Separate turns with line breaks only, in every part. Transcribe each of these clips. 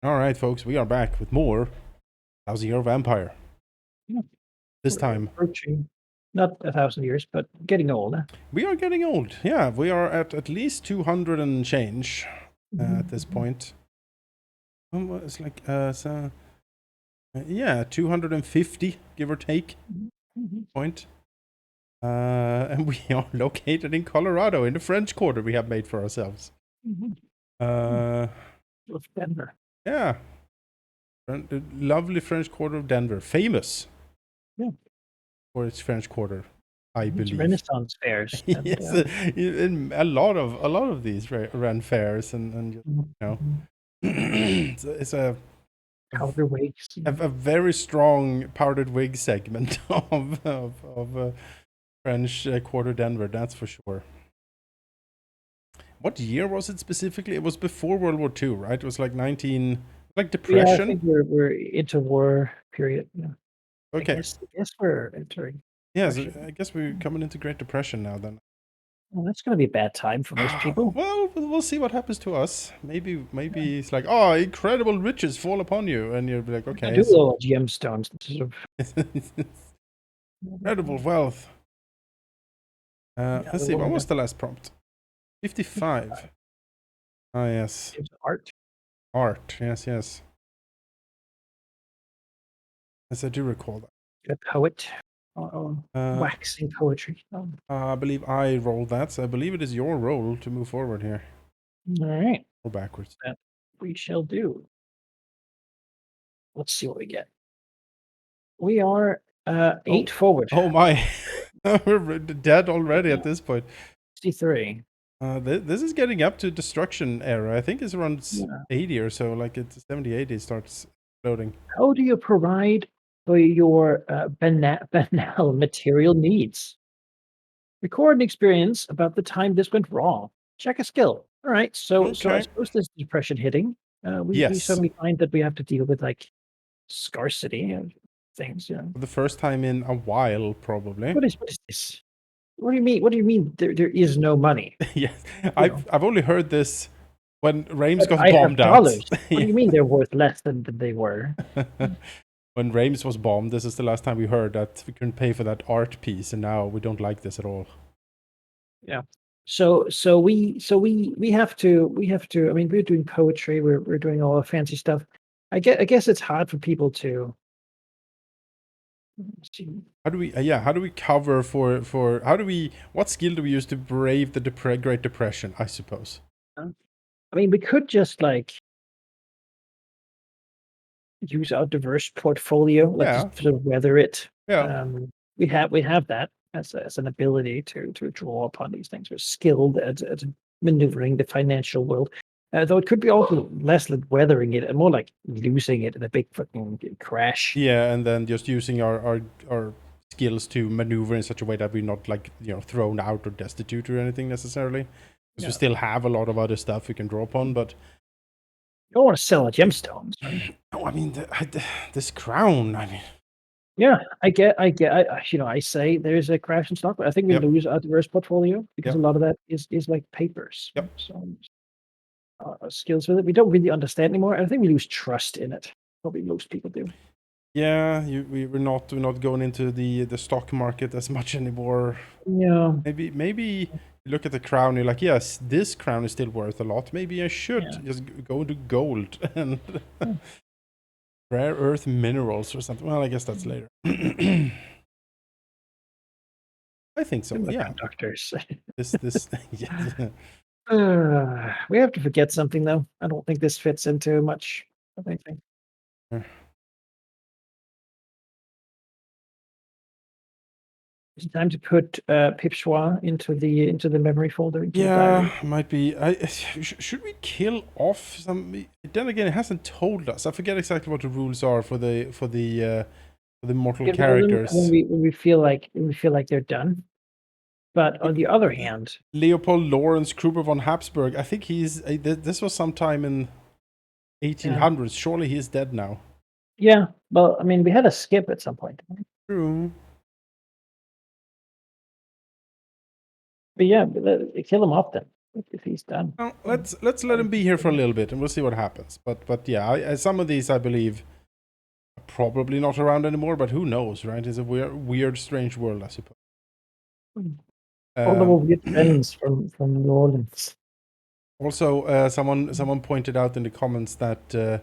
All right, folks, we are back with more Thousand Year of Empire.
Yeah.
This
We're
time,
approaching not 1,000 years, but getting old.
we are getting old. Yeah, we are at least 200 and change at this point. It's like, yeah, 250, give or take, point. And we are located in Colorado, in the French Quarter we have made for ourselves.
With Denver.
Yeah. The lovely French Quarter of Denver. Famous.
Yeah.
For its French Quarter, I
It's
believe.
Renaissance fairs.
Yes, in a lot of these ran fairs and you know, it's a
powder wigs.
a very strong powdered wig segment of French Quarter Denver. That's for sure. What year was it specifically? It was before World War II, right? It was like Depression.
Yeah, I think we're into war period. Yeah.
Okay.
I guess we're entering.
Yes, I guess we're coming into Great Depression now then.
Well, that's going to be a bad time for most people.
Well, we'll see what happens to us. Maybe it's like, oh, incredible riches fall upon you, and you'll be like, okay.
I do little gemstones.
Incredible wealth. Let's see, what was the last prompt? 55. Ah, yes.
Art.
Art, yes. Yes, I do recall that.
A poet. Waxing poetry.
I believe I rolled that, so I believe it is your roll to move forward here.
All right.
Or backwards.
That we shall do. Let's see what we get. We are 8 forward.
Oh my. We're dead already at this point.
63.
This is getting up to destruction era. I think it's around 80 or so, like it's 70, 80 starts exploding.
How do you provide for your banal material needs? Record an experience about the time this went wrong. Check a skill. All right, so I suppose there's depression hitting. We suddenly find that we have to deal with like scarcity and things.
For the first time in a while, probably.
What is this? What do you mean? What do you mean there is no money?
Yes, I've only heard this when Reims got bombed out.
Dollars. What do you mean they're worth less than they were?
When Reims was bombed, this is the last time we heard that we couldn't pay for that art piece, and now we don't like this at all.
Yeah. So we have to. I mean, we're doing poetry. We're doing all the fancy stuff. I guess it's hard for people to.
How do we cover for what skill do we use to brave the Great Depression, I suppose?
I mean, we could just like use our diverse portfolio, just sort of weather it.
Yeah.
We have that as an ability to draw upon these things. We're skilled at maneuvering the financial world. Though it could be also less like weathering it and more like losing it in a big fucking crash.
Yeah, and then just using our skills to maneuver in such a way that we're not like, thrown out or destitute or anything necessarily. Because we still have a lot of other stuff we can draw upon, but
you don't want to sell gemstones. Right?
No, I mean this crown. I mean,
yeah, I say there's a crash in stock, but I think we lose our diverse portfolio because a lot of that is like papers.
Yep.
So skills with it, we don't really understand anymore. I think we lose trust in it. Probably most people do.
Yeah, we're not going into the stock market as much anymore.
Yeah.
Maybe you look at the crown, you're like, yes, this crown is still worth a lot. Maybe I should just go into gold and rare earth minerals or something. Well, I guess that's later. I think so. Yeah.
Doctors.
This. Yeah.
We have to forget something though. I don't think this fits into much of anything. It's time to put Pipchois into the memory folder.
Might be. Should we kill off some? Then again, it hasn't told us. I forget exactly what the rules are for the mortal characters.
When we feel like they're done. But on the other hand,
Leopold Lorenz Kruber von Habsburg, I think this was sometime in 1800s. Yeah. Surely he's dead now.
Yeah, well, I mean, we had a skip at some point.
True.
But yeah, kill him off then. if he's done.
Well, let's let him be here for a little bit, and we'll see what happens. But yeah, some of these I believe are probably not around anymore. But who knows, right? It's a weird, strange world, I suppose.
All the weird friends from New Orleans.
Also, someone pointed out in the comments that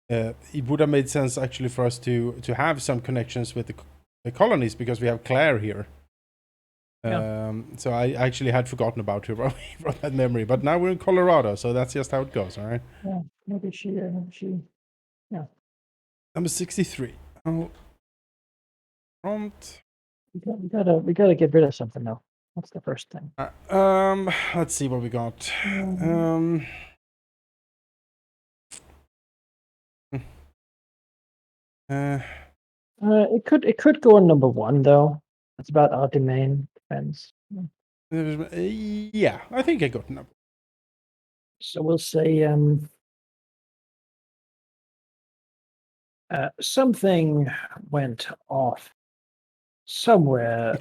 it would have made sense actually for us to have some connections with the colonies because we have Claire here. So I actually had forgotten about her from that memory, but now we're in Colorado, so that's just how it goes, all right?
Yeah, maybe she, yeah.
Number 63. Oh, prompt.
We gotta get rid of something now. That's the first thing.
Let's see what we got.
It could go on number 1 though. It's about our domain defense.
Yeah, I think I got number.
So we'll say something went off somewhere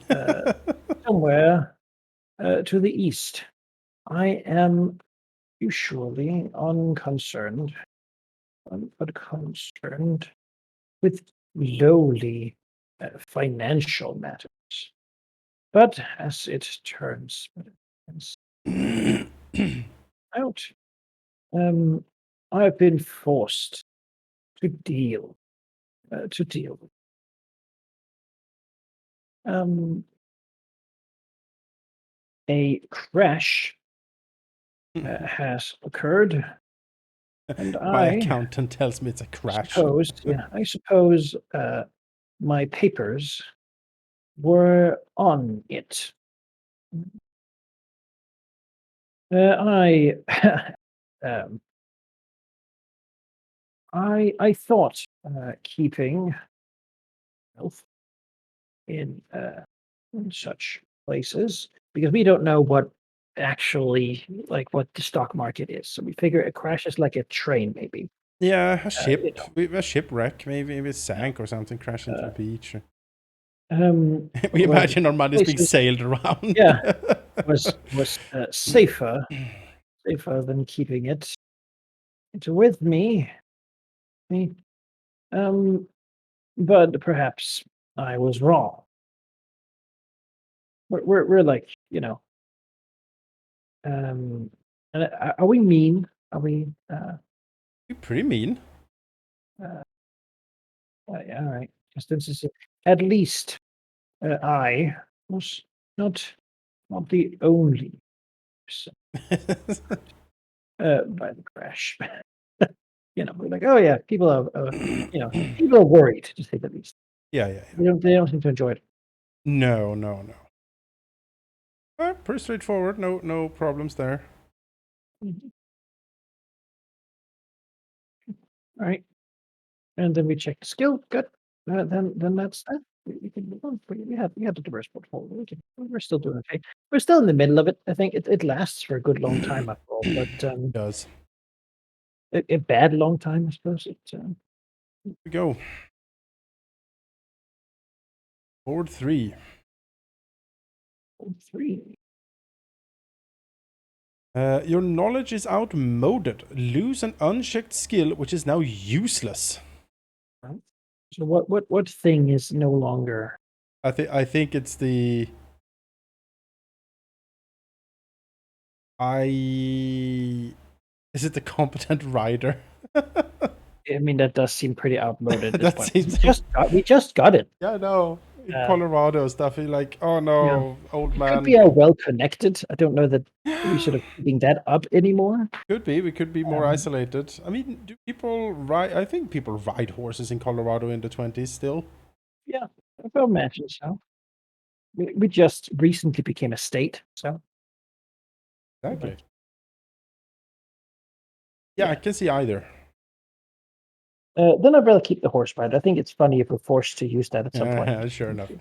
somewhere to the east. I am usually unconcerned, but concerned with lowly financial matters. But as it turns out, I've been forced to deal with a crash has occurred, and
My accountant tells me it's a crash.
I suppose my papers were on it. I I thought keeping health in such places because we don't know what actually like what the stock market is. So we figure a crash is like a train, maybe.
Yeah, a ship.
You know.
A shipwreck, maybe it sank or something, crashed into the beach. We
well,
imagine our money's being sailed around.
Yeah, was safer than keeping it with me. But perhaps I was wrong. We're like, and are we mean? Are we?
You're pretty mean.
Yeah, all right. Just instance, at least I was not the only person by the crash. We're like, oh yeah, people are, people are worried to say the least.
Yeah.
They don't seem to enjoy it.
No. Pretty straightforward. No problems there.
Mhm. All right, and then we check the skill. Good. Then that's that. We can move on. We have the diverse portfolio. We're still doing okay. We're still in the middle of it. I think it lasts for a good long time after all, but
It does.
a bad long time, I suppose.
Here we go. Board 3.
3.
Your knowledge is outmoded. Lose an unchecked skill, which is now useless.
Right. So what thing is no longer?
I think it's the. Is it the competent rider?
I mean, that does seem pretty outmoded at this
That
point.
seems
We just got it.
Yeah, I know. In Colorado stuff, you're like, oh no, old
It
man.
could be a well connected. I don't know that we sort of keeping that up anymore.
Could be. We could be more isolated. I mean, do people ride? I think people ride horses in Colorado in the 20s still.
Yeah, I would imagine so. We just recently became a state, so.
Exactly. Yeah, I can see either.
Then I'd rather keep the horse ride. I think it's funny if we're forced to use that at some point.
Sure enough.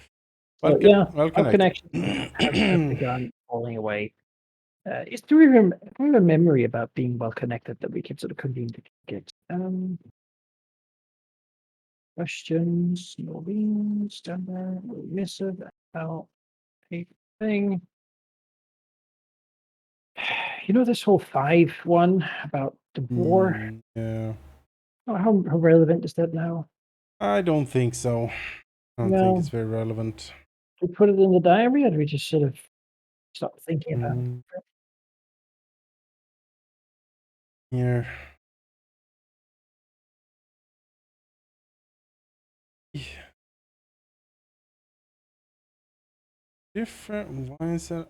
So,
Well
our connection have begun falling away. Do we have a memory about being well connected that we can sort of convene to get? Questions, Noreen, standard, missive, about a thing. you know this whole 5 one about the war?
Yeah.
How relevant is that now?
I don't think so. I don't think it's
No.
very relevant.
We put it in the diary, or do we just sort of stop thinking about it?
Here. Different. Why is that?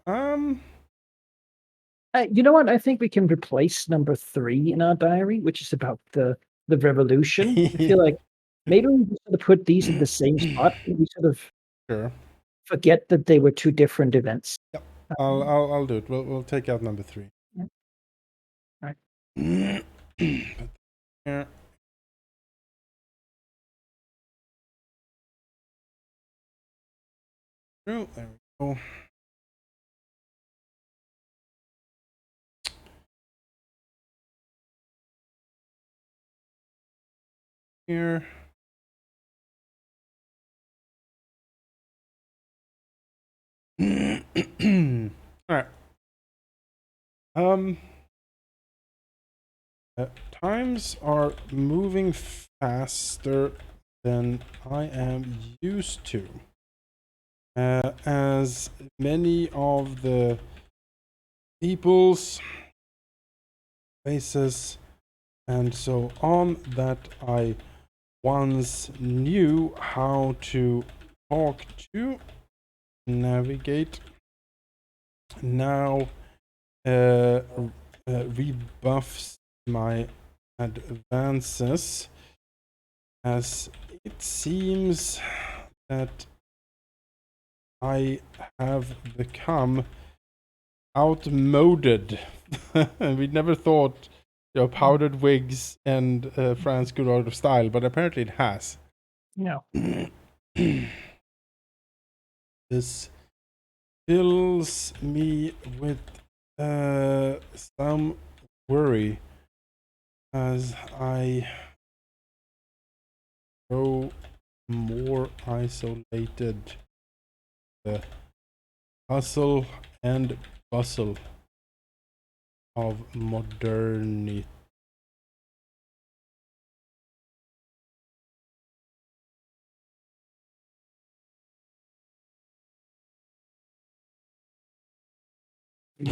You know what? I think we can replace number 3 in our diary, which is about the revolution. I feel like maybe we just sort of put these in the same spot, and we sort of
Sure.
forget that they were 2 different events.
Yep. I'll do it. We'll take out number 3.
Yeah. Right.
Yeah. Oh, there we go. Here. All right. Times are moving faster than I am used to. As many of the people's faces and so on that I once knew how to talk to, navigate, now rebuffs my advances, as it seems that I have become outmoded. And we never thought, powdered wigs and France could out of style, but apparently it has.
Yeah.
This fills me with some worry as I grow more isolated. The hustle and bustle of modernity.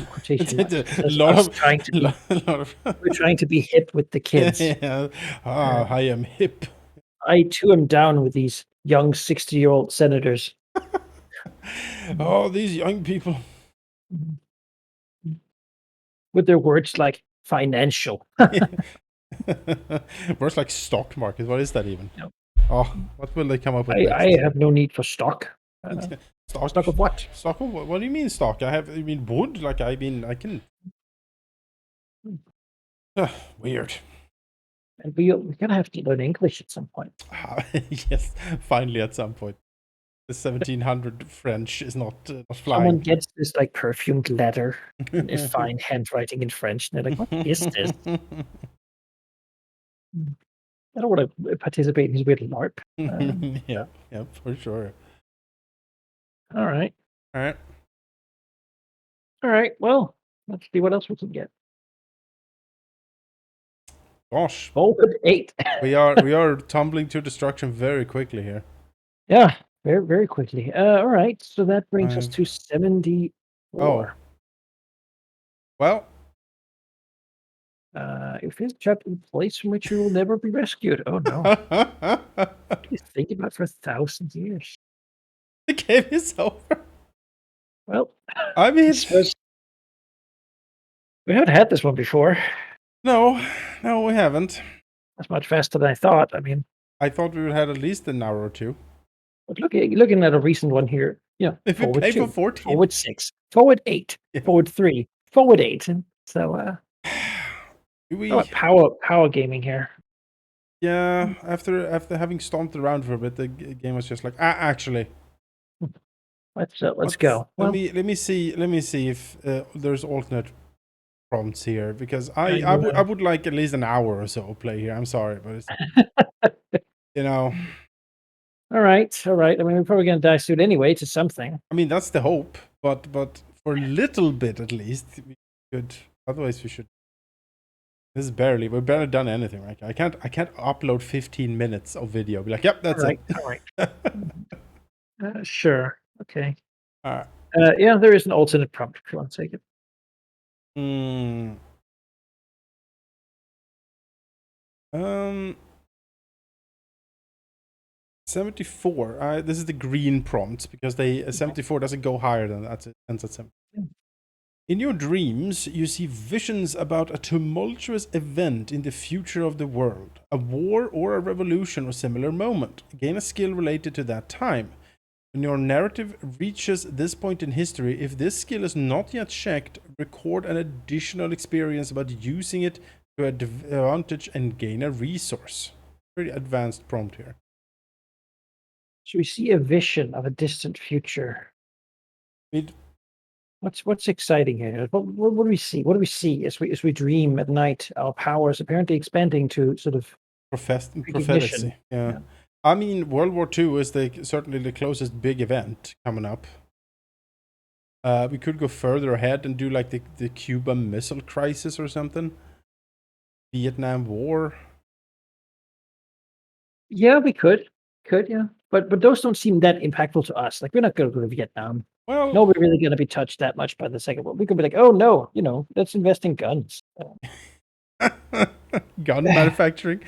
Quotation marks.
A lot of,
We're trying to be hip with the kids.
Yeah. I am hip.
I too am down with these young 60-year-old senators.
Oh, these young people.
With their words like financial.
Words like stock market. What is that even?
No.
Oh, what will they come up with next?
I have no need for stock.
Stock
of what?
Stock of what? What do you mean stock? I mean wood. Like I can. Weird.
And we're gonna have to learn English at some point.
Yes, finally at some point. The 1700 French is not flying.
Someone gets this like perfumed letter in a fine handwriting in French, and they're like, "What is this?" I don't want to participate in his weird LARP.
Yeah, for sure.
All right.
All right.
All right. Well, let's see what else we can get.
Gosh.
Forward 8.
we are tumbling to destruction very quickly here.
Yeah, very, very quickly. All right. So that brings us to 74.
Oh. Well.
If his trapped in a place from which you will never be rescued. Oh no. What do you think about for 1,000 years?
The game is over.
Well,
I mean,
we haven't had this one before.
No, we haven't.
That's much faster than I thought. I mean,
I thought we would have at least an hour or two.
But looking at a recent one here,
if we play for 14,
forward 6, forward 8, forward 3, forward 8. And so, power gaming here.
Yeah, after having stomped around for a bit, the game was just like, actually,
let's go.
Let me see if there's alternate prompts here, because I would like at least an hour or so play here. I'm sorry, but it's,
All right. I mean, we're probably going to die soon anyway to something.
I mean, that's the hope, but for a little bit at least, we could Otherwise, we should. This is we've barely done anything, right? I can't upload 15 minutes of video. Be like, yep,
All
that's
right,
it.
all right. Sure. Okay.
All right.
Yeah, there is an alternate prompt if you want to take it.
Mm, um, 74. This is the green prompt because 74 doesn't go higher than that. It ends at 70. In your dreams, you see visions about a tumultuous event in the future of the world, a war or a revolution or similar moment. Gain a skill related to that time. When your narrative reaches this point in history, if this skill is not yet checked, record an additional experience about using it to advantage and gain a resource. Pretty advanced prompt here.
So we see a vision of a distant future.
It
What's exciting here? What do we see? What do we see as we dream at night? Our powers apparently expanding to sort of recognition.
prophecy. Yeah.
Yeah.
I mean, World War II is certainly the closest big event coming up. We could go further ahead and do like the Cuban Missile Crisis or something. Vietnam War.
Yeah, we could. Could, yeah. But those don't seem that impactful to us. Like we're not gonna go to Vietnam.
Well,
Nobody really gonna be touched that much by the Second World. We could be like, oh no, let's invest in guns.
gun manufacturing.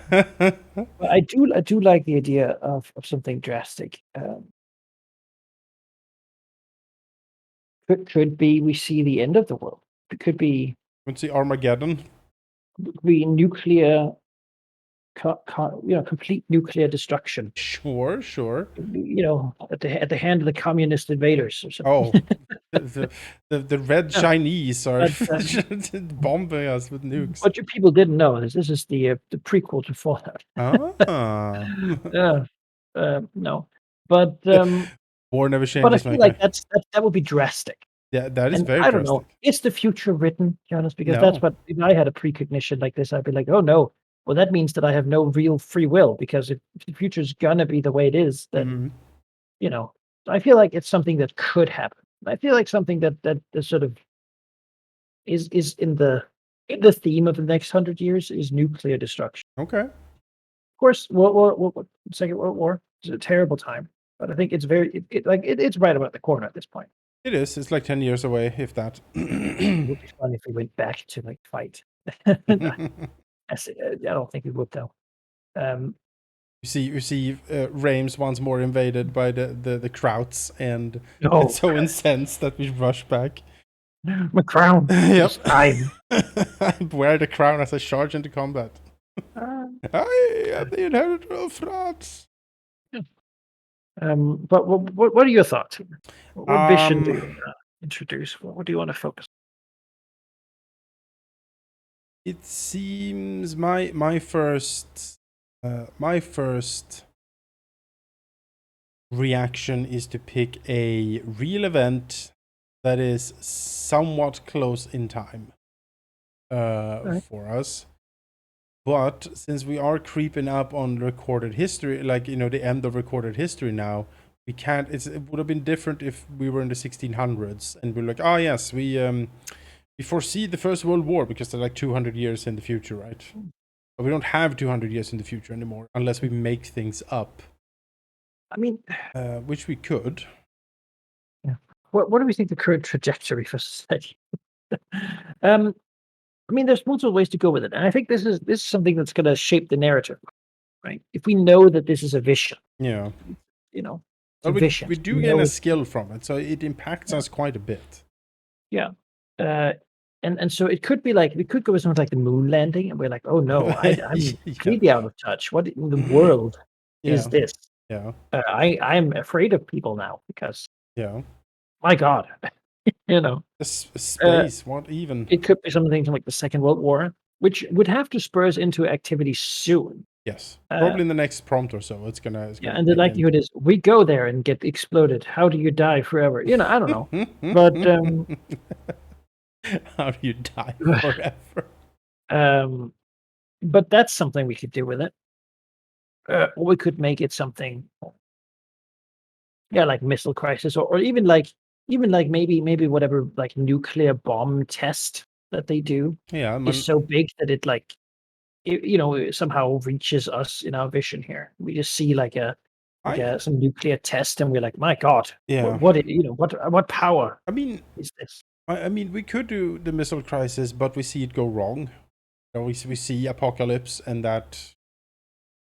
But I do like the idea of something drastic. Could be we see the end of the world. It could
Let's see Armageddon.
be nuclear, complete nuclear destruction.
Sure.
At the hand of the communist invaders or something.
Oh, the red
Yeah,
Chinese are
but
bombing us with nukes.
what you people didn't know is this is the prequel to Fallout.
Ah.
Yeah, no, but
War never
but I
changes, my
feel like
guy.
that would be drastic.
Yeah, that is
And
very
I don't know,
drastic.
is the future written, Jonas? Because that's
No.
what if I had a precognition like this, I'd be like, "Oh, no. Well, that means that I have no real free will because if the future's gonna be the way it is, then,
Mhm.
you know." I feel like it's something that could happen. I feel like something that sort of is in the theme of the next 100 years is nuclear destruction.
Okay.
Of course, World Second World War is a terrible time, but I think it's it's right about the corner at this point.
It is. It's like 10 years away, if that.
It would be fun if we went back to, like, fight. I don't think we would, though. Um,
You see, Reims once more invaded by the Krauts, and
no,
it's so incensed that we rush back.
my crown.
Yep.
It's time.
I wear the crown as I charge into combat.
Uh,
I am the inheritor of France.
but what are your thoughts here? What vision do you
Um,
wanna introduce? What do you wanna focus
it seems my first reaction is to pick a real event that is somewhat close in time
Right.
for us. But since we are creeping up on recorded history, like the end of recorded history now, we can't. It would have been different if we were in the 1600s and we're like, oh yes, we foresee the First World War because they're like 200 years in the future, right? But we don't have 200 years in the future anymore unless we make things up,
I mean,
which we could.
yeah. What do we think the current trajectory for society? Um, I mean, there's multiple ways to go with it, and I think this is something that's gonna shape the narrative, right? If we know that this is a vision,
Yeah.
it's a
Well,
vision.
we
We
do gain
know
a
it.
skill from it, so it impacts
Yeah.
us quite a bit.
Yeah. Uh, and so it could be like we could go with something like the moon landing, and we're like, "Oh no, I'm
Yeah.
completely out of touch. What in the world is
Yeah.
this?"
Yeah.
I'm afraid of people now because
Yeah.
my God, you know. Uh,
Space, what even?
it could be something from like the Second World War, which would have to spur us into activity soon.
Yes.
Uh,
Probably in the next prompt or so, it's
yeah,
gonna
and the
kick in.
likelihood is we go there and get exploded. How do you die forever? I don't know, but
How do you die forever?
um, but that's something we could do with it. Or we could make it something, yeah, like missile crisis, or even like maybe whatever like nuclear bomb test. that they do
Yeah,
is so big that it like it somehow reaches us in our vision here. We just see
I
some nuclear test, and we're like, my God,
yeah.
what power
I mean,
is this?
we could do the missile crisis, but we see it go wrong. We see apocalypse, and that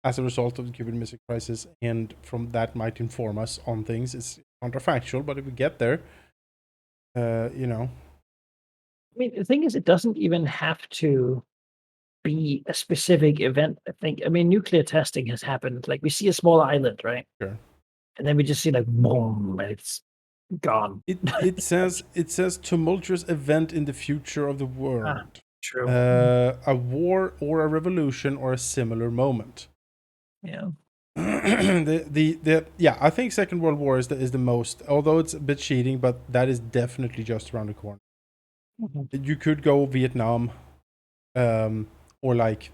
as a result of the Cuban Missile Crisis, and from that might inform us on things. It's counterfactual, but if we get there, you know,
I mean, the thing is, it doesn't even have to be a specific event. I mean, nuclear testing has happened. Like we see a small island, right?
sure.
And then we just see like boom, and it's gone.
It says tumultuous event in the future of the
Ah,
world,
true.
a war or a revolution or a similar moment.
Yeah.
The yeah, I think Second World War is the most, although it's a bit cheating, but that is definitely just around the corner.
Mhm.
You could go Vietnam, or like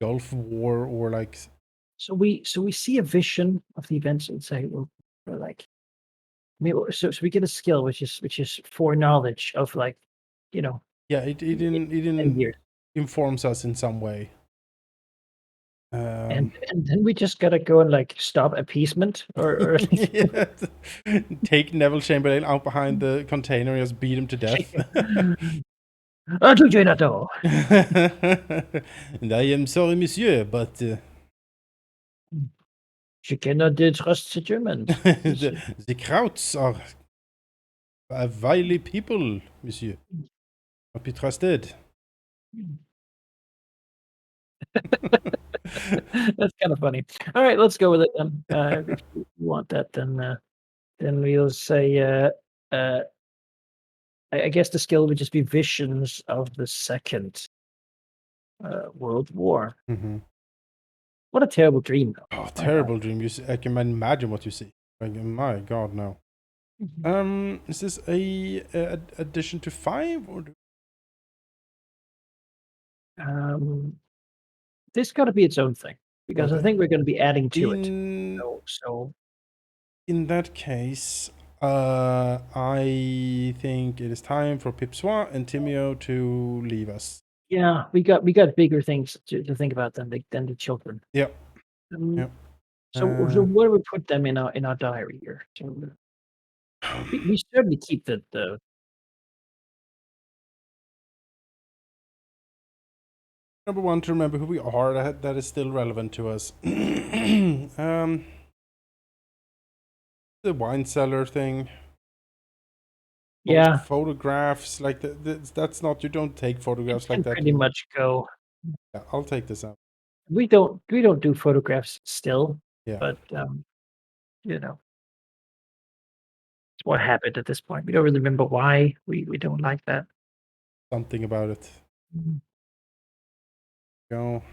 Gulf War, or like
So we see a vision of the events and say, well, we're like, I mean, so we get a skill which is foreknowledge of like, you know,
yeah, it it
in
in, it
10
in
years.
informs us in some way.
And then we just gotta go and like stop appeasement or
Yeah, take Neville Chamberlain out behind the container and just beat him to death.
to join that door.
And I am sorry, monsieur, but
Je cannot trust the Germans.
the Krauts are a wily people, monsieur. Not be trusted.
That's kind of funny. All right, let's go with it then. If you want that, then we'll say, uh, I guess the skill would just be visions of the Second World War.
Mhm.
What a terrible dream, though.
Oh,
My God.
terrible dream. I can imagine what you see. Like, my God, no.
Mhm.
Is this a addition to 5 or
Um, this got to be its own thing because I
okay?
think we're going to be adding to it.
In
So
in that case, I think it is time for Pipsois and Timio to leave us.
yeah, we got bigger things to think about than the children.
Yep.
Um,
Yep.
so where do we put them in our diary here? So we certainly keep the
Number one, to remember who we are. That is still relevant to us. The wine cellar thing.
yeah.
Photographs like that's not, you don't take
It
photographs like
can
that.
pretty much go.
Yeah, I'll take this out.
We don't do photographs still,
Yeah,
but it's more habit at this point. We don't really remember why we don't like that.
something about it.
Mhm.
Go.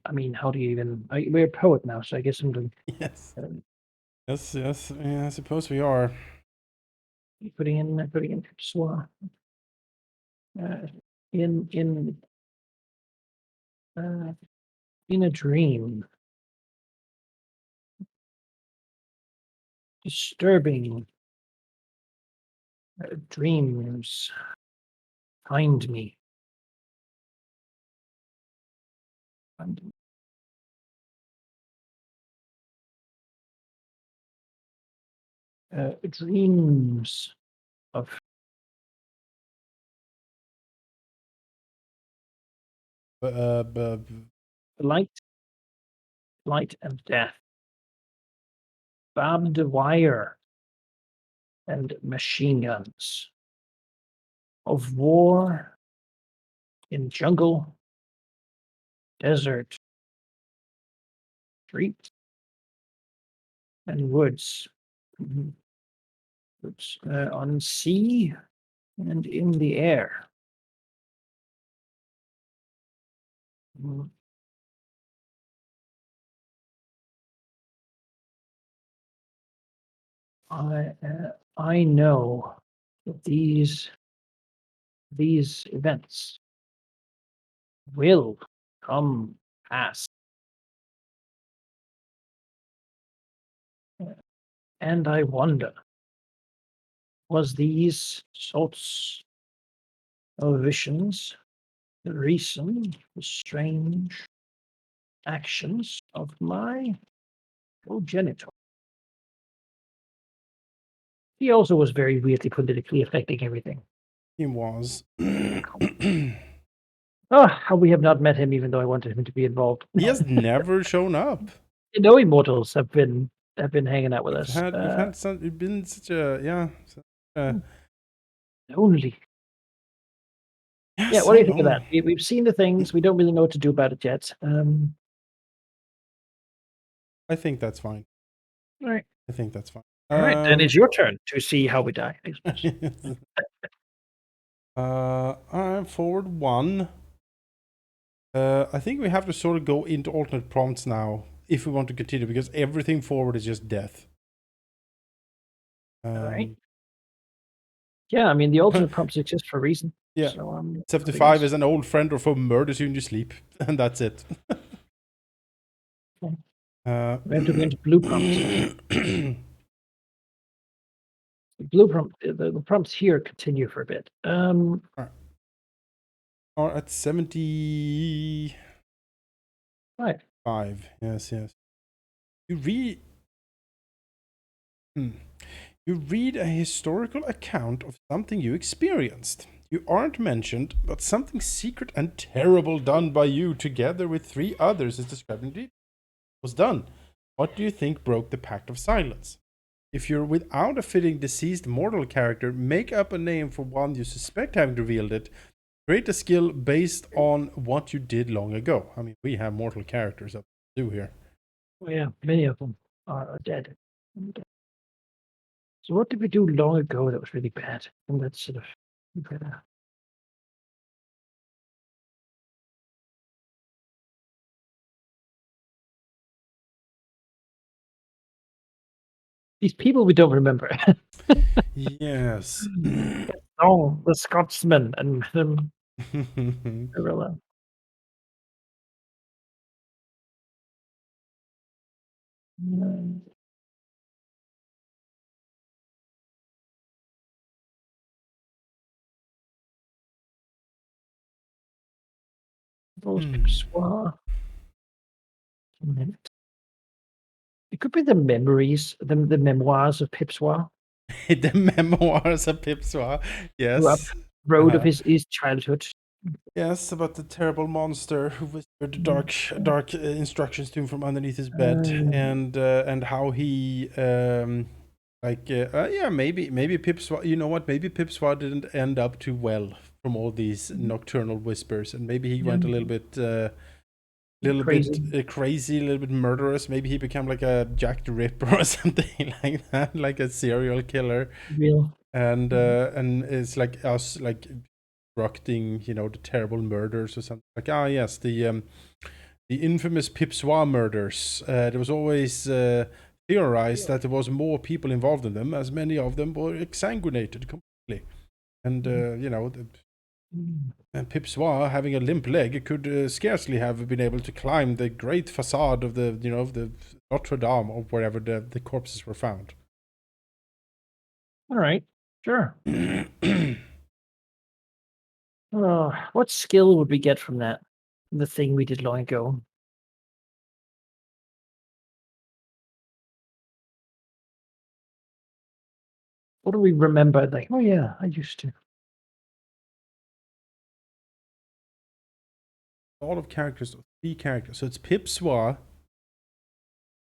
I mean, how do you even? We're a poet now, so I guess I'm doing.
Yes.
Uh,
Yes. Yeah, I suppose we are.
putting in Swa. Uh, in uh, in a dream, disturbing dreams find me. Find me. Dreams of light, light and death, barbed wire and machine guns, of war in jungle, desert, street, and woods. Mhm. Woods, on sea and in the air. Mm, I know that these events will come past. And I wonder, was these sorts of visions the reason for strange actions of my progenitor? He also was very weirdly politically affecting everything.
He was.
Oh, how we have not met him, even though I wanted him to be involved.
He has never shown up.
No immortals have been hanging out with us.
We've been such a
Lonely.
yes,
Yeah, what do you
I
think of
know.
that? We've seen the things. We don't really know what to do about it yet.
I think that's fine.
All right.
I think that's fine.
All right, then it's your turn to see how we die. I suppose.
I'm forward 1. I think we have to sort of go into alternate prompts now if we want to continue, because everything forward is just death.
All right. Yeah, I mean, the alternate prompts exist for a reason.
Yeah.
So,
75 is an old friend or foe murders you in your sleep, and that's it.
we have to go into blue prompts. Blue prompt, the prompts here continue for a bit.
Are at 75.
Right.
Yes. You read. You read a historical account of something you experienced. You aren't mentioned, but something secret and terrible done by you together with 3 others is described in detail. Was done. What do you think broke the pact of silence? If you're without a fitting deceased mortal character, make up a name for one you suspect having revealed it. Create a skill based on what you did long ago. I mean, we have mortal characters up to do here.
Oh, yeah, many of them are dead. So what did we do long ago that was really bad? And that's sort of better. These people we don't remember.
Yes.
Oh, the Scotsman and Gorilla. Pipsoir. It could be the memories, the memoirs of Pipsoir.
The memoirs of Pipsoir. Yes.
Road of his childhood.
Yes, about the terrible monster who whispered dark instructions to him from underneath his bed, and how he maybe Pipsoir. You know what? Maybe Pipsoir didn't end up too well from all these nocturnal whispers, and maybe he went a little bit crazy, a little bit murderous. Maybe he became like a Jack the Ripper or something like that, like a serial killer.
Real.
And it's like us, like constructing, the terrible murders or something. Like, yes, the infamous Pipsoir murders. There was always theorized that there was more people involved in them, as many of them were exsanguinated completely. And and Pipsoir, having a limp leg, could scarcely have been able to climb the great facade of the Notre Dame or wherever the corpses were found.
All right, sure. What skill would we get from that? The thing we did long ago. What do we remember? Like, oh yeah, I used to.
All of characters, 3 characters. So it's Pipsoir.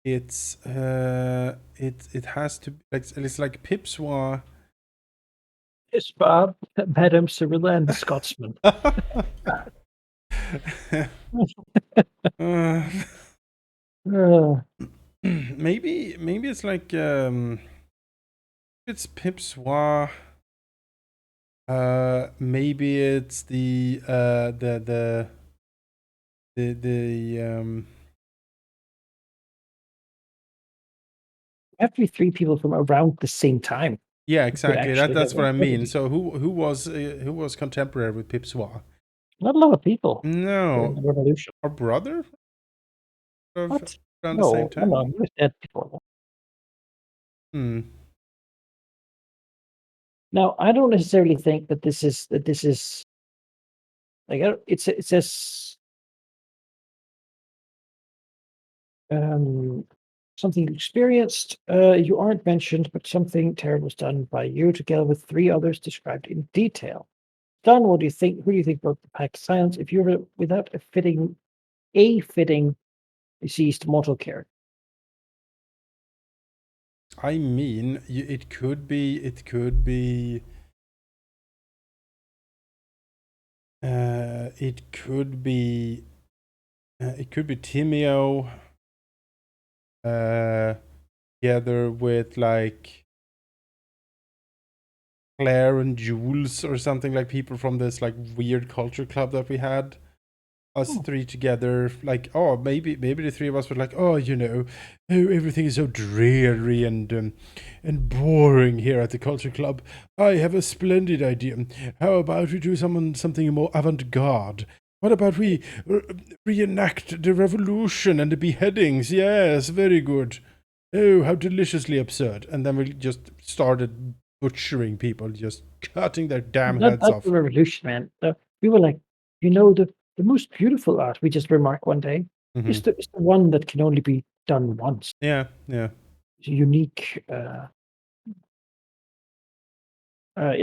It's it has to, it's like Pipsoir.
It's Bob, Madame Cyrilla, and the Scotsman.
Maybe it's like it's Pipsoir. Maybe it's the
have to be 3 people from around the same time.
Yeah, exactly. That's what I mean. So who was contemporary with Pipsoir?
Not a lot of people.
No,
the revolution.
Our brother.
What?
Around
No,
the same time.
no, he was dead before that.
Hmm.
Now, I don't necessarily think that this is like it says something you experienced. You aren't mentioned, but something terrible was done by you together with three others described in detail. Done. What do you think? Who do you think broke the pact silence? If you were without a fitting deceased mortal care.
I mean, it could be. It could be. It could be. It could be Timio. Together with like Claire and Jules or something, like people from this like weird culture club that we had. Us
Hmm.
three together, like, oh, maybe the three of us were like, oh, oh, everything is so dreary and boring here at the culture club. I have a splendid idea. How about we do something more avant-garde? What about we reenact the revolution and the beheadings? Yes, very good. Oh, how deliciously absurd. And then we just started butchering people, just cutting their damn heads
That's the
off.
revolution, man. We were like, the most beautiful art. We just remarked one day
Hmm.
is the one that can only be done once.
Yeah, yeah.
It's a unique. Yeah,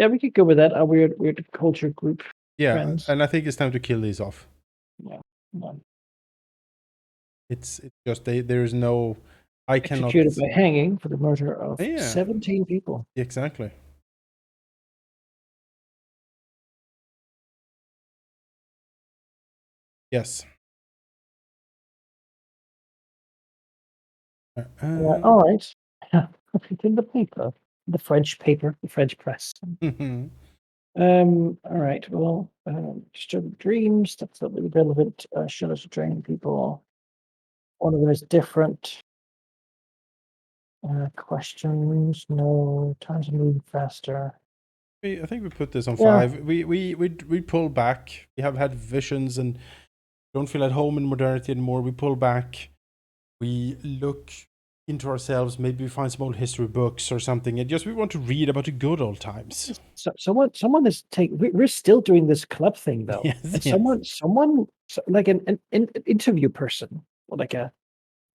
we could go with that. Our weird culture group
Yeah,
friends.
and I think it's time to kill these off.
Yeah, um,
It's just there is no. I cannot.
executed by hanging for the murder of
Yeah,
17 people.
exactly. Yes.
All right. It's in the paper, the French paper, the French press.
Mhm.
All right. Well, disturbing dreams. That's not really relevant. Shutters to drain people. One of them is different. Questions. No. Times are moving faster.
I think we put this on
Yeah.
5. We pull back. We have had visions and don't feel at home in modernity anymore. We pull back. We look into ourselves. Maybe we find some old history books or something, and just we want to read about the good old times.
So, someone is taking. We're still doing this club thing though,
Yes,
and
yes.
like an interview person, or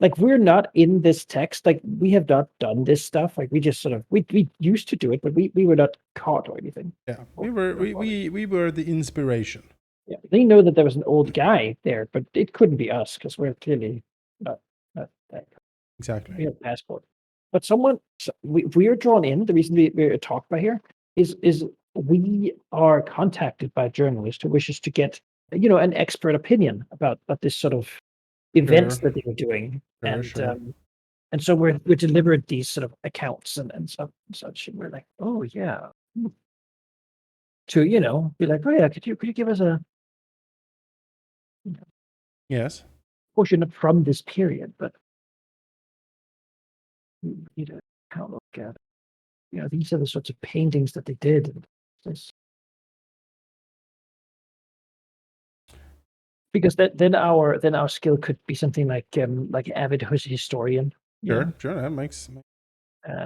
like we're not in this text. Like we have not done this stuff. Like we just sort of we used to do it, but we were not caught or anything.
Yeah,
Or,
we were the inspiration.
yeah, they know that there was an old guy there, but it couldn't be us because we're clearly not that.
Exactly.
We have a passport. But we are drawn in. The reason we're talked by here is we are contacted by a journalist who wishes to get an expert opinion about this sort of events
Sure,
that they were doing,
sure, sure.
and so we're delivered these sort of accounts and such, and we're like, oh yeah, to be like, oh yeah, could you give us a
Yes.
portion from this period, but we need a account look at these are the sorts of paintings that they did. And this, because then our skill could be something like avid historian,
Sure, sure. That makes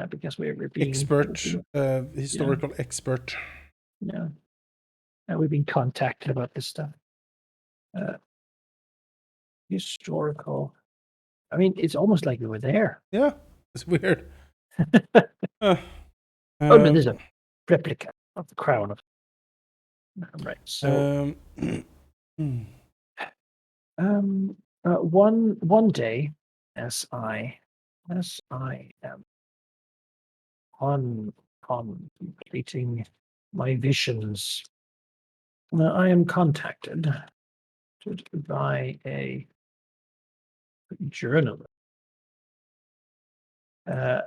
because we're being
expert,
yeah
historical expert.
yeah we've been contacted about this stuff. Uh, Historical. I mean, it's almost like we were there.
Yeah, it's weird. Uh,
Oh no, there's
um,
a replica of the crown of. Right. So
um, hmm.
one day, as I am contemplating my visions, I am contacted by a journalist uh,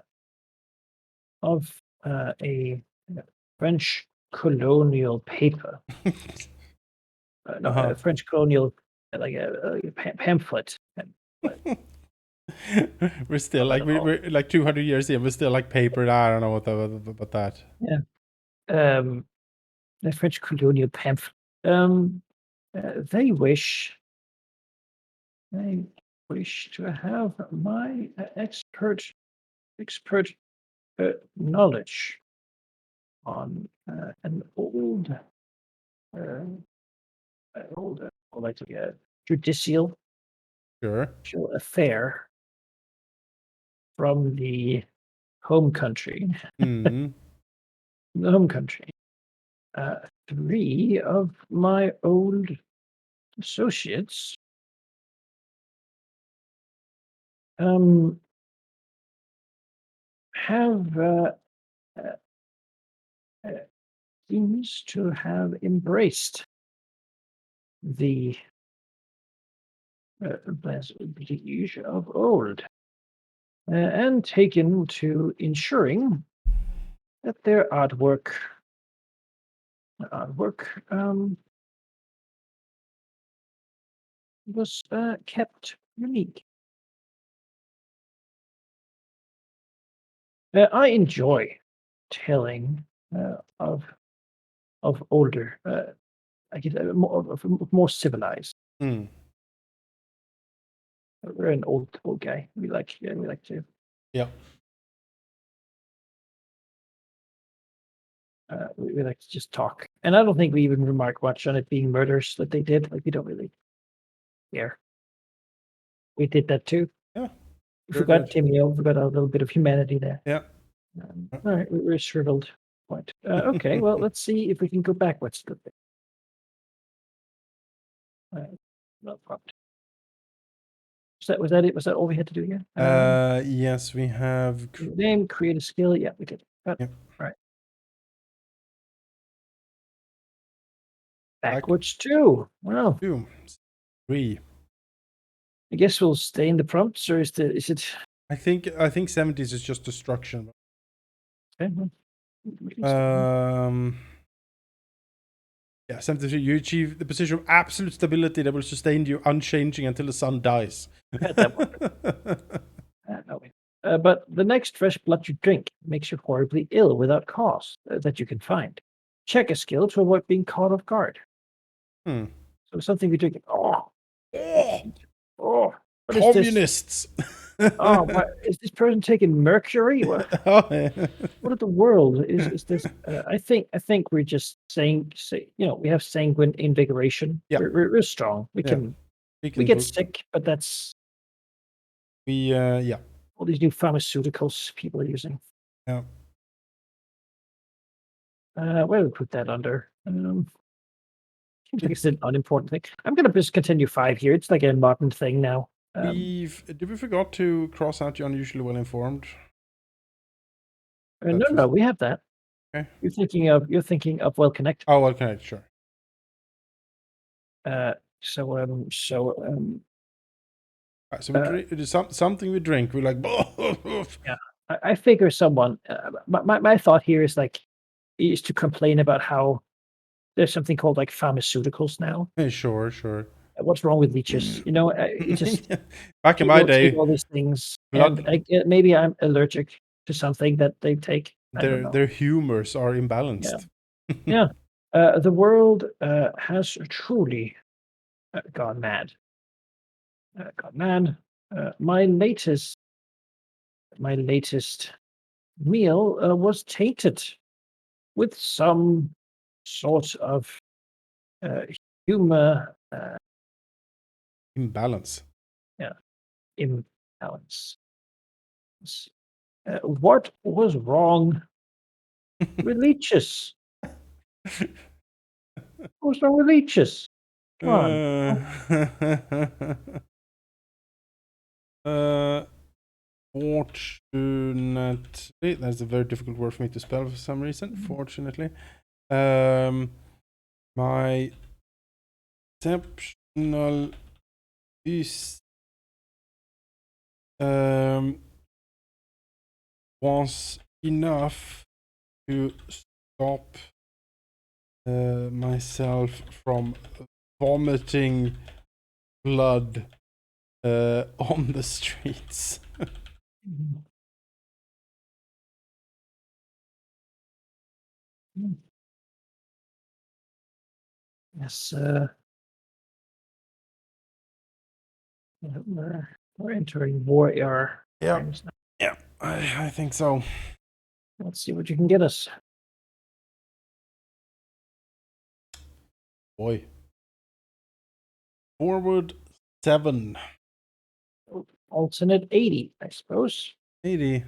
of a French colonial paper. No,
Uh-huh.
a French colonial, like a pamphlet.
We're still like we're like 200 years in. We're still like paper. I don't know about that.
Yeah. The French colonial pamphlet. They wish to have my expert knowledge on an old, like a judicial
Sure.
affair from the home country.
Mm.
The home country. Three of my old associates have uh, uh, seems to have embraced the prestige of old and taken to ensuring that their artwork was kept unique. I enjoy telling of older, I guess, more civilized.
Mm.
We're an old guy. We like to
Yeah.
we like to just talk. And I don't think we even remark much on it being murders that they did. Like we don't really care. We did that too.
Yeah.
We
Sure
forgot
did.
Timio. We forgot a little bit of humanity there.
Yeah.
All right, we're shriveled. Point. Okay, well, let's see if we can go backwards a little bit. No problem. Was that it? Was that all we had to do here?
Yes, we have.
Name, create a skill. Yeah, we did. Got
Yeah.
All right. Backwards two. Wow.
2, 3.
I guess we'll stay in the prompts, or is it?
I think 70s is just destruction.
Okay, well, we can stay.
Yeah, 73. You achieve the position of absolute stability that will sustain you unchanging until the sun dies.
That one. No, wait. But the next fresh blood you drink makes you horribly ill without cause that you can find. Check a skill to avoid being caught off guard.
Hmm.
So something we drink. Oh,
Oh,
what is this?
communists!
Oh, what, is this person taking mercury? What in the world is this? I think we're just we have sanguine invigoration.
Yeah.
We're strong. We
Yeah.
can we get sick, but that's
yeah.
all these new pharmaceuticals people are using.
Yeah.
Where do we put that under? Seems like it's an unimportant thing. I'm gonna just continue 5 here. It's like a modern thing now.
Did we forgot to cross out the unusually well informed?
No, we have that.
Okay.
You're thinking of well connected.
Oh, well connected, sure. We drink something we drink. We're like,
yeah. I figure someone. My thought here is to complain about how there's something called like pharmaceuticals now.
Sure.
What's wrong with leeches? It just
back in my
people
day,
take all these things,
blood,
and maybe I'm allergic to something that they take. I don't know.
their humors are imbalanced.
Yeah. The world has truly gone mad. My latest meal was tainted with some sort of humor
Imbalance.
imbalance. What was wrong with leeches? What's wrong with leeches? Come on.
Fortunately, that's a very difficult word for me to spell for some reason. Fortunately, my exceptional is was enough to stop myself from vomiting blood on the streets.
Yes, we're entering war era.
Yeah, I think so.
Let's see what you can get us.
Boy. Forward 7.
Alternate 80, I suppose.
80.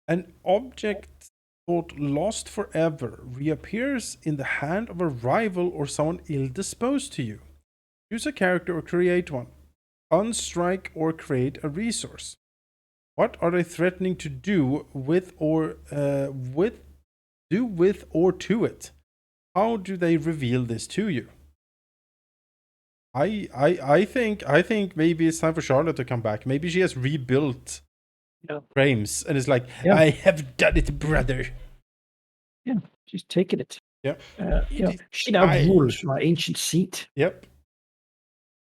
An object thought lost forever reappears in the hand of a rival or someone ill-disposed to you. Choose a character or create one. Unstrike or create a resource. What are they threatening to do with or to it? How do they reveal this to you? I think maybe it's time for Charlotte to come back. Maybe she has rebuilt Reims and is like, I have done it, brother.
Yeah, she's taken it.
Yep.
She now rules my ancient seat.
Yep.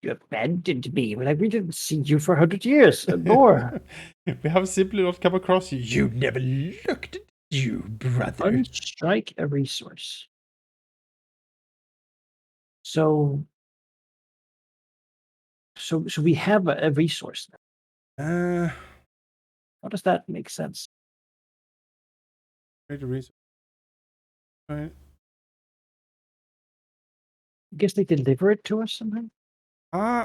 You abandoned me when we didn't see you for 100 years and more.
We have simply not come across you. You never looked at you, brother.
Unstrike a resource. So we have a resource now. How does that make sense?
Create a resource. Right.
I guess they deliver it to us somehow.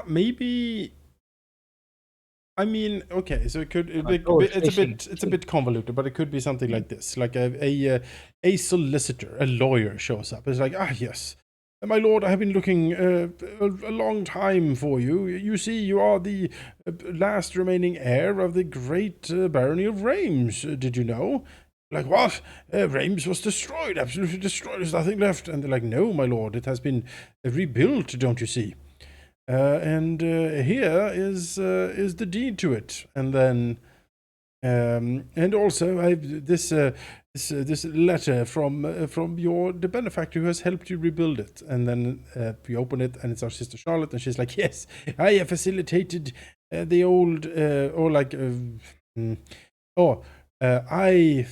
Maybe. I mean, okay, so it's a bit convoluted, but it could be something like this, like a solicitor, a lawyer shows up. It's like, yes, my lord, I have been looking a long time for you. You see, you are the last remaining heir of the great barony of Reims. Did you know? Like, what? Reims was destroyed, absolutely destroyed. There's nothing left. And they're like, no, my lord, it has been rebuilt. Don't you see? And here is the deed to it, and then and also I've this letter from the benefactor who has helped you rebuild it. And then we open it, and it's our sister Charlotte, and she's like, yes, I have facilitated the old I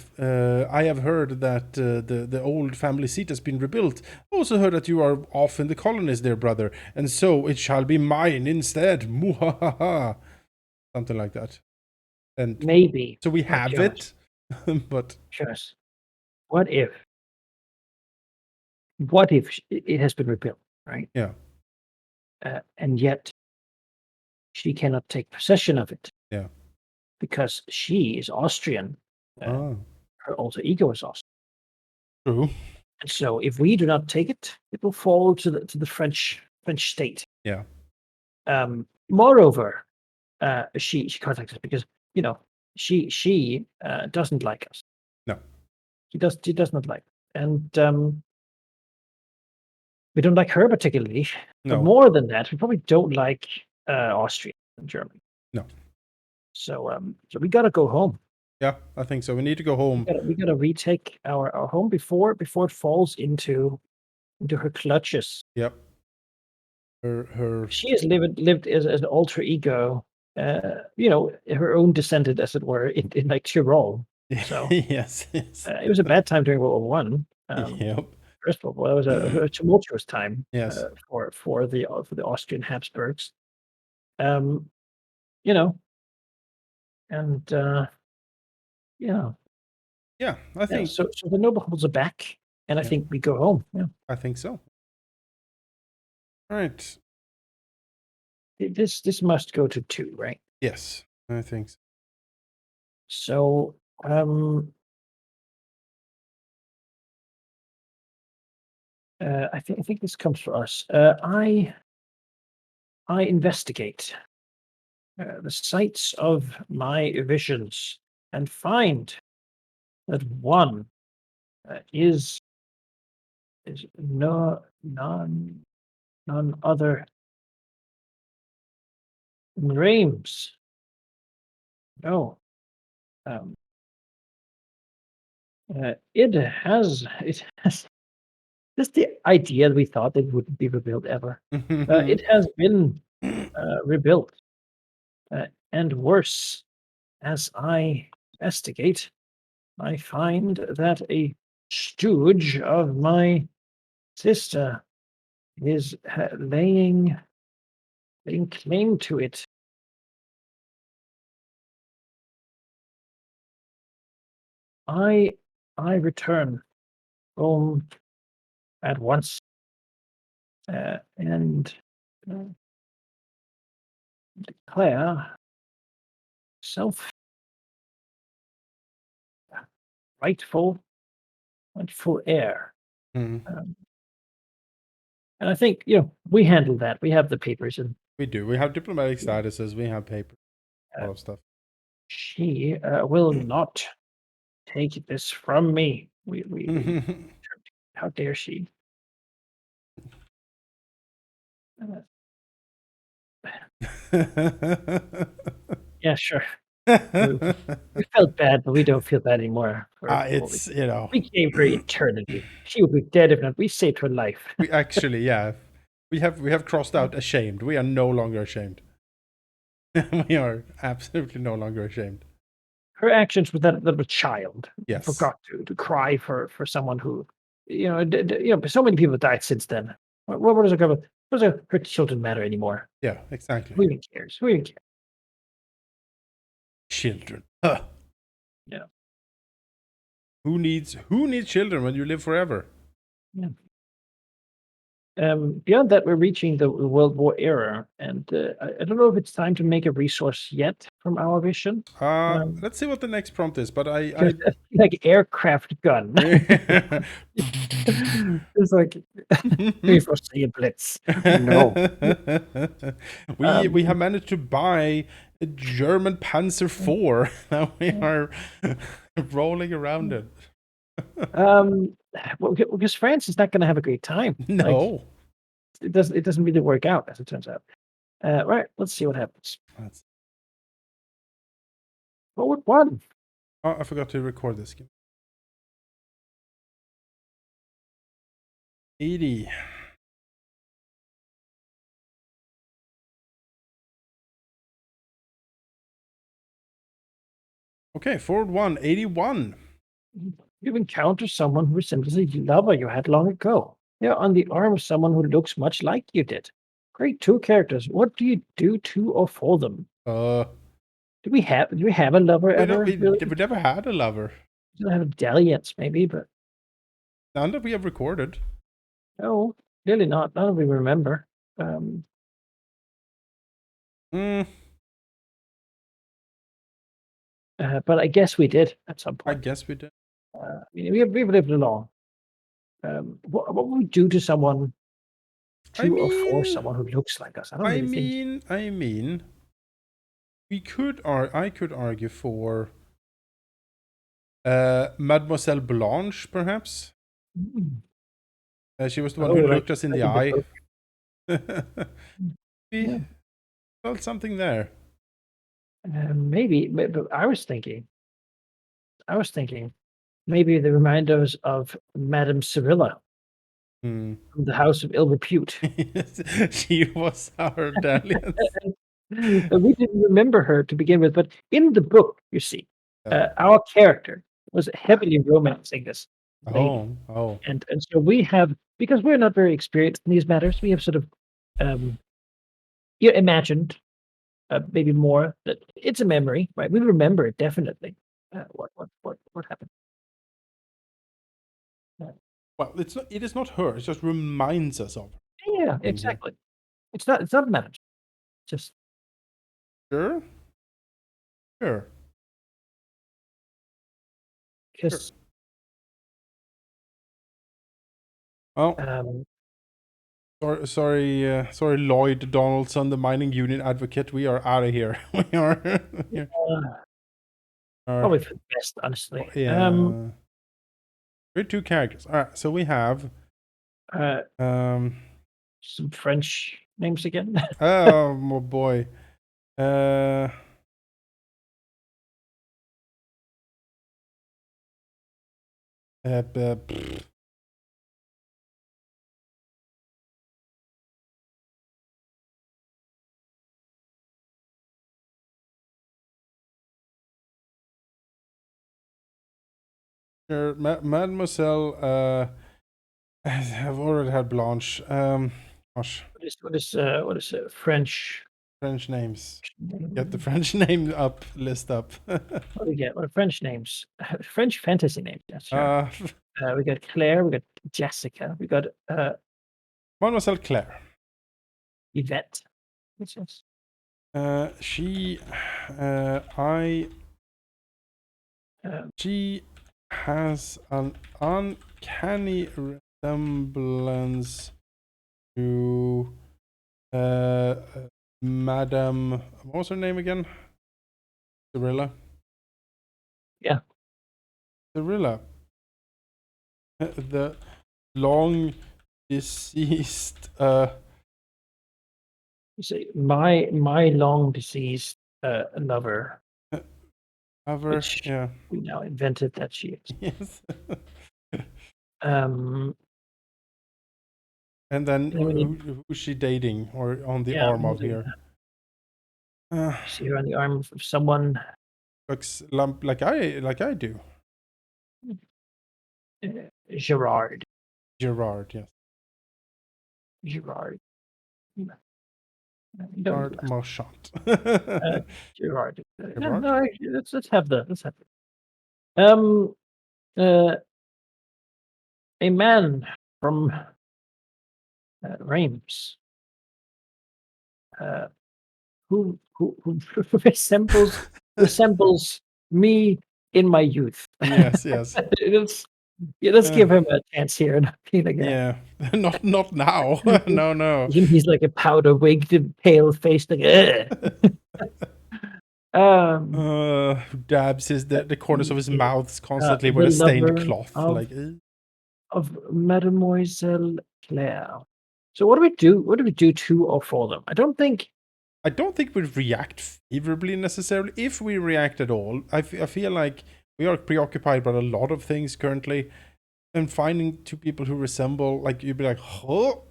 have heard that the old family seat has been rebuilt. Also heard that you are off in the colonies, dear brother, and so it shall be mine instead. Muhahaha. Something like that. And
maybe.
So we have it, but
just what if it has been rebuilt, right?
Yeah.
And yet she cannot take possession of it.
Yeah.
Because she is Austrian. Her alter ego is Austrian.
True.
And so if we do not take it, it will fall to the French state.
Yeah.
Moreover, she contacts us because she doesn't like us.
No.
She does not like us. And we don't like her particularly.
No.
But more than that, we probably don't like Austria and Germany.
No.
So we gotta go home.
Yeah, I think so. We need to go home.
We gotta retake our home before it falls into her clutches.
Yep. Her
She has lived as an alter ego, her own descendant, as it were, in like Tyrol. So
yes.
it was a bad time during World War One.
Yep.
First World War, that was a tumultuous time.
Yes.
For the Austrian Habsburgs. And
Yeah, I think
so. The nobles are back, and I think we go home. Yeah,
I think so. All right.
This must go to 2, right?
Yes, I think so.
So, I think this comes for us. I investigate the sites of my visions and find that one is none other than Reims. No. It has just the idea that we thought it wouldn't be rebuilt ever. It has been rebuilt, and worse, as I investigate, I find that a stooge of my sister is laying claim to it. I return home at once, and declare self rightful heir.
Hmm.
And I think we handle that. We have the papers, and
We do. We have diplomatic statuses. We have paper. A lot of stuff.
she will not take this from me. We how dare she? Yeah, sure. We felt bad, but we don't feel bad anymore for what we
It's,
we gave her eternity. She would be dead if not. We saved her life.
we actually, yeah. We have crossed out ashamed. We are no longer ashamed. We are absolutely no longer ashamed.
Her actions with that little child
Yes.
forgot to cry for someone who, so many people died since then. What does it go? What does her children matter anymore?
Yeah, exactly.
Who even cares? Who even cares?
Children. Huh.
Yeah.
Who needs children when you live forever?
Yeah. Beyond that, we're reaching the World War era, and I don't know if it's time to make a resource yet from our vision.
Let's see what the next prompt is, but
Like aircraft gun. It's like we foresee a blitz. No.
we have managed to buy a German Panzer IV. Now we are rolling around it.
Well, because France is not going to have a great time.
No.
Like, it doesn't really work out as it turns out. Right. Let's see what happens. Forward one.
Oh, I forgot to record this game. 80. Okay, forward one, 81.
You encounter someone who resembles a lover you had long ago. They're on the arm of someone who looks much like you did. Great two characters. What do you do to or for them? Do we have a lover ever?
We
Really?
never had a lover.
We don't have dalliance, maybe, but
None that we have recorded.
no, really not. None of we remember. But I guess we did at some point.
I guess we did.
I mean, we've lived along. What would we do to someone or for someone who looks like us? I don't really think.
I mean, I could argue for Mademoiselle Blanche, perhaps. She was the one who looked us in the eye. We felt something there.
Maybe, but I was thinking, maybe they remind us of Madame Cyrilla from the House of Ill Repute.
She was our dalliance.
We didn't remember her to begin with, but in the book, you see, our character was heavily romancing this lady.
Oh.
And so we have, because we're not very experienced in these matters, we have sort of imagined maybe more that it's a memory, right? We remember it definitely. What happened?
Well, it is not her. It just reminds us of her.
Yeah, exactly. It's not managed. Just
Sure.
just
Oh. Sorry, Lloyd Donaldson, the mining union advocate. We are out of here. We are.
Probably for the best, honestly.
Yeah. We're two characters. All right, so we have
some French names again.
Oh boy. Mademoiselle. I've already had Blanche. Gosh.
What is French?
French names. Get the French name list up.
What do we get? What are French names? French fantasy names. Yes, sure.
Uh,
We got Claire. We got Jessica. We got
Mademoiselle Claire.
Yvette. What's this?
She has an uncanny resemblance to Madame. What was her name again? Cyrilla.
Yeah.
Cyrilla. The long deceased.
You see, my long deceased lover, which
Yeah.
we now invented that she is.
Yes. And then who's she dating or on the arm of here?
See her on the arm of someone.
Looks like I do.
Gerard.
Gerard, yes.
Gerard.
Gerard Marchand.
Gerard.
Gerard?
No, let's have the. A man from Reims, who resembles me in my youth.
Yes.
Let's give him a chance here and be like,
yeah, not now. No.
He's like a powder wigged, pale faced, like,
who dabs the corners of his mouth constantly with a stained cloth,
of Mademoiselle Claire. So what do we do? What do we do to or for them? I don't think
we react favorably necessarily. If we react at all, I feel like we are preoccupied by a lot of things currently, and finding two people who resemble, like, you'd be like, oh,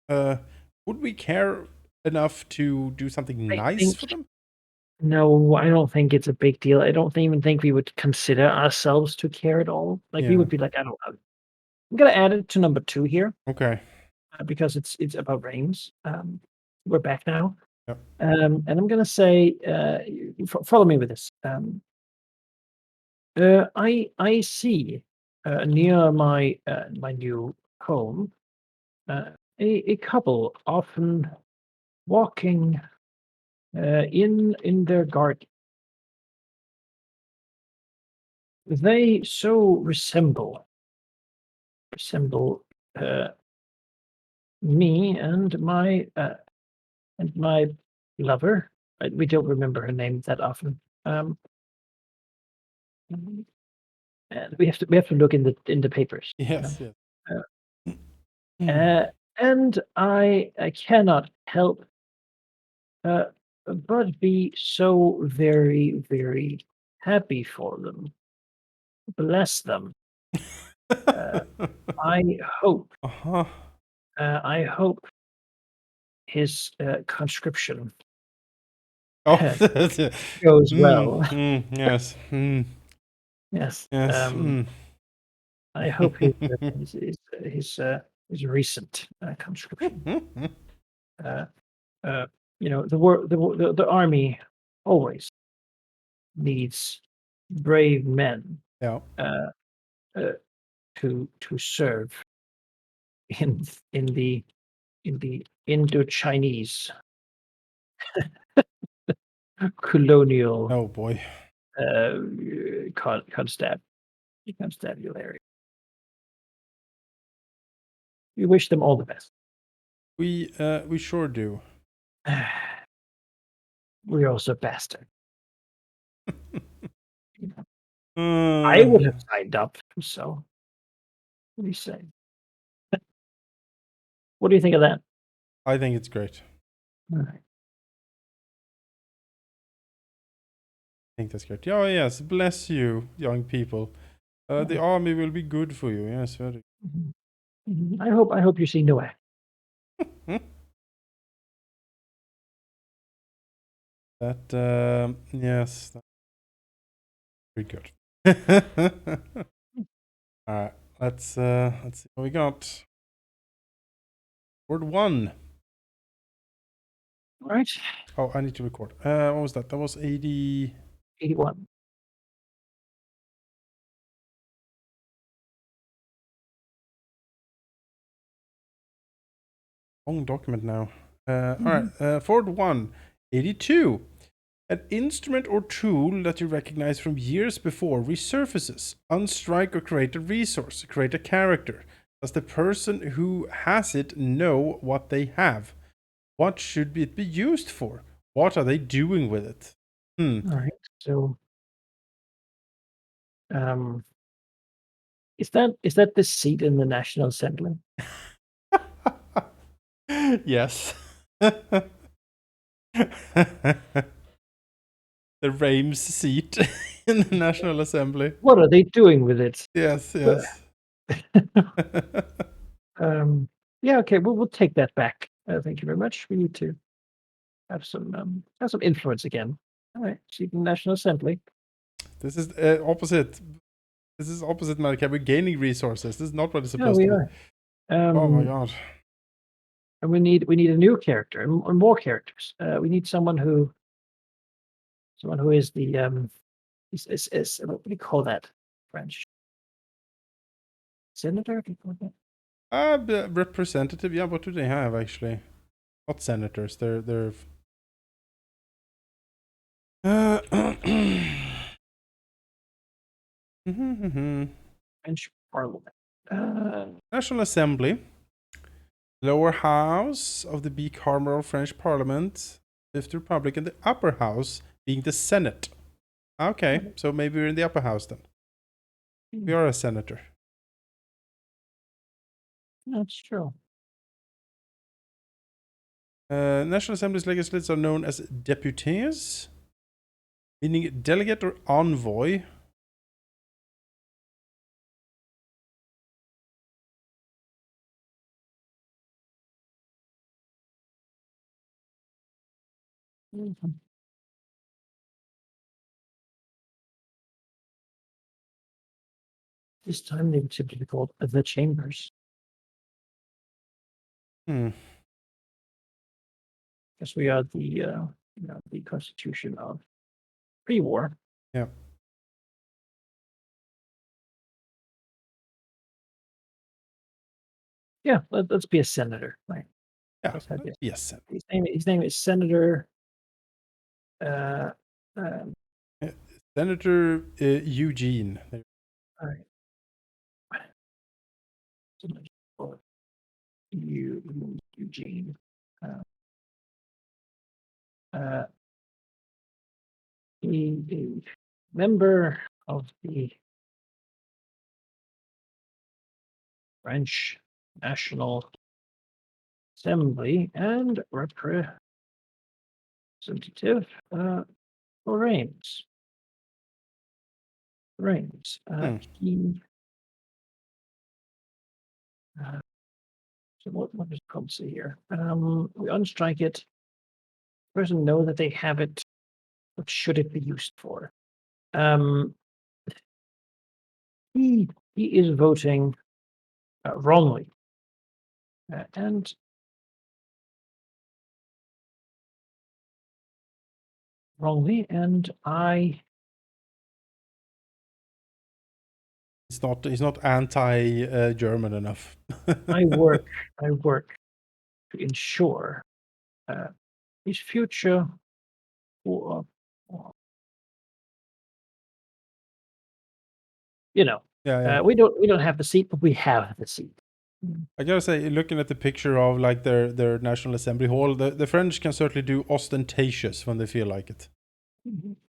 would we care enough to do something nice for them?
No, I don't think it's a big deal. I don't even think we would consider ourselves to care at all. Like, we would be like, I don't know. I'm gonna add it to number 2 here.
Okay.
Because it's about Reims. We're back now.
Yep.
And I'm gonna say, follow me with this. I see near my new home a couple often walking in their garden. They so resemble me and my lover. We don't remember her name that often. And we have to look in the papers.
Yes.
And I cannot help but be so very, very happy for them. Bless them. I hope. I hope his conscription goes well.
Yes.
Yes.
Yes.
I hope his recent conscription. The army always needs brave men.
Yeah.
To serve in the Indo-Chinese colonial.
Oh boy.
Constabulary. We wish them all the best.
We sure do.
We're also bastard. I would have signed up. So, what do you say? What do you think of that?
I think it's great.
All right.
I think that's great. Oh yes, bless you, young people. The army will be good for you. Yes, very.
I hope you see no way.
That yes, pretty good. All right, let's see what we got. Word 1.
All right.
Oh, I need to record. What was that? That was 80.
81.
Long document now. All right. Forward 1. 82. An instrument or tool that you recognize from years before resurfaces. Unstrike or create a resource. Create a character. Does the person who has it know what they have? What should it be used for? What are they doing with it?
All right. So, is that the seat in the National Assembly?
Yes. The Reims seat in the National Assembly.
What are they doing with it?
Yes, yes.
Yeah. Okay. We'll take that back. Thank you very much. We need to have some influence again. All right. Seat in the National Assembly.
This is opposite. This is opposite Malika. We're gaining resources. This is not what it's
No,
supposed
we
to be.
are.
Oh my god.
And we need a new character and more characters. We need someone who is the is what do you call that? French senator? Do you call that?
Representative. Yeah, what do they have actually? Not senators. They're.
French Parliament.
National Assembly. Lower house of the bicameral French Parliament, Fifth Republic, and the upper house being the Senate. Okay, so maybe we're in the upper house then. We are a senator.
That's true.
National Assembly's legislators are known as deputies, meaning delegate or envoy.
This time they would simply be called the chambers. Because we are the the constitution of pre-war.
Yeah.
Yeah, let's be a senator, right?
Yeah, let's be a senator.
His name is Senator.
Senator Eugene.
All right. Eugene. He is member of the French National Assembly and representative for Reims. He. So what is it called? See here. We unstrike it. Person know that they have it. What should it be used for? He is voting wrongly, and
He's not anti-German enough.
I work to ensure his future.
Yeah.
We don't have the seat, but we have the seat.
I gotta say, looking at the picture of like their National Assembly hall, the French can certainly do ostentatious when they feel like it.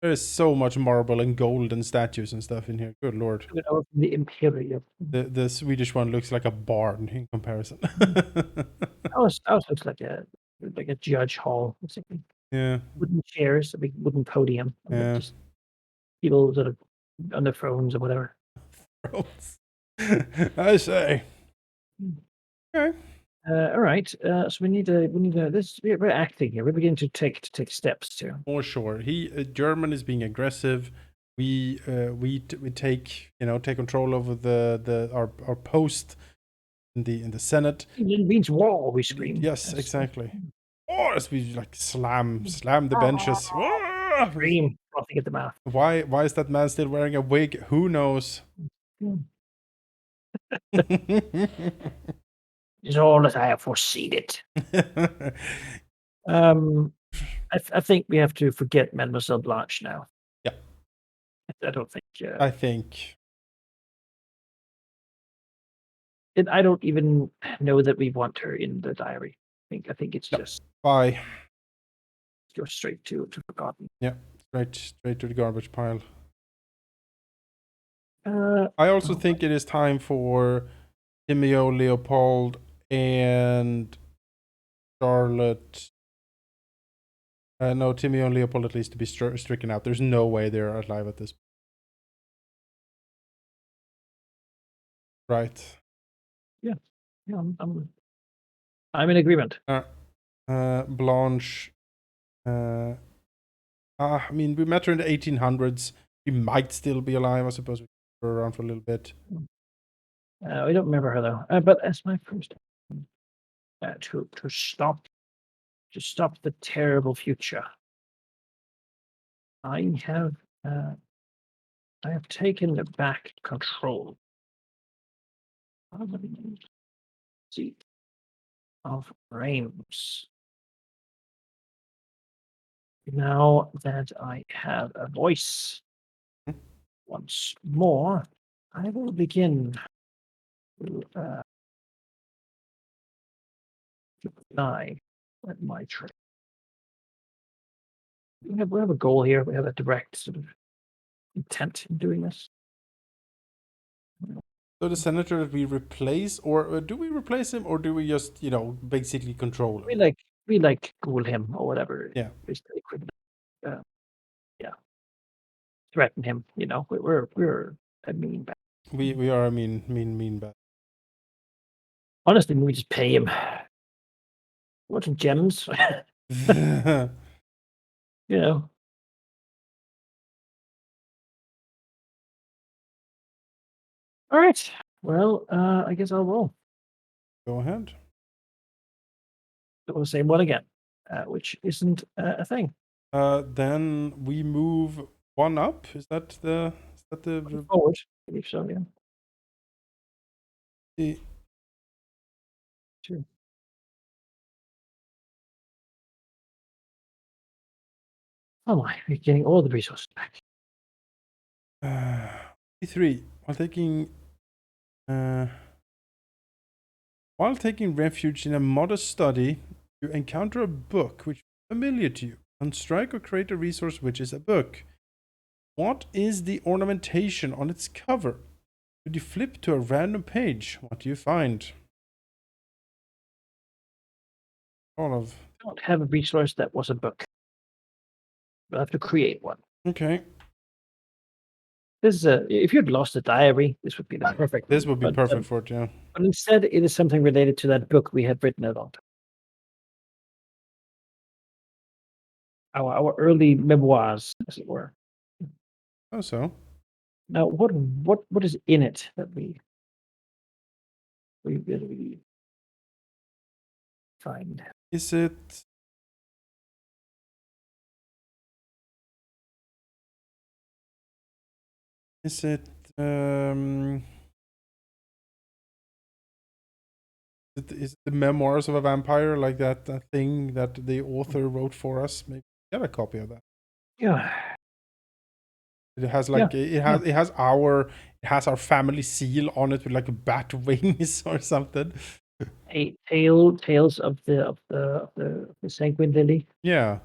There is so much marble and gold and statues and stuff in here. Good lord.
The Imperial.
The Swedish one looks like a barn in comparison.
Ours looks like a judge hall, basically.
Yeah.
Wooden chairs, a big wooden podium.
Yeah.
Just people sort of on their phones or whatever.
I say. Okay.
All right. So we need this. We're acting here. We're beginning to take steps too.
For sure. German is being aggressive. We take control over our post in the Senate.
It means war. We scream.
Yes, exactly. Oh, as we like slam the benches. Ah!
Scream, frothing at the mouth.
Why is that man still wearing a wig? Who knows?
It's all as I have foreseen it. I think we have to forget Mademoiselle Blanche now.
Yeah.
I don't think.
I think.
I don't even know that we want her in the diary. I think it's just
Bye.
go straight to forgotten.
Yeah, straight to the garbage pile.
I
I also think it is time for Timeo, Leopold, and Charlotte. No, Timeo and Leopold at least to be stricken out. There's no way they're alive at this point. Right.
Yeah, I'm in agreement.
Blanche. I mean, we met her in the 1800s. She might still be alive. I suppose we keep her around for a little bit.
We don't remember her though. But as my first to stop the terrible future, I have taken back control of the seat of Reims. Now that I have a voice once more, I will begin to lie at my trade. We have a goal here. We have a direct sort of intent in doing this.
So the senator that we replace, or do we replace him, or do we just, basically control him?
We like ghoul him or whatever.
Yeah.
Basically, yeah. Threaten him. We're a mean bad.
We are a mean bad.
Honestly, we just pay him. Watching gems. you know. All right. Well, I guess I'll roll.
Go ahead.
We'll say one again, which isn't a thing.
Then we move one up. Is that the
Forward? I believe so. Yeah.
The...
Two. Oh my! We're getting all the resources back.
3. While taking refuge in a modest study, you encounter a book which is familiar to you. On strike or create a resource which is a book. What is the ornamentation on its cover? Should you flip to a random page, what do you find?
I don't have a resource that was a book. We'll have to create one.
Okay.
This is if you'd lost a diary, this would be the perfect.
This would be perfect for it, yeah.
But instead, it is something related to that book we had written about. Our early memoirs, as it were.
Oh, so.
Now, what is in it that we find?
Is it? Is it? Is it the memoirs of a vampire, like that thing that the author wrote for us? Maybe get a copy of that.
Yeah.
It has like it has our family seal on it with like bat wings or something.
Tales of the Sanguine Lily.
Yeah,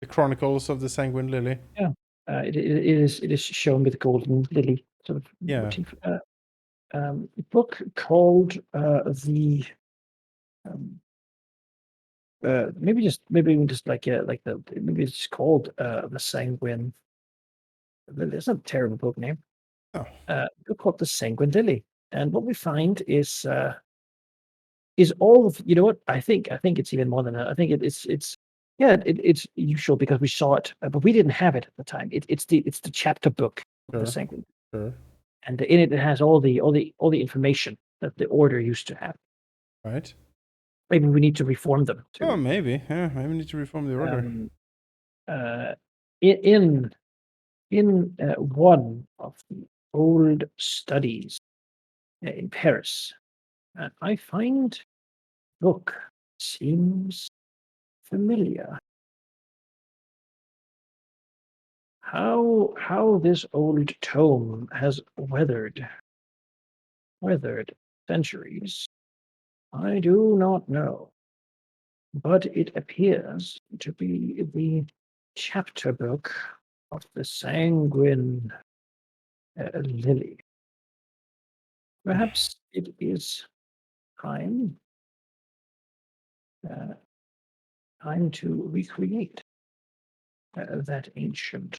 the Chronicles of the Sanguine Lily.
Yeah, it is shown with golden lily sort of motif. A book called the maybe even just like maybe it's just called the Sanguine. It's not a terrible book name.
Oh.
Book called the Sanguine Lily, and what we find is all of what I think it's even more than that. I think it's usual because we saw it, but we didn't have it at the time. It's the chapter book of the Sanguine.
Sure.
And in it has all the information that the order used to have.
Right.
Maybe we need to reform them
Oh,
to.
maybe. Yeah, maybe we need to reform the order.
Uh, in one of the old studies in Paris, I find book seems familiar. How this old tome has weathered centuries, I do not know, but it appears to be the chapter book of the Sanguine Lily. Perhaps it is time uh, time to recreate that ancient.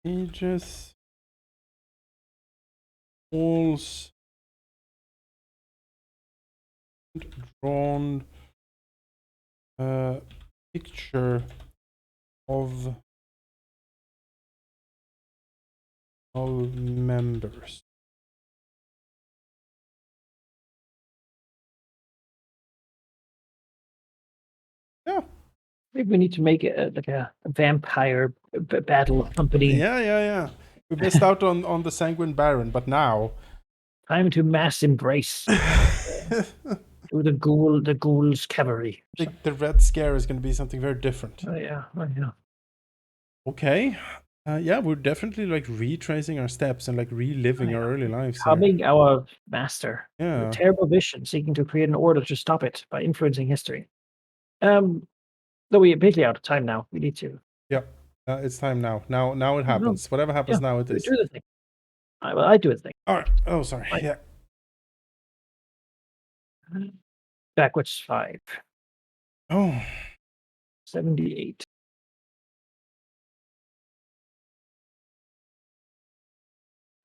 Aegis. Walls. Drawn. Picture of all members. Yeah.
Maybe we need to make it like a vampire battle company.
Yeah. We missed out on the Sanguine Baron, but now.
Time to mass embrace to the ghouls cavalry.
The Red Scare is going to be something very different.
Oh yeah.
Okay. Yeah, we're definitely like retracing our steps and like reliving our early lives here.
Becoming our master.
Yeah.
A terrible vision, seeking to create an order to stop it by influencing history. Though we're basically out of time now. We need to.
Yep. It's time now. Now it happens. Whatever happens now, it is.
Do the thing. I do the thing.
All right. Oh, sorry. Yeah.
Backwards 5.
Oh.
78.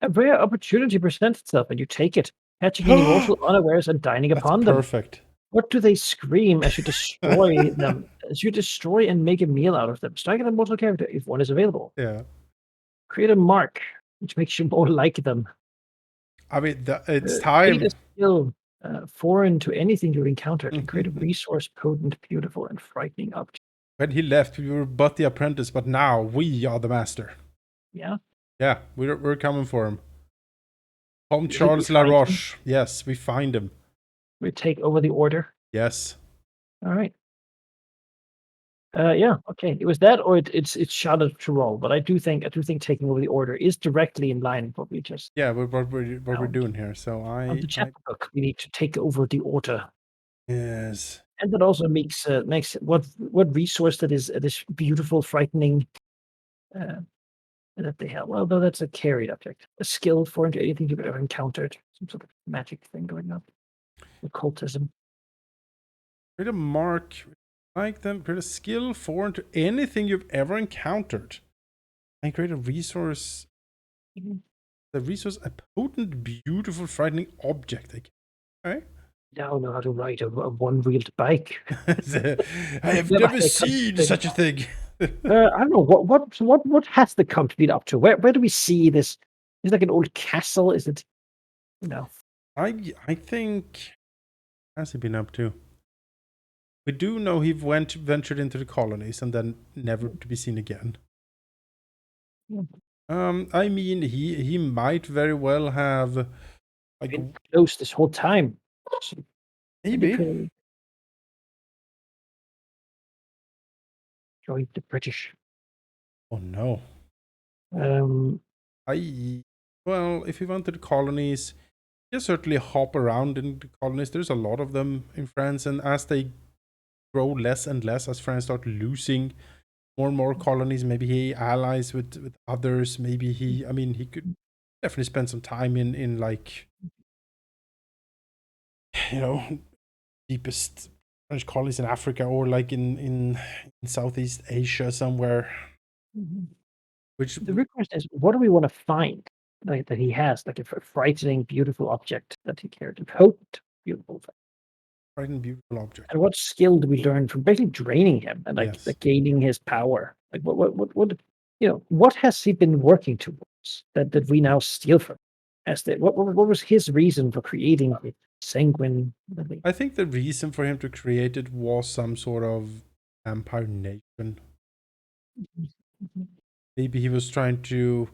A rare opportunity presents itself, and you take it, catching any mortal unawares and dining upon them.
Perfect.
What do they scream as you destroy them? As you destroy and make a meal out of them. Strike an immortal character if one is available.
Yeah.
Create a mark, which makes you more like them.
I mean, it's time.
Create a skill foreign to anything you've encountered, and create a resource potent, beautiful, and frightening object.
When he left, we were but the apprentice, but now we are the master.
Yeah.
Yeah, we're coming for him. Comte Charles Laroche. Yes, we find him.
We take over the order.
Yes.
All right. Yeah. Okay. It was that, or it's shouted to roll. But I do think taking over the order is directly in line with what we just.
Yeah, what we're doing here. So
on the chapter book, we need to take over the order.
Yes.
And that also makes what resource that is this beautiful, frightening that they have. Well, though that's a carried object, a skill foreign to anything you've ever encountered, some sort of magic thing going on, occultism.
Create a mark like them. Create a skill foreign to anything you've ever encountered, and create a resource. The resource, a potent, beautiful, frightening object. Okay.
Now I know how to ride a one-wheeled bike.
I have never seen such a thing.
I don't know what has the count been up to. Where do we see this? Is it like an old castle? Is it? No.
I think has he been up to? We do know he ventured into the colonies and then never to be seen again. I mean, he might very well have like
been close this whole time.
Maybe.
Joined the British.
Oh no. Well, if he went to the colonies, he'll certainly hop around in the colonies. There's a lot of them in France, and as they grow less and less, as France start losing more and more colonies, maybe he allies with others. Maybe he could definitely spend some time in like, deepest French colonies in Africa, or like in Southeast Asia somewhere. Which
the real question is, what do we want to find that he has, like a frightening, beautiful object that he cared, a potent, beautiful thing?
bright and beautiful object.
And what skill do we learn from basically draining him and
Yes.
gaining his power? Like what has he been working towards that we now steal from him? As the what was his reason for creating the sanguine?
I think the reason for him to create it was some sort of vampire nation. Maybe he was trying to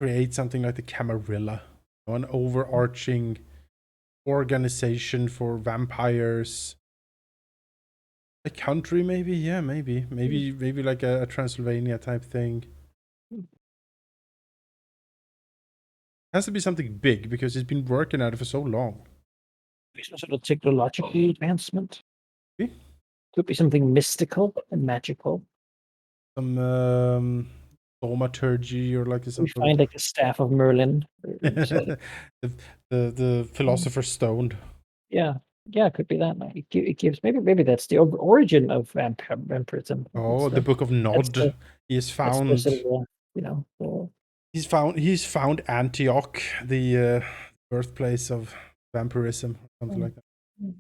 create something like the Camarilla, an overarching organization for vampires. A country, maybe, yeah, maybe like a Transylvania type thing. Has to be something big because he's been working at it for so long.
Some sort of technological advancement.
Maybe?
Could be something mystical and magical.
Some thaumaturgy or like some
We
sort
find like the staff of Merlin.
of the philosopher's stone.
Yeah, yeah, it could be that. It gives maybe that's the origin of vampirism.
Oh, the Book of
That's
Nod.
the
He has
that's the sort
found
of the
he's found Antioch, the birthplace of vampirism, or something like that.
mm,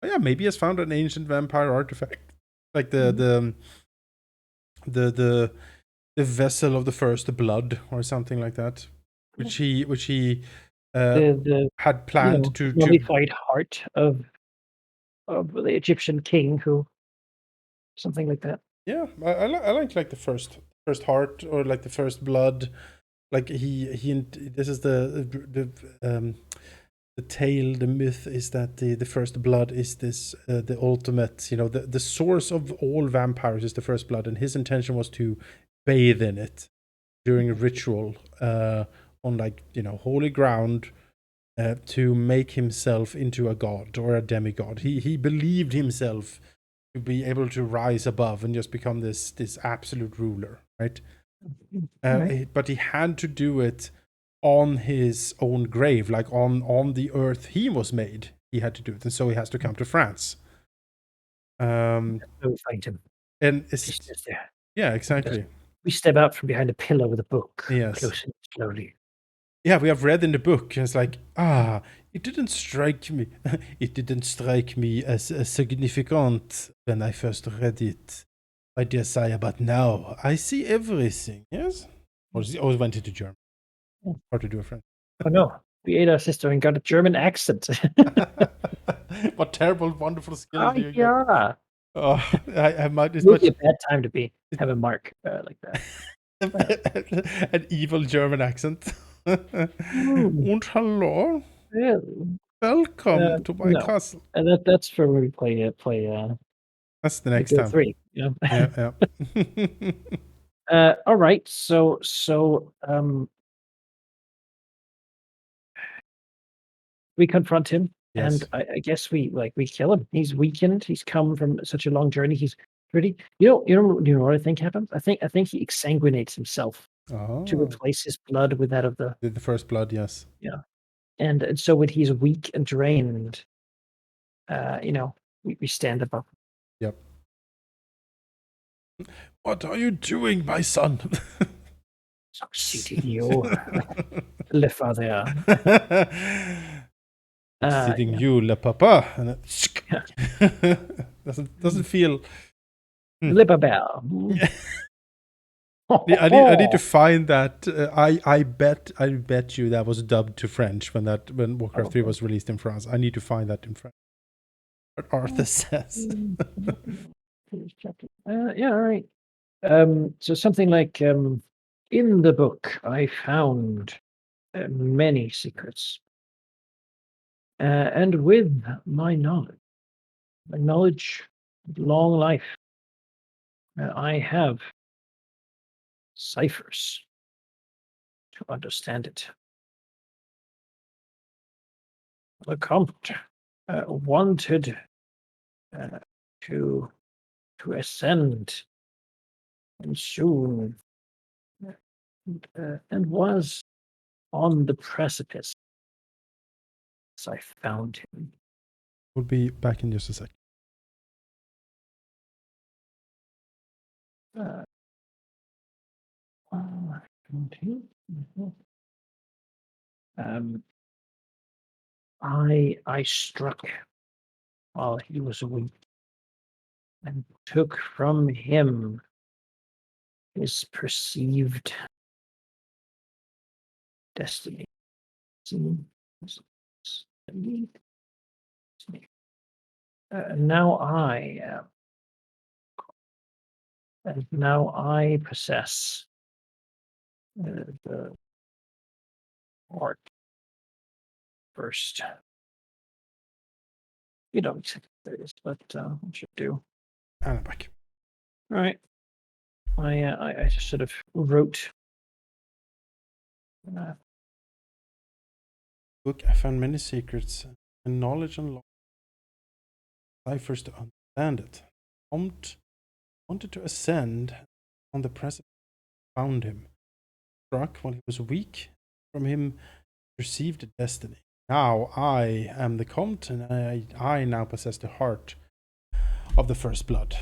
Oh, yeah, maybe he has found an ancient vampire artifact, like
mm,
the the vessel of the first blood or something like that, which he uh,
the
had planned to
mummified heart of the Egyptian king who something like that.
yeah, I like the first heart or like the first blood, like this is the tale, the myth is that the first blood is this the ultimate, the source of all vampires is the first blood, and his intention was to bathe in it during a ritual on like holy ground, to make himself into a god or a demigod. He believed himself to be able to rise above and just become this absolute ruler, right?
Right.
But he had to do it on his own grave, like on the earth he was made. He had to do it, and so he has to come to France.
So we find him.
And
He's
it's
just there.
yeah,
And just,
exactly.
we step out from behind a pillar with a book,
Yes.
closing slowly.
Yeah, we have read in the book. It's like, it didn't strike me. It didn't strike me as significant when I first read it, my dear sire. But now I see everything. Yes. Or he always went into German. Hard to do a French.
Oh no, we ate our sister and got a German accent.
What terrible, wonderful skill
Ah,
do you get?
yeah.
Oh, I might
It
as
would be
much
a bad time to have a mark like that.
an evil German accent.
Mm,
Und hallo,
really?
welcome to my
No,
castle.
that's for when we
That's the
play
next
Go
time.
3.
Yeah, yeah.
All right. So we confront him, and
Yes.
I guess we kill him. He's weakened. He's come from such a long journey. He's pretty. You know what I think happens? I think he exsanguinates himself to
Oh,
replace his blood with that of the
the first blood, yes.
yeah. And so when he's weak and drained, we stand above.
Yep. What are you doing, my son?
Succeeding you, le father.
Succeeding
Yeah,
you, le papa. And
yeah.
doesn't feel. Hmm.
Le babel. Mm.
I need to find that. I bet you that was dubbed to French when Warcraft 3
Probably.
was released in France. I need to find that in French. What Arthur says.
Yeah, all right. So something like in the book, I found many secrets, and with my knowledge, long life, I have ciphers to understand it. The Comte wanted uh, to ascend and soon, and was on the precipice. So I found him.
We'll be back in just a sec.
Uh, I found him. Mhm. Um, I struck while he was weak and took from him his perceived destiny. Now I am, and now I possess the heart first. You don't exactly what that is, but it should do.
And I'm back.
All right. I just sort of wrote.
Book, I found many secrets and knowledge and ciphers to understand it. Wanted to ascend on the precipice, found him. Struck when he was weak, from him received a destiny. Now I am the Comte, and I now possess the heart of the first blood.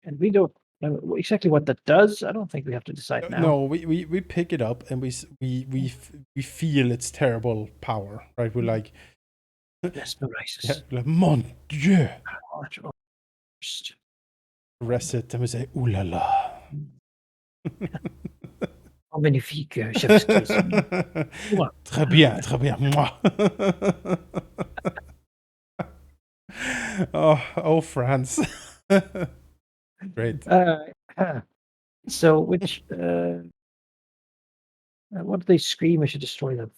And we don't know exactly what that does. I don't think we have to decide now.
No, we pick it up and we feel its terrible power, right? We're like,
mesmerizes.
Yeah, like, mon Dieu.
Heart first.
Rest it and we say, ooh la la.
Oh, magnifique, chef's kiss.
Très bien, très bien. Moi. Oh, France. Great.
So, which, what do they scream? I should destroy them.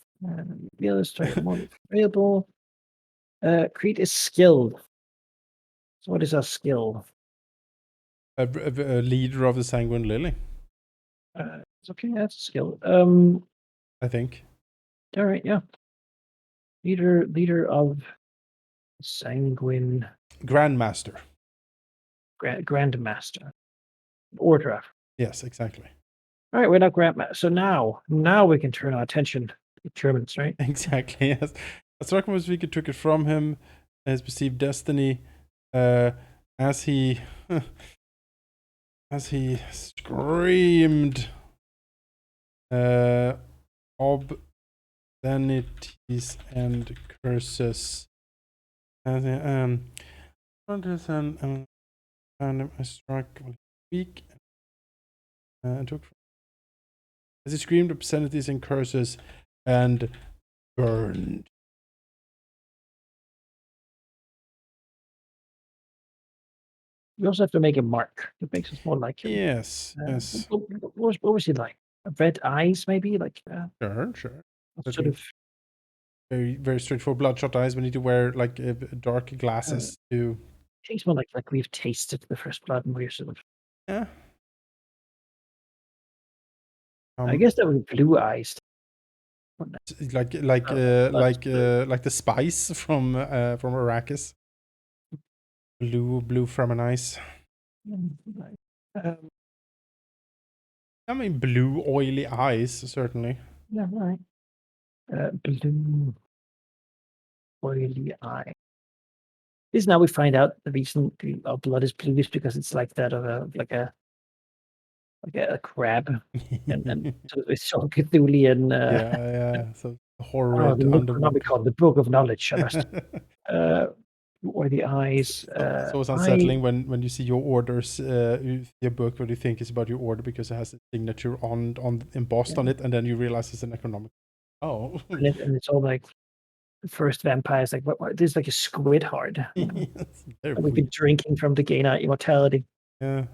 The other story more variable. Create is skilled. So, what is our skill?
A leader of the Sanguine Lily.
It's okay. That's a skill.
I think.
All right. Yeah. Leader of Sanguine.
Grandmaster.
Grandmaster. Order.
Yes, exactly.
All right, we're not grandmaster. So now we can turn our attention to the Germans, right?
Exactly. Yes. As we took it from him, his perceived destiny, as he screamed, obscenities and curses. As he, and I struck weak and took. As he screamed obscenities and curses and burned.
We also have to make a mark. It makes us more like him.
Yes, yes.
What was he like? Red eyes, maybe? Like
Sure.
sort of
very, very straightforward. Bloodshot eyes. We need to wear like dark glasses to.
Tastes more like we've tasted the first blood and we're sort of.
Yeah.
I guess that was blue eyes.
Like the spice from Arrakis. Blue from an ice. I mean, blue oily eyes, certainly.
Yeah, right. Blue oily eye. This now we find out the reason our blood is bluish because it's like that of a crab, and sort of it's so Cthulian.
Yeah. So horrid
the
underwater.
the book of knowledge. I must. Or the eyes.
It's always unsettling when you see your orders, your book, what you think is about your order because it has a signature on embossed on it, and then you realize it's an economic. Oh.
And it's all like the first vampires. Like what? This is like a squid hard.
Yes,
we've been drinking from the gain our immortality.
Yeah.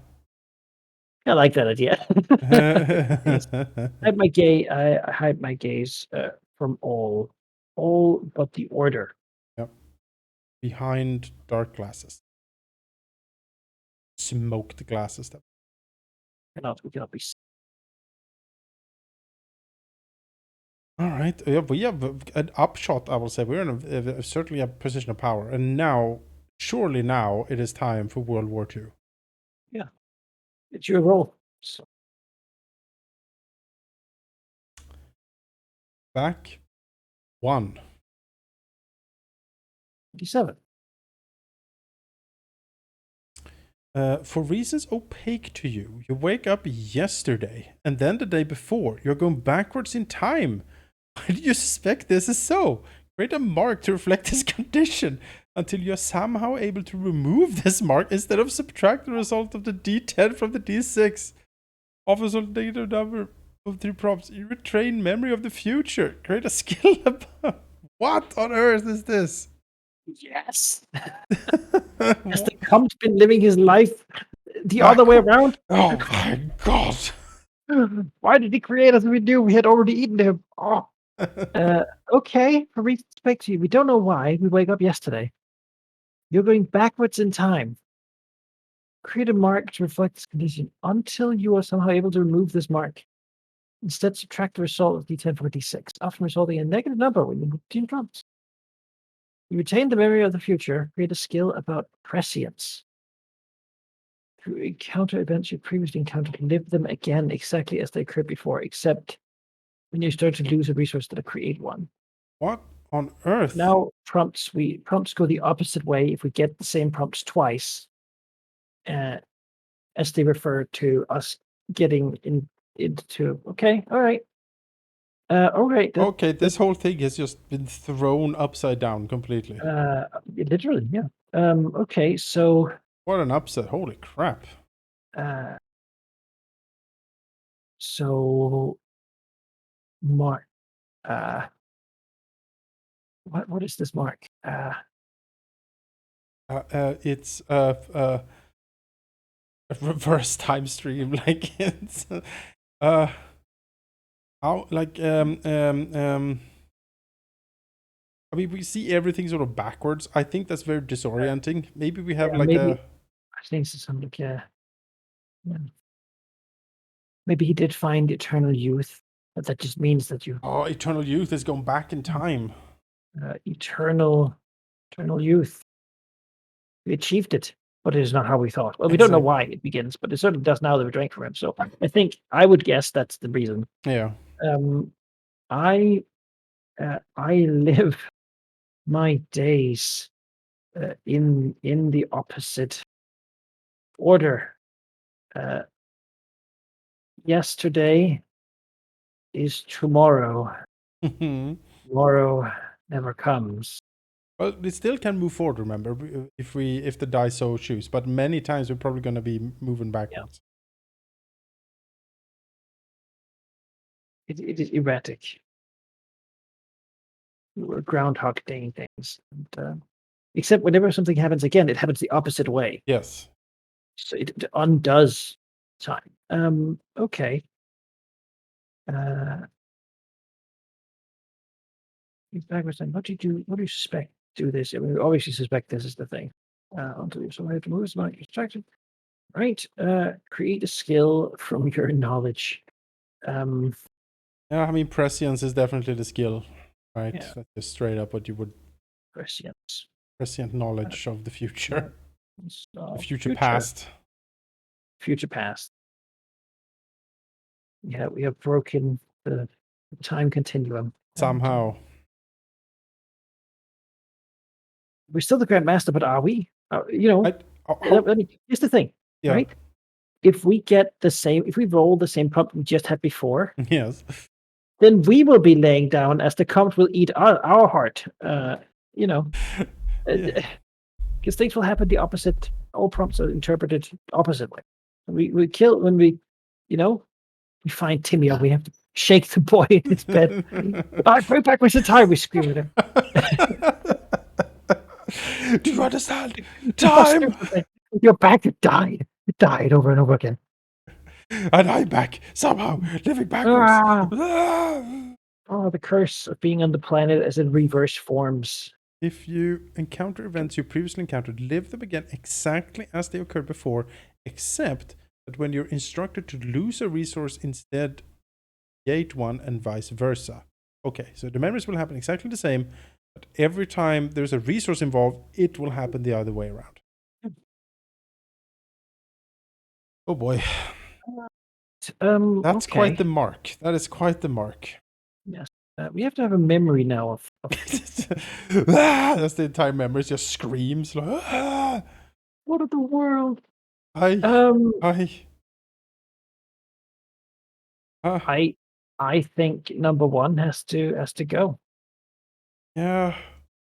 I like that idea. I hide my gaze from all but the order.
Yep. Behind dark glasses. Smoked glasses.
We cannot be.
All right. Yeah, we have an upshot, I will say. We're in certainly a position of power. And now, surely now, it is time for World War II.
Yeah. It's your role. So.
Back 1.
27.
For reasons opaque to you, you wake up yesterday, and then the day before, you're going backwards in time Why do you suspect this is so? Create a mark to reflect this condition until you're somehow able to remove this mark instead of subtract the result of the D10 from the D6. Offers a negative number of 3 prompts. You retrain memory of the future. Create a skill about. What on earth is this?
Yes. Has the Comp's been living his life the other way around?
Oh my god.
Why did he create us if we knew we had already eaten him? Oh. Okay, for respect to you, we don't know why we wake up yesterday. You're going backwards in time. Create a mark to reflect this condition until you are somehow able to remove this mark. Instead, subtract the result of D10 from D6, often resulting in a negative number when you move between prompts. You retain the memory of the future. Create a skill about prescience. To encounter events you previously encountered, live them again exactly as they occurred before, except when you start to lose a resource that'll create one.
What on earth?
Now prompts go the opposite way if we get the same prompts twice, as they refer to us getting into. Okay, all right.
Okay, this whole thing has just been thrown upside down completely.
Literally, yeah. Okay, so
What an upset! Holy crap!
So mark. What is this mark?
It's a reverse time stream, like it's how like I mean, we see everything sort of backwards. I think that's very disorienting. Maybe we have like
maybe, I think it's something. Yeah. Maybe he did find eternal youth, but that just means that you.
Oh, eternal youth is going back in time.
Eternal youth. We achieved it, but it is not how we thought. Well, we don't know why it begins, but it certainly does now that we drank from him. So I think I would guess that's the reason.
Yeah.
I live my days in the opposite order. Yesterday is tomorrow. Tomorrow never comes.
Well, we still can move forward. Remember, if the die so choose, but many times we're probably going to be moving backwards.
Yeah. It is erratic. We're Groundhog Day things, and, except whenever something happens again, it happens the opposite way.
Yes.
So it undoes time. Okay. Backwards time. What do you suspect? Do this? I mean, we obviously suspect this is the thing. Until you somehow have to move this mark distracted. Right. Create a skill from your knowledge.
Yeah, I mean, prescience is definitely the skill, right?
Yeah.
That's just straight up what you would.
Prescience.
Prescient knowledge of the future. The future past.
Future past. Yeah, we have broken the time continuum.
Somehow.
We're still the Grandmaster, but are we? Here's the thing, right? If we roll the same prompt we just had before,
yes,
then we will be laying down as the prompt will eat our heart. Because things will happen the opposite. All prompts are interpreted oppositely. We kill when we find Timmy up. We have to shake the boy in his bed. Bring back Mr. Time. We scream at him.
Do you understand? Time!
You're back. You died. You died over and over again.
And I'm back, somehow, living backwards.
Oh, the curse of being on the planet as in reverse forms.
If you encounter events you previously encountered, live them again exactly as they occurred before, except that when you're instructed to lose a resource instead, create one and vice versa. Okay, so the memories will happen exactly the same, but every time there's a resource involved, it will happen the other way around. Oh boy. That's quite the mark. That is quite the mark.
Yes. We have to have a memory now of
that's the entire memory. It just screams like,
what of the world?
I
I think number one has to go.
Yeah.
I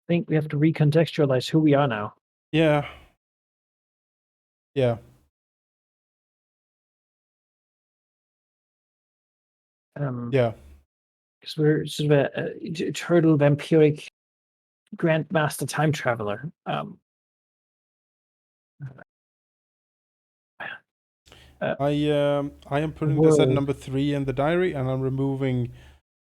think we have to recontextualize who we are now.
Yeah. Yeah. Yeah.
Because we're sort of a turtle vampiric grandmaster time traveler.
I am putting this at
World.
number 3 in the diary, and I'm removing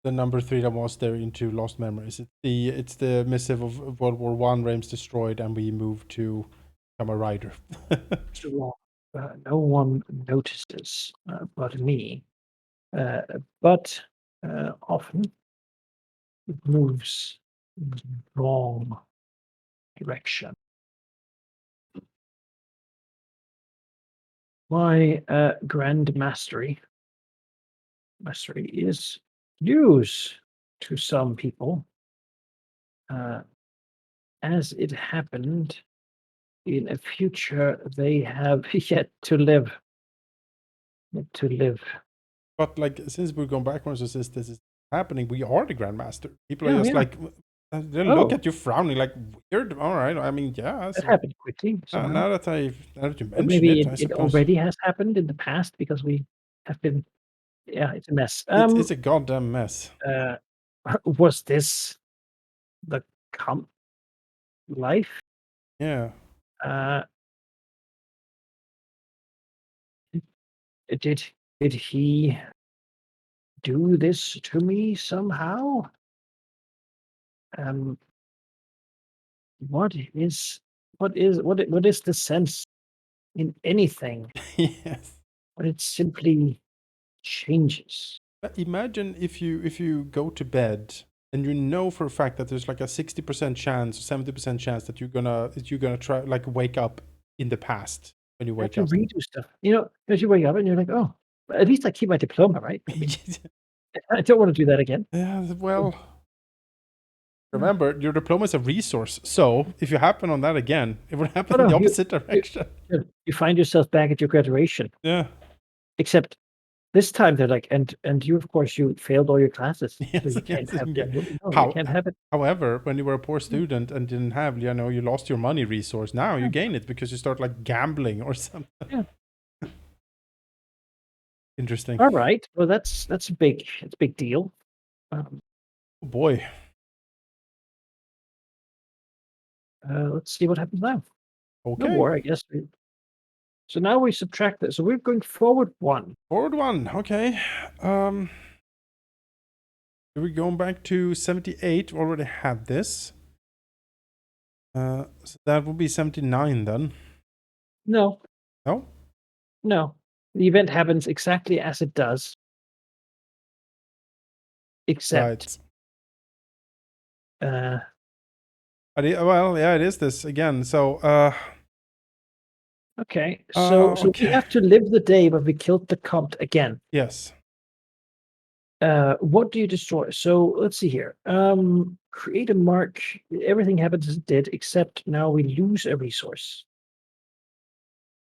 the number 3 that was there into Lost Memories. It's the missive of World War One. Reims destroyed, and we moved to become a rider.
So, no one notices but me. But often it moves in the wrong direction. My grand mastery is news to some people, as it happened in a future they have yet to live. Yet to live.
But like, since we're going backwards, since this is happening, we are the Grandmaster. People are
Yeah,
just
yeah.
like, they look
Oh,
at you frowning like weird. All right, I mean, yeah.
that
So
happened quickly somehow.
now that you
Or
mention
maybe
it,
it,
I
it
suppose
already has happened in the past because we have been. Yeah, it's a mess.
it's a goddamn mess.
Uh, was this the comp life?
Yeah.
Uh, did he do this to me somehow? Um, what is the sense in anything
Yes.
when it simply changes?
But imagine if you go to bed and you know for a fact that there's like a 60% chance, 70% chance that you're gonna try like wake up in the past when you
You have
wake
to
up.
redo stuff. Because you wake up and you're like, oh, at least I keep my diploma, right? I mean, I don't want to do that again.
Yeah,
Mm,
well,
mm.
remember your diploma is a resource. So if you happen on that again, it would happen
Oh
in
no,
the
you,
opposite
you
direction.
you find yourself back at your graduation,
Yeah.
except this time they're like, and you, of course, you failed all your classes, so
Yes,
you
yes.
can't have the no, you
How,
can't have it.
however, when you were a poor
Mm,
student and didn't have, you lost your money resource. Now you
yeah,
gain it because you start like gambling or something.
yeah.
Interesting.
All right. Well, it's a big deal. Um,
Oh boy.
let's see what happens now. No
Okay.
more, I guess. So now we subtract that. So we're going forward one.
Forward one. Okay. Um, we're going back to 78. We already had this. So that would be 79 then.
No,
No?
no. The event happens exactly as it does, except
Right.
uh,
Well, yeah, it is this again. So,
okay. So we
okay.
have to live the day where we killed the Comte again.
Yes.
What do you destroy? So let's see here. Create a mark. Everything happens as it did, except now we lose a resource.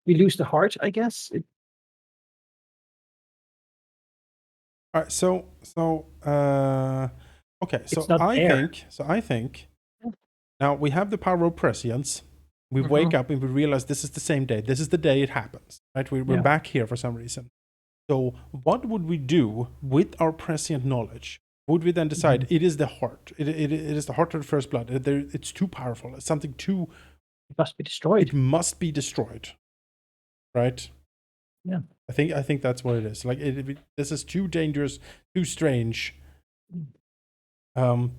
We lose the heart, I guess.
All right. Okay.
It's not there.
So I think now we have the power of prescience. We wake
Mhm.
up and we realize this is the same day. This is the day it happens. Right? We're
Yeah.
back here for some reason. So, what would we do with our prescient knowledge? Would we then decide
Mhm.
it is the heart? It is the heart of the first blood. It's too powerful. It's something too.
It must be
It
destroyed.
must be destroyed, right?
Yeah.
I think that's what it is. Like this is too dangerous, too strange.
Mm.
Um.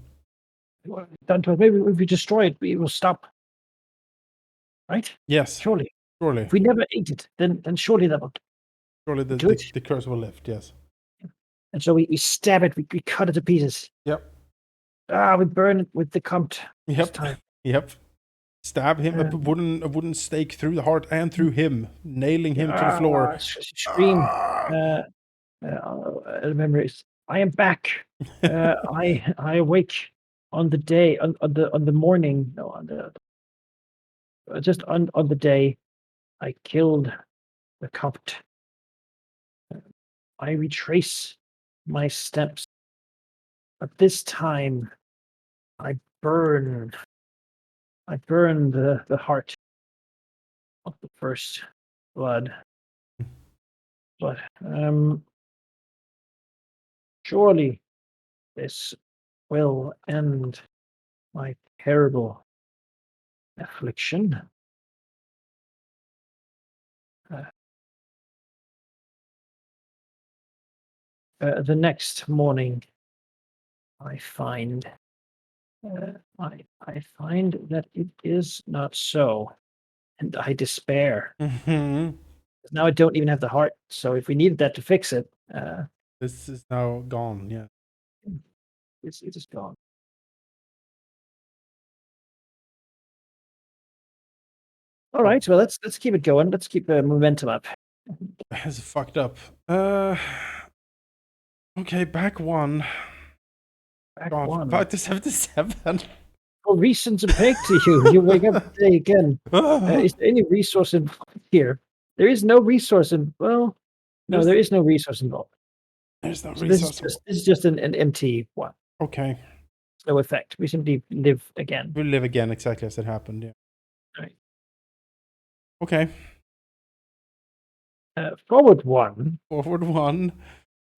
Well, done to it. Maybe if we destroy it, it will stop. Right?
Yes.
Surely.
Surely.
If we never ate it, then surely that will
Surely
do it.
the curse will lift. Yes.
And so we stab it, we cut it to pieces.
Yep.
We burn it with the Comte this
Yep.
time.
Yep. Stab him
Um,
a wooden stake through the heart and through him, nailing him to the floor.
scream.
Ah!
Memories. I am back. I awake on the day on the morning. No, on the just on the day I killed the Comte. I retrace my steps. But this time, I burn. I burn the heart of the first blood. But surely this will end my terrible affliction. The next morning, I find I find that it is not so, and I despair.
Mhm.
Now I don't even have the heart. So if we needed that to fix it,
This is now gone. Yeah.
it is gone. All
Oh,
right. Well, let's keep it going. Let's keep the momentum up.
it's fucked up. Okay, back one.
Back
God,
one.
5 to 77.
For reasons opaque to you, you wake up today again. Is there any resource involved here? There is no resource in. Well, no,
There's
there is no resource involved.
there's no
So this is
resource.
just an empty one.
Okay,
No effect. We simply live again.
we'll live again exactly as it happened. Yeah.
All right.
Okay,
Forward one.
forward one.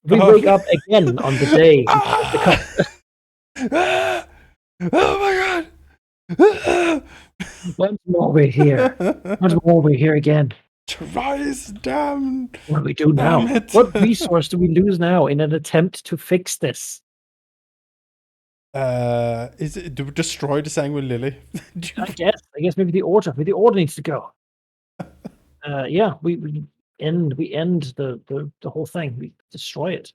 We wake up again on the day.
Oh my god!
Once more we're here. Once more we're here again.
Tries, damn!
What do we do now?
Damn it!
What resource do we lose now in an attempt to fix this?
Is it to destroy the Sanguine Lily?
I guess maybe the order. Maybe the order needs to go. Yeah, we end the whole thing. We destroy it.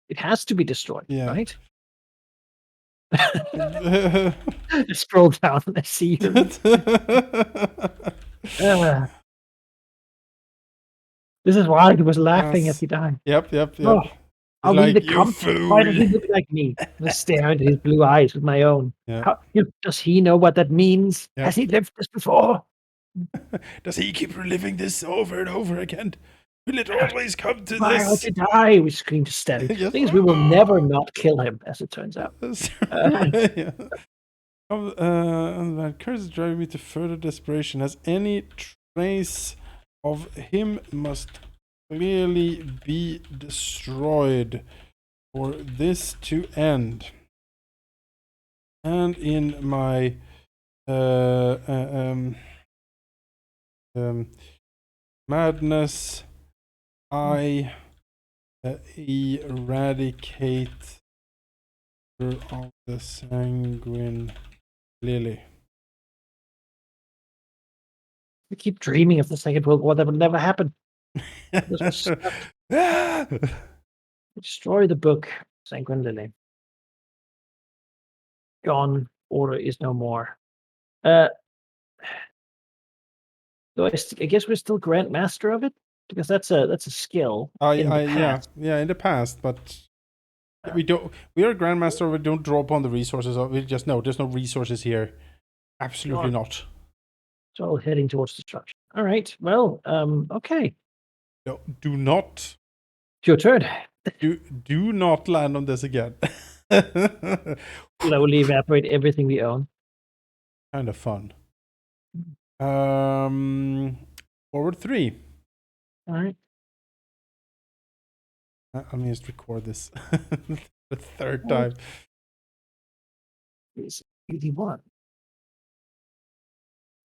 It has to be destroyed,
Yeah.
right? I scroll down and I see your. This is why he was laughing as he died.
Yep.
Oh, are we
Like,
the
you
comfort? Why does he
fool!
look like me? I stare into his blue eyes with my own.
Yeah.
Does he know what that means?
Yeah.
Has he lived this before?
Does he keep reliving this over and over again? Will it always come to
Why
this?
to die? We scream to Stanley.
Yes.
The thing is, we will never not kill him, as it turns out.
Yeah. And that curse is driving me to further desperation. As any trace of him must clearly be destroyed for this to end. And in my madness, I eradicate of the Sanguine Lily.
We keep dreaming of the Second World War that would never happen. Destroy the book, Sanguine Lily. Gone. Order is no more. So I guess we're still Grand Master of it because that's a skill in the past.
Yeah, in the past, but we don't. We are a Grandmaster. We don't draw upon the resources. We just know there's no resources here. Absolutely not.
It's all heading towards destruction. All right. Well, okay.
No, do not.
Your turn.
Do not land on this again.
Slowly evaporate everything we own.
Kind of fun. Forward 3.
All right.
Let me just record this the third time.
It's 81.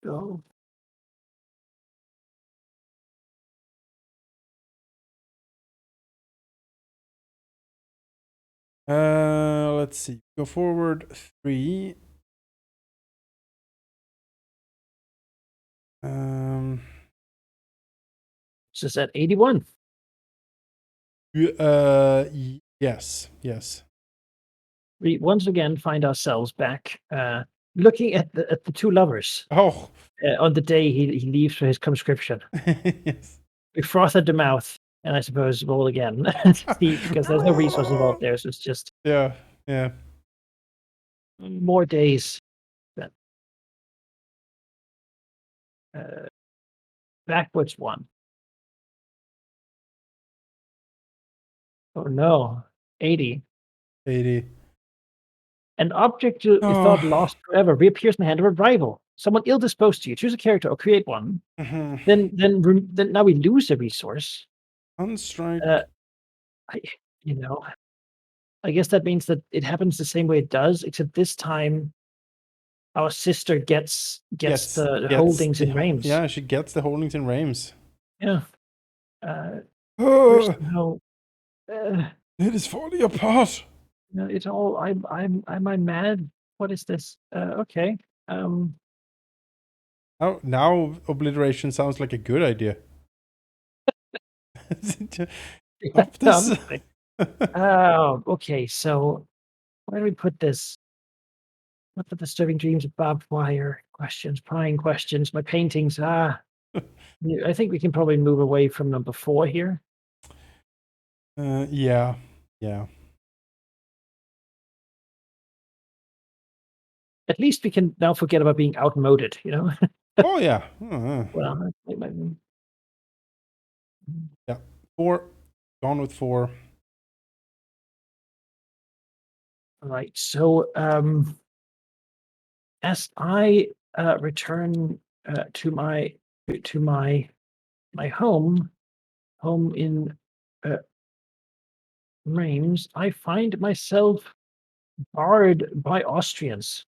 Go.
Let's see. Go forward 3.
It's just at 81.
Yes.
We once again find ourselves back looking at the two lovers.
Oh.
On the day he leaves for his conscription.
Yes.
We froth at the mouth, and I suppose roll again. See, because there's no resource involved there, so it's just
Yeah.
more days. Backwards one. Oh no. 80.
80.
An object you thought
Oh.
lost forever reappears in the hand of a rival. Someone ill-disposed to you. Choose a character or create one.
Mhm.
Then now we lose a resource.
Unstrike.
I you know, I guess that means that it happens the same way it does, except this time our sister gets the holdings in Reims.
Yeah, she gets the holdings in Reims.
Yeah. Uh, we're
Oh,
somehow, uh,
it is falling apart.
it's all am I mad? What is this? Okay. Um,
Now obliteration sounds like a good idea. Stop this.
honestly. Oh, okay. So where do we put this? What the disturbing dreams of barbed wire? Questions, prying questions. My paintings. Yeah, I think we can probably move away from number 4 here.
Yeah. Yeah.
At least we can now forget about being outmoded, you know?
Oh, yeah.
Well, it might be.
Yeah. 4. Gone with 4.
All right. So, as I return to my home in uh, Reims, I find myself barred by Austrians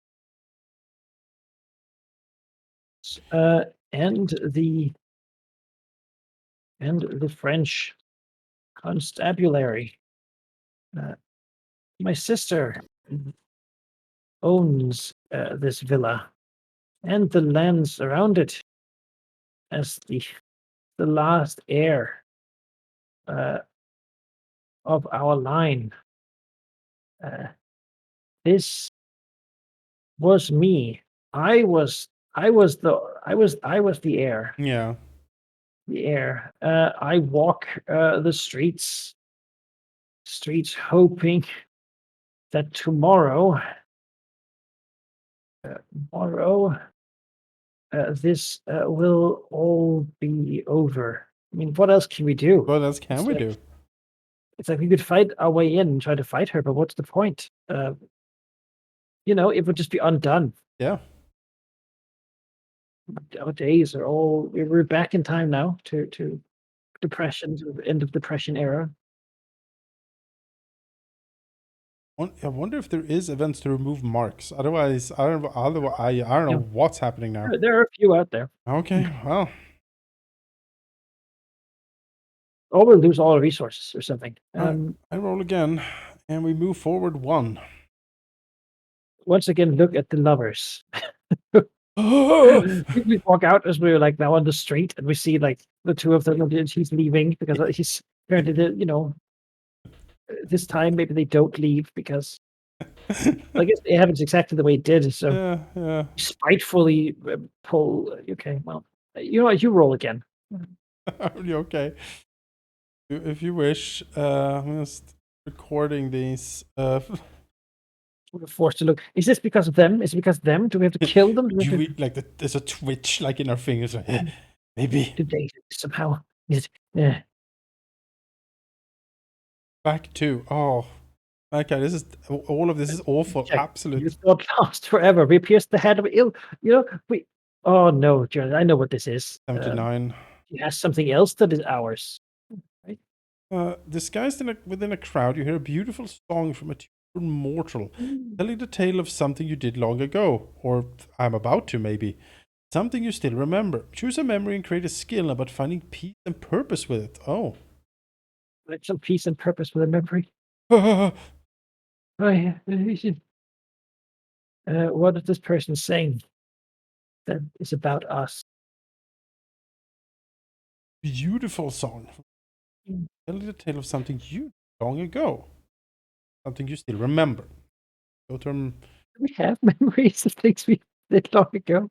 uh, and the French constabulary. Uh, my sister owns this villa and the lands around it as the last heir uh, of our line. Uh, this was me. I was the heir.
Yeah.
The heir. I walk the streets hoping that uh, tomorrow this will all be over. I mean, what else can we do?
What else can we do?
It's like we could fight our way in and try to fight her, but what's the point? It would just be undone.
Yeah.
Our days are all we're back in time now to depression, to the end of depression era.
I wonder if there is events to remove marks. Otherwise, I don't. Otherwise, I don't know
Yeah,
what's happening now.
there are a few out there.
Okay. Well.
Or we'll lose all our resources or something.
All right. I roll again, and we move forward 1.
Once again, look at the lovers.
Oh.
We walk out as we're like now on the street, and we see like the two of them. And he's leaving because he's apparently this time maybe they don't leave because I guess it happens exactly the way it did. So
Yeah. Yeah.
spitefully pull. Okay, well, you know what? You roll again.
Are you okay? If you wish, I'm just recording these.
We're forced to look. Is this because of them? Is it because of them? Do we have to kill them? Do we have to,
Like there's a twitch like in our fingers. Like, maybe
do they somehow? Is it,
back to. Oh, okay. This is all of this is awful.
check.
Absolute
You thought lost forever. We pierced the head of ill. We. Oh no, Jonathan. I know what this is.
79.
He has something else that is ours. Right?
Disguised within a crowd, you hear a beautiful song from a true mortal, telling the tale of something you did long ago, or I'm about to maybe. Something you still remember. Choose a memory and create a skill about finding peace and purpose with it. Oh.
Like some peace and purpose with a memory.
Beautiful
Oh yeah. What is this person saying that is about us?
song.
Mm.
Telling the tale of something you long ago. Something you still remember. Go to
Do we have memories of things we did long ago?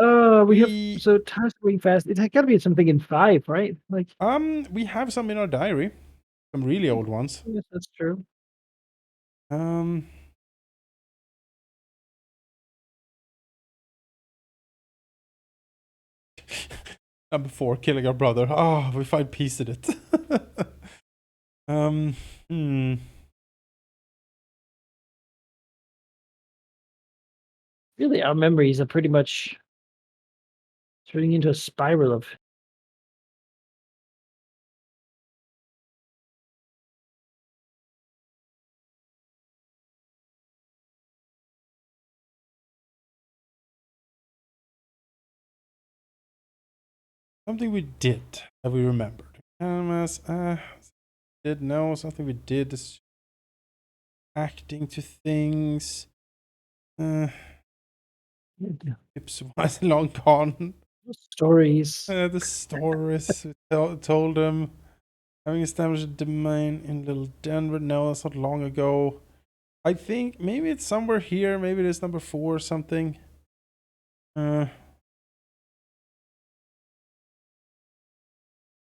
uh
We have
we
so time's going fast. It's gotta be something in 5, right? Like,
we have some in our diary. Some really old ones.
yes, that's true.
Um Number 4, killing our brother. Oh, we find peace in it. Um.
Really, our memories are pretty much turning into a spiral of.
Something we did that we remembered. Did know something we did is acting to things. Tips was long gone.
Stories.
The stories we told them. Having established a domain in Little Denver. No, that's not long ago. I think maybe it's somewhere here. Maybe it is number 4 or something.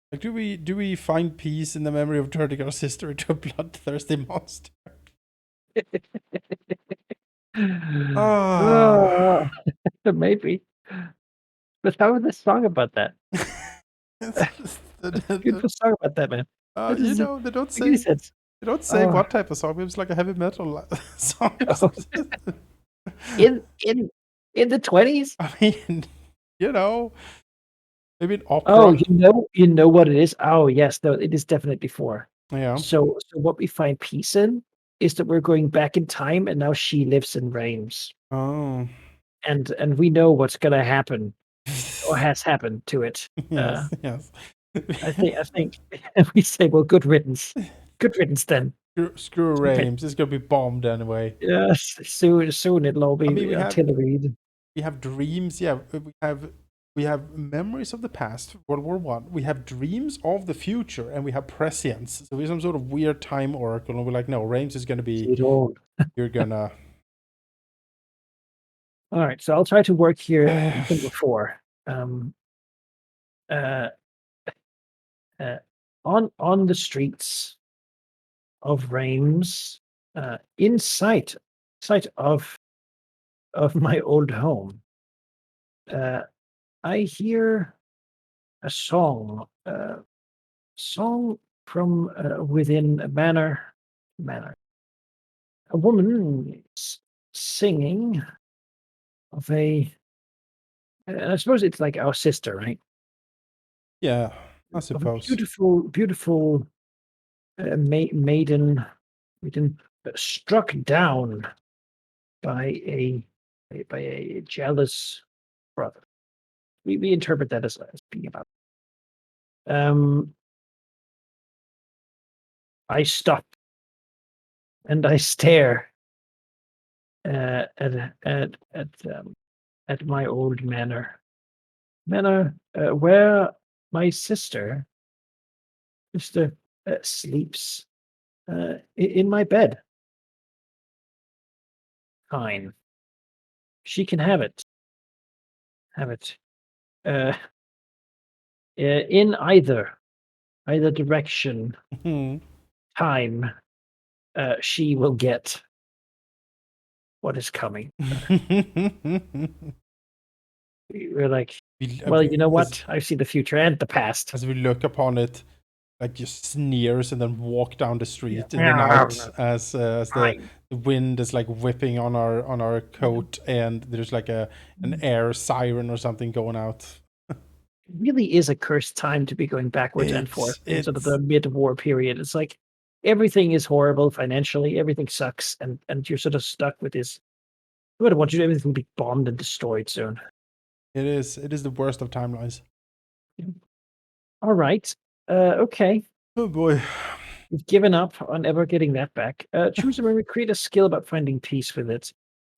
Like, do we find peace in the memory of turning our sister into a bloodthirsty monster? Ah.
Maybe. But how is this song about that? Beautiful song about that, man.
You know, they don't say
sense.
what type of song. It's like a heavy metal song.
Oh. in the 20s?
I mean, you know, maybe an opera.
Oh, you know what it is? Oh, yes, no, it is definitely before.
Yeah.
So what we find peace in is that we're going back in time, and now she lives in Reims.
Oh.
And we know what's gonna happen or has happened to it.
Yes, yes.
I think we say, well, good riddance. Good riddance then.
Screw Reims. It's gonna be bombed anyway.
Yes, soon it'll all be artillery.
We have dreams. Yeah, we have memories of the past, World War One. We have dreams of the future, and we have prescience. So we're some sort of weird time oracle, and we're like, no, Reims is gonna be. You're gonna.
All right, so I'll try to work here number 4. On the streets of Reims, in sight of my old home, I hear a song from within a manor. A woman singing of a. And I suppose it's like our sister, right?
Yeah, I
Of a
suppose.
beautiful maiden struck down by a jealous brother. We interpret that as being about. I stop and I stare at my old manor, where my sister sleeps in my bed. Fine, she can have it. Have it. In either direction, time, she will get what is coming. We're like, well, you know what? I see the future and the past.
As we look upon it, like just sneers and then walk down the street in the night as the wind is like whipping on our coat and there's like an air siren or something going out.
It really is a cursed time to be going backwards and forth in sort of the mid-war period. It's like everything is horrible financially, everything sucks, and you're sort of stuck with this. I would want you to everything be bombed and destroyed soon.
It is the worst of timelines.
All right. Okay.
Oh boy.
You've given up on ever getting that back. Choose a memory, create a skill about finding peace with it.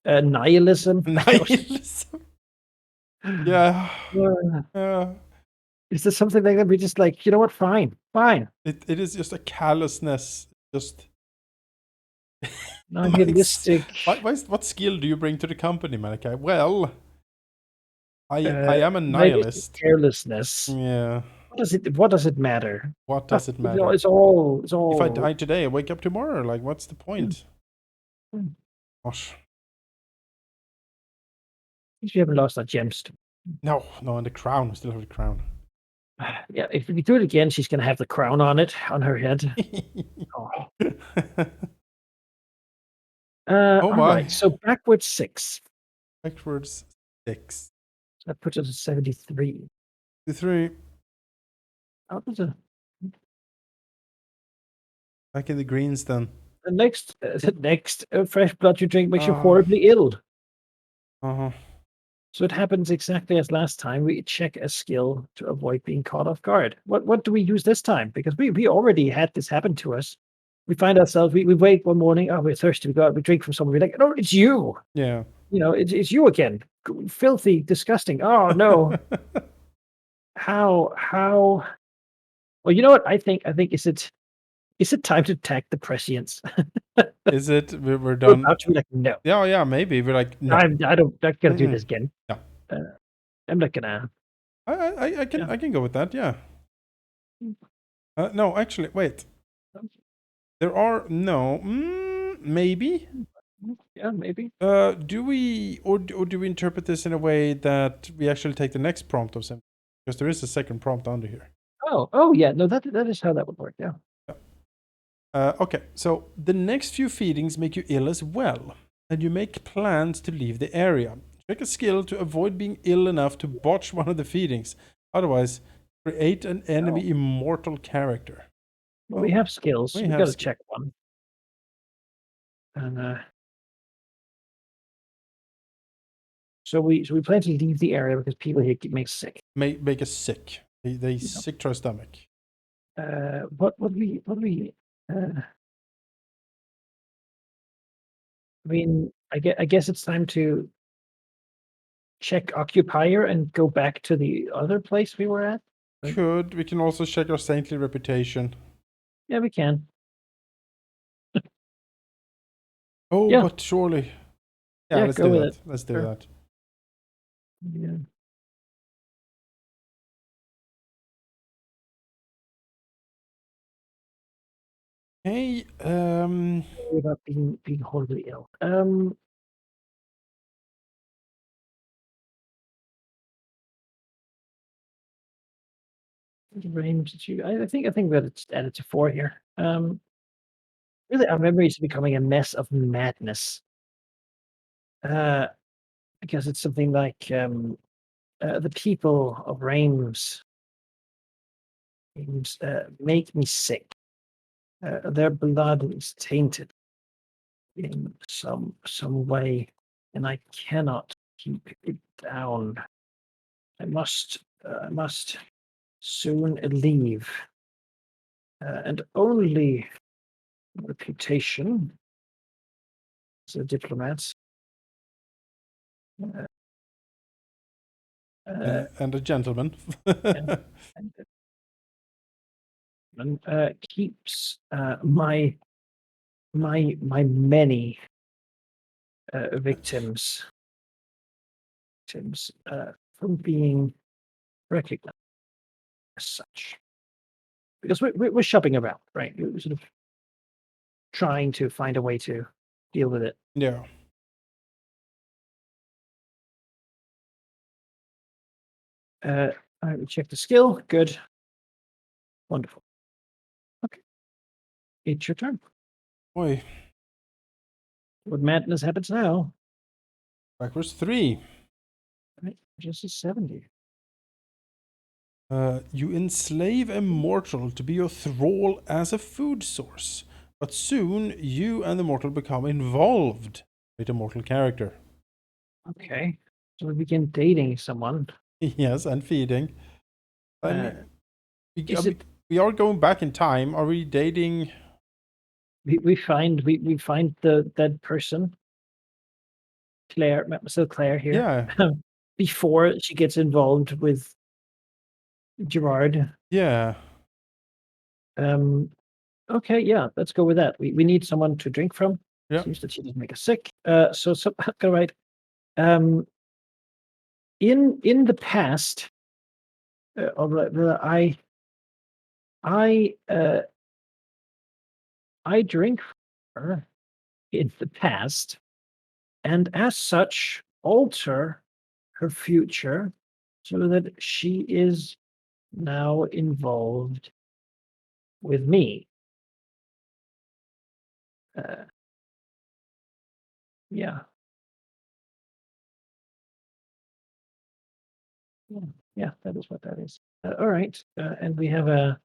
Nihilism.
Nihilism. Yeah.
Is there something like that? We just like, you know what? Fine.
It is just a callousness. Just
nihilistic.
What skill do you bring to the company, Malachi? Well, I am a nihilist.
Carelessness.
Yeah.
What does it matter?
What does it matter?
It's all.
If I die today, I wake up tomorrow. Like, what's the point? Gosh.
You haven't lost that gemstone.
No, and the crown. We still have the crown.
Yeah, if we do it again, she's gonna have the crown on her head. Oh.
Oh
All right,
my.
so backwards 6.
Backwards 6.
That puts us at 73.
3.
How does a
Back in the greens then.
the next fresh blood you drink makes you
Uh,
horribly ill.
uh-huh.
So it happens exactly as last time. We check a skill to avoid being caught off guard. What do we use this time? Because we already had this happen to us. We find ourselves, we wake one morning, oh, we're thirsty, we go out, we drink from someone, we're like, no, it's you.
Yeah.
You know, it's you again. Filthy, disgusting. Oh no. How well, you know what? I think is it time to attack the prescience?
Is it? We're
We're
done.
about to be like, no.
Yeah, maybe. We're like, no.
I'm not gonna do
Mm-mm.
this again.
No.
I'm not gonna.
I can
Yeah.
I can go with that, yeah. No, actually, wait. There are no. Maybe.
Yeah, maybe.
Do we or do we interpret this in a way that we actually take the next prompt of something? Because there is a second prompt under here.
Oh yeah, no, that is how that would work. Yeah.
Okay, so the next few feedings make you ill as well, and you make plans to leave the area. Check a skill to avoid being ill enough to botch one of the feedings. Otherwise, create an enemy immortal character.
Well, we have skills.
we
We
have
gotta
skill.
check one. And so we plan to leave the area because people here get make sick.
Make us sick. They sick to our stomach.
What would we I mean, I guess it's time to check occupier and go back to the other place we were at. Right?
We can also check our saintly reputation.
Yeah, we can.
Oh,
Yeah.
but surely.
Yeah,
Let's
go
do
with
that.
it.
Let's do
Sure.
that.
Yeah.
Hey,
Worry about being horribly ill. Range to I think that it's added to 4 here. Really, our memory is becoming a mess of madness. Uh, because it's something like the people of Reims make me sick. Their blood is tainted in some way, and I cannot keep it down. I must soon leave, and only reputation as a diplomat. Uh,
and a gentleman.
and, keeps my many victims from being recognized as such. Because we're shopping around, right? We're sort of trying to find a way to deal with it.
Yeah.
I check the skill. Good. Wonderful. Okay. It's your turn.
Boy,
What madness happens now?
backwards 3.
Right. Just a 70.
You enslave a mortal to be your thrall as a food source, but soon you and the mortal become involved with a mortal character.
Okay. So we begin dating someone.
Yes, and feeding. I mean,
Is
we are going back in time. Are we dating?
we find the dead person, Claire, so Claire here,
Yeah,
before she gets involved with Gerard.
yeah.
Okay, yeah, let's go with that. We need someone to drink from.
Yeah.
Seems that she doesn't make us sick. So go right. In the past, I I drink from her in the past, and as such alter her future so that she is now involved with me. Yeah. Yeah, that is what that is. All right, and we have a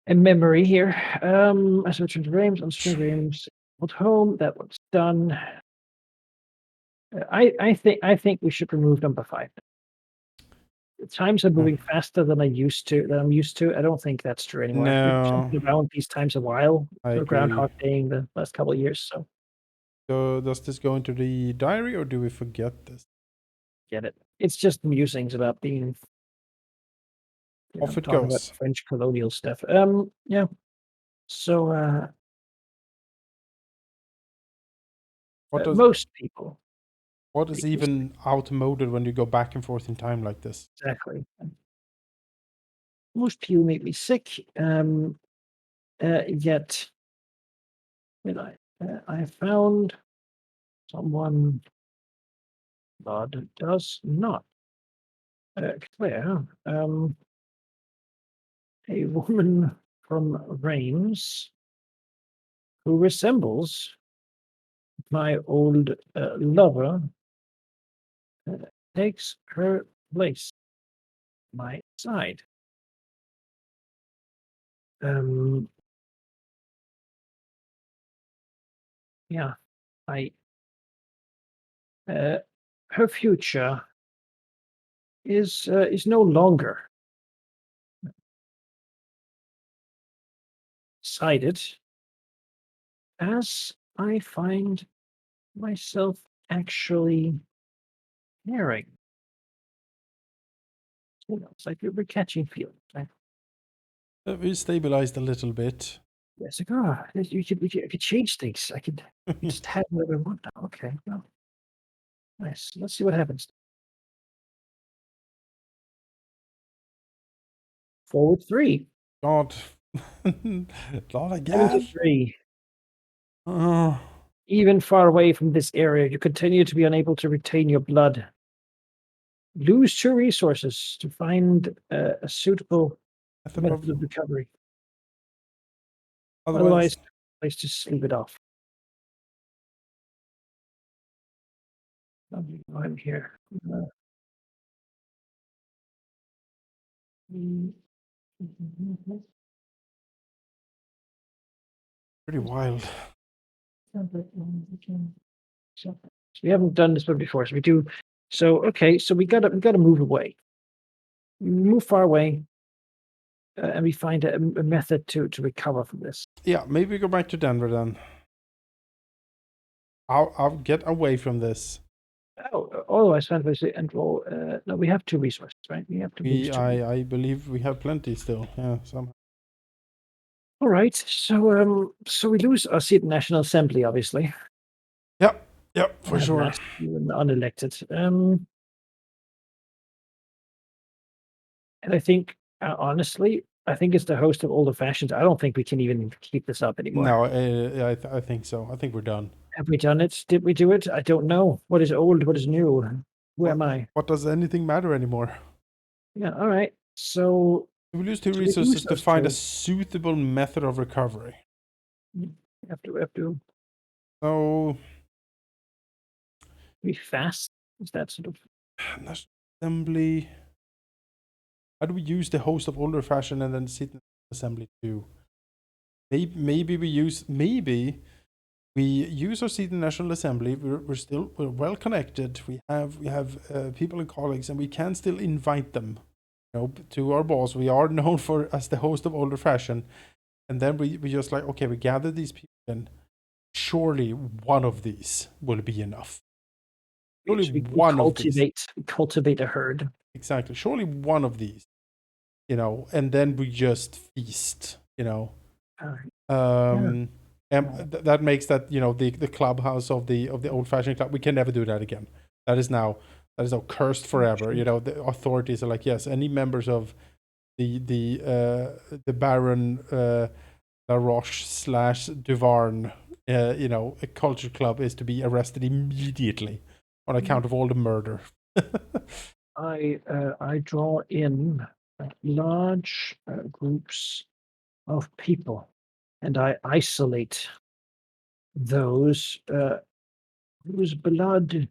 memory here. I switched to Reims, on Reims, old home. That was done. I think we should remove number 5. The times are moving faster than I'm used to. I don't think that's true anymore. We've
No,
jumped around these times a while.
I
So
agree.
Groundhog Day the last couple of years. So
So does this go into the diary or do we forget this?
get it. It's just musings about being
Off it
talking about
goes.
French colonial stuff. Yeah. So most people.
What is even outmoded when you go back and forth in time like this?
Exactly. Most people make me sick. Yet, I found someone that does not clear. A woman from Reims who resembles my old lover takes her place at my side. Yeah, I. Her future is no longer decided, as I find myself actually caring. It's like we're catching feelings. Right?
We stabilized a little bit.
It's like, oh, I could change things. I could just have whatever I want now. Okay, well, nice. Let's see what happens. Forward 3.
God. Not again.
73.
Oh.
Even far away from this area, you continue to be unable to retain your blood. Lose 2 resources to find a suitable method of recovery. Otherwise, let's just sleep it off. I'm here.
Pretty wild.
So we haven't done this one before, so we do. So okay, so we gotta move away. Move far away, and we find a method to recover from this.
Yeah, maybe go back to Denver then. I'll get away from this.
Oh, otherwise, fantasy and roll. No, we have 2 resources, right? We have to lose 2.
I believe we have plenty still. Yeah, somehow.
All right, so we lose our seat in National Assembly, obviously.
Yep, for sure.
Even unelected. And I think, honestly, I think it's the host of Older Fashions. I don't think we can even keep this up anymore.
No, I think so. I think we're done.
Have we done it? Did we do it? I don't know. What is old? What is new? Who am I?
What does anything matter anymore?
Yeah, all right. So
we lose 2 resources to find a suitable method of recovery.
We have to.
So
we fast. Is that sort of
National Assembly? How do we use the host of Older Fashion and then sit in the assembly too? Maybe we use our seat in National Assembly. We're well connected. We have people and colleagues, and we can still invite them, to our boss. We are known as the host of Older Fashion, and then we just like, okay, we gather these people, and surely one of these will be enough. Surely one of these.
Cultivate a herd.
Exactly. Surely one of these, and then we just feast, And that makes that, the clubhouse of the Old Fashioned Club. We can never do that again. That is now cursed forever. The authorities are like, yes, any members of the Baron La Roche / Dauvergne, a culture club is to be arrested immediately on account of all the murder.
I draw in large groups of people, and I isolate those whose blood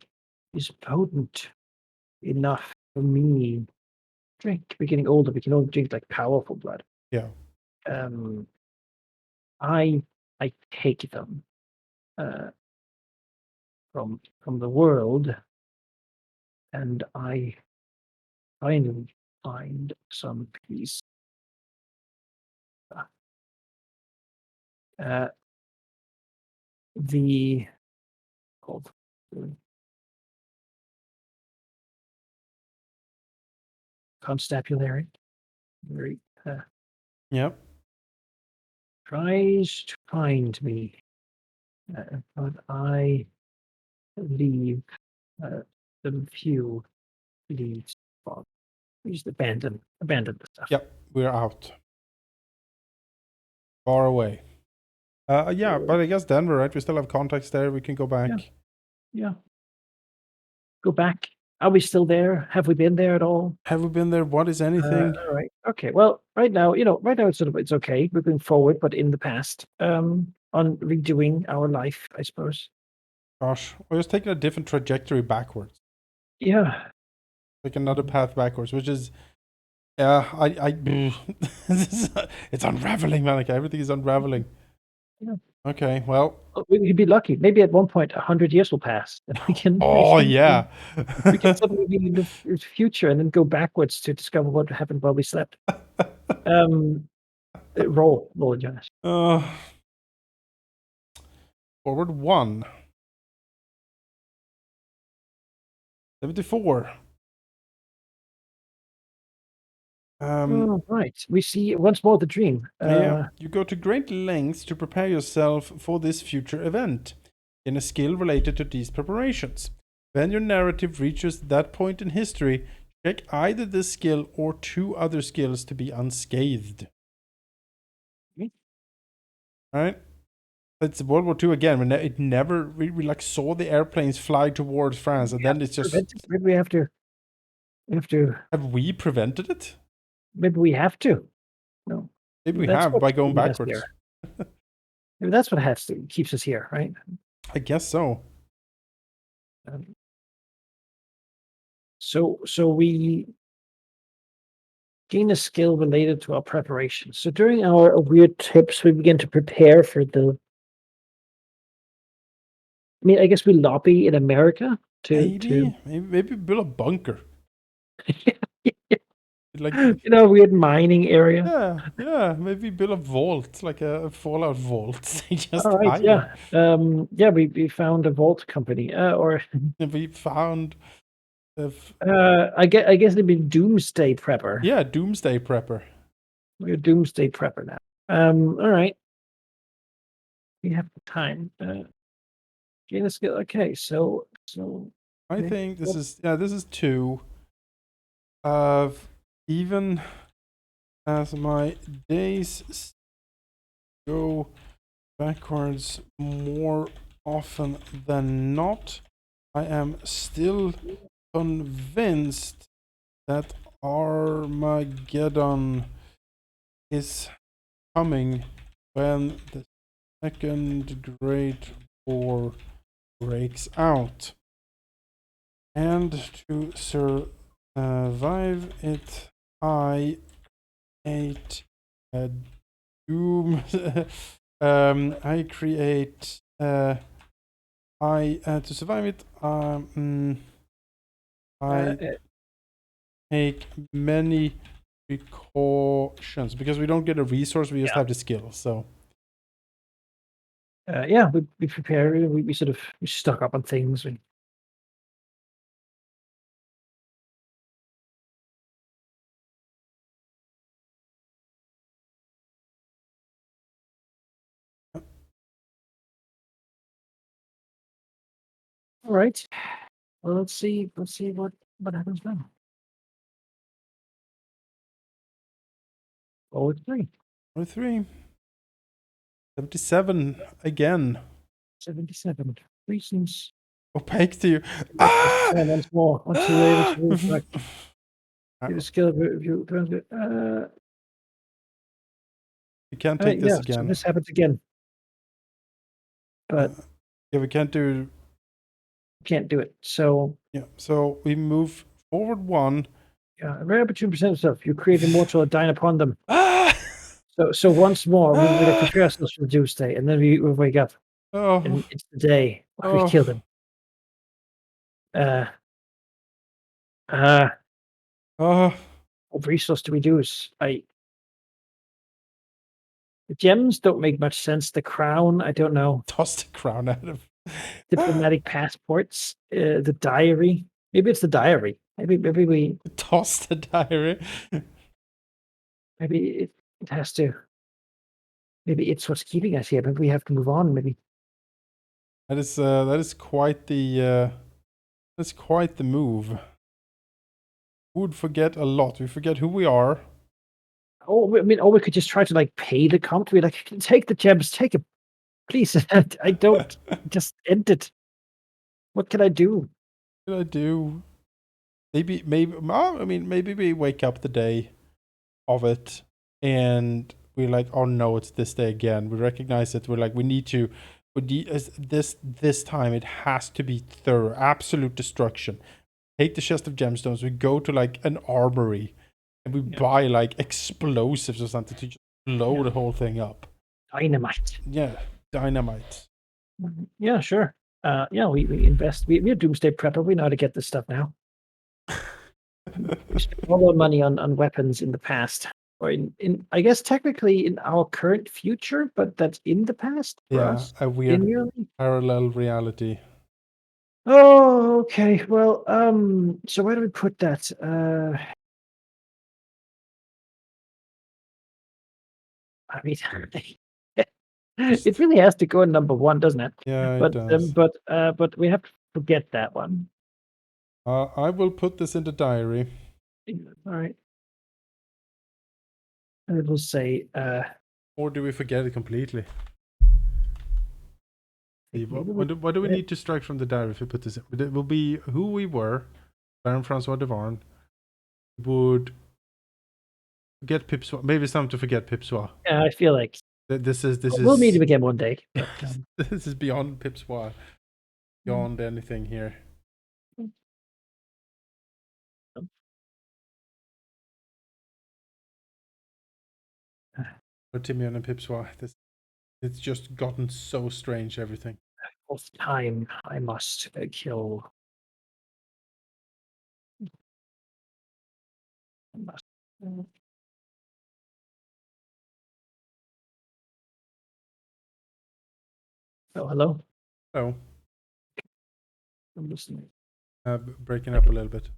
is potent enough for me. Drink. We're getting older. We can only drink like powerful blood.
Yeah.
Um, I take them uh, from the world, and I finally find some peace. Uh, the called constabulary, very
Yep.
tries to find me, but I leave them few leads. We just abandon the stuff.
Yep. We're out. Far away. Yeah, but I guess Denver, right? We still have contacts there. We can go back.
Yeah. Go back. Are we still there? Have we been there at all?
Have we been there? What is anything?
All right. Okay. Well, right now, it's okay. We're going forward, but in the past, on redoing our life, I suppose.
Gosh, we're just taking a different trajectory backwards.
Yeah.
Like another path backwards, which is, it's unraveling, man. Like everything is unraveling.
Yeah.
Okay, well,
We could be lucky. Maybe at one point, 100 years will pass, and we can.
yeah.
We can suddenly be in the future and then go backwards to discover what happened while we slept. Roll, Jonas.
Forward 1. 74.
Right. We see once more the dream.
Yeah. You go to great lengths to prepare yourself for this future event in a skill related to these preparations. When your narrative reaches that point in history, check either this skill or 2 other skills to be unscathed. Right? It's World War II again. We like saw the airplanes fly towards France, and then it's just.
Maybe we have to.
Have we prevented it?
Maybe we have to. No.
Maybe we have by going backwards.
Maybe that's what keeps us here, right?
I guess so.
So we gain a skill related to our preparation. So during our weird tips, we begin to prepare for the. I mean, I guess we lobby in America
maybe build a bunker. Like
weird mining area.
Yeah. Maybe build a vault, like a Fallout vault. Just
all right, yeah. We found a vault company, or
we found.
I guess it'd be Doomsday Prepper.
Yeah, Doomsday Prepper.
We're a Doomsday Prepper now. All right. We have time. Gain a skill. Okay, so.
I think this is 2. Even as my days go backwards more often than not, I am still convinced that Armageddon is coming when the Second Great War breaks out. And to survive it, I create a doom. I create. To survive it. I take many precautions because we don't get a resource. We just have the skill. So.
We prepare. We sort of stock up on things. All right. Well, let's see what happens now. Oh, it's 3.
77 again.
77. 3 seems
Opaque to you.
Press once more until you're able to move back. Give a skill if you
You can't take this
yeah,
again.
so this happens again. But
yeah, we can't do.
Can't do it. So
Yeah, so we move forward 1.
yeah, very opportune percent of stuff. You create immortal and dine upon them.
Ah!
So once more, we like prepare ourselves for the doomsday, and then we wake up,
Oh,
and it's the day where we
oh,
kill them. Uh,
oh.
what resource do we use? The gems don't make much sense. The crown, I don't know.
Toss the crown at him.
Diplomatic passports, the diary. Maybe it's the diary. Maybe we
Toss the diary.
maybe it has to. Maybe it's what's keeping us here. Maybe we have to move on. Maybe.
That is quite the move. We would forget a lot. We forget who we are.
Oh, I mean, or we could just try to like pay the comp. We like take the gems, take it, please. I don't just end it. What can I do?
What did I do? Maybe I mean maybe we wake up the day of it and we're like, oh no, it's this day again. We recognize it. We're like, we need this time it has to be thorough, absolute destruction. Take the chest of gemstones. We go to like an armory and we buy like explosives or something to just blow the whole thing up.
Dynamite.
Yeah, dynamite.
Yeah, sure. Yeah, we invest. We're doomsday prepper. We know how to get this stuff now. We spent all our money on weapons in the past, or in I guess technically in our current future, but that's in the past for us.
A weird
Linearly.
parallel reality.
Oh, okay. Well, so where do we put that? I mean, it really has to go in number 1, doesn't it?
Yeah, it does.
But we have to forget that one.
I will put this in the diary.
All right. And it will say,
Or do we forget it completely? What do we need to strike from the diary if we put this in? It will be who we were, Baron Francois Dauvergne. Would get Pipsois. Maybe it's time to forget Pipsois.
yeah, I feel like
This is
we'll meet him again one day. But,
this is beyond Pipsois. Beyond anything here. For Timion and Pipsois, it's just gotten so strange, everything.
Of time I must kill. I must. Oh, hello.
Oh,
I'm listening.
breaking up a little bit.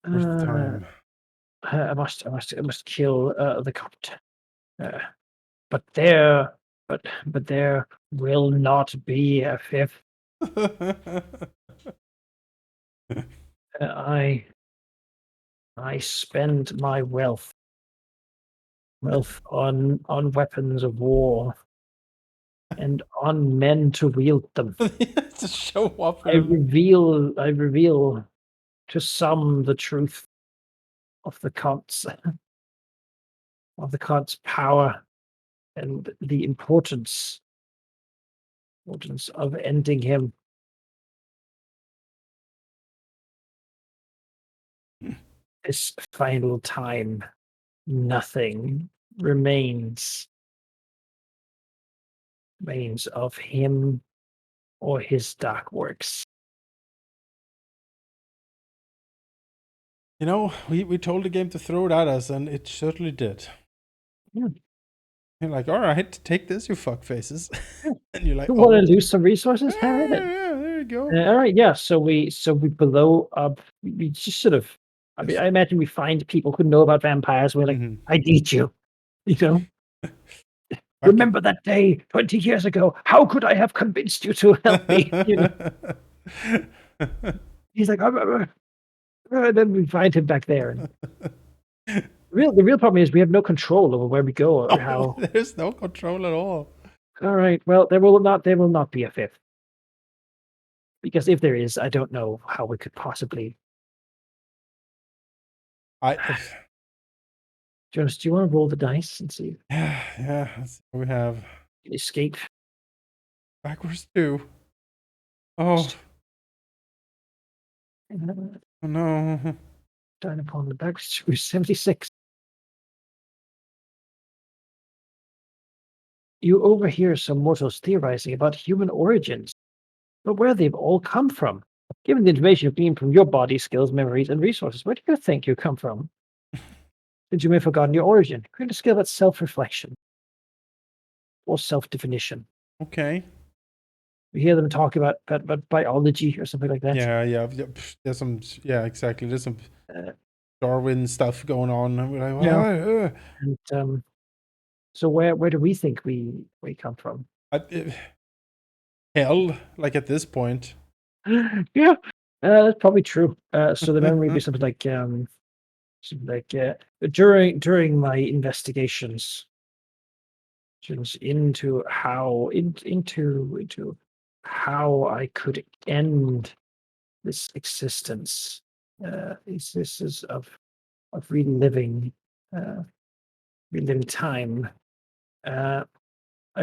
Where's the time?
I must kill the Count. But there will not be a fifth. I spend my wealth on weapons of war and on men to wield them.
To show off.
I reveal to some the truth of the Count's power and the importance of ending him. This final time, nothing remains of him or his dark works.
You know, we told the game to throw it at us, and it certainly did.
Yeah.
You're like, all right, take this, you fuck faces. And you're like,
you want to lose some resources? Have it.
Yeah, there you go.
All right, yeah. So we blow up. We just sort of. I mean, I imagine we find people who know about vampires. We're like, I need you. You know. Remember that day 20 years ago? How could I have convinced you to help me? You know? He's like, and then we find him back there. The real problem is we have no control over where we go or
Oh,
how.
there's no control at all.
All right. Well, there will not be a fifth. Because if there is, I don't know how we could possibly.
I
Jonas, do you want to roll the dice and see if
yeah. Let's see what we have.
you can escape?
Backwards 2. Oh, oh no.
Down upon the back 76. You overhear some mortals theorizing about human origins, but where they've all come from. Given the information you've gleaned from your body, skills, memories, and resources, where do you think you come from? Since you may have forgotten your origin, create a skill that's self-reflection or self-definition.
Okay.
We hear them talk about biology or something like that.
Yeah. There's some. Yeah, exactly. There's some
Uh,
Darwin stuff going on. And we're like,
yeah. And so where do we think we come from?
Hell, like at this point.
Yeah, that's probably true. So the memory would be something like during my investigations into how I could end this existence, existence of uh, reliving time. I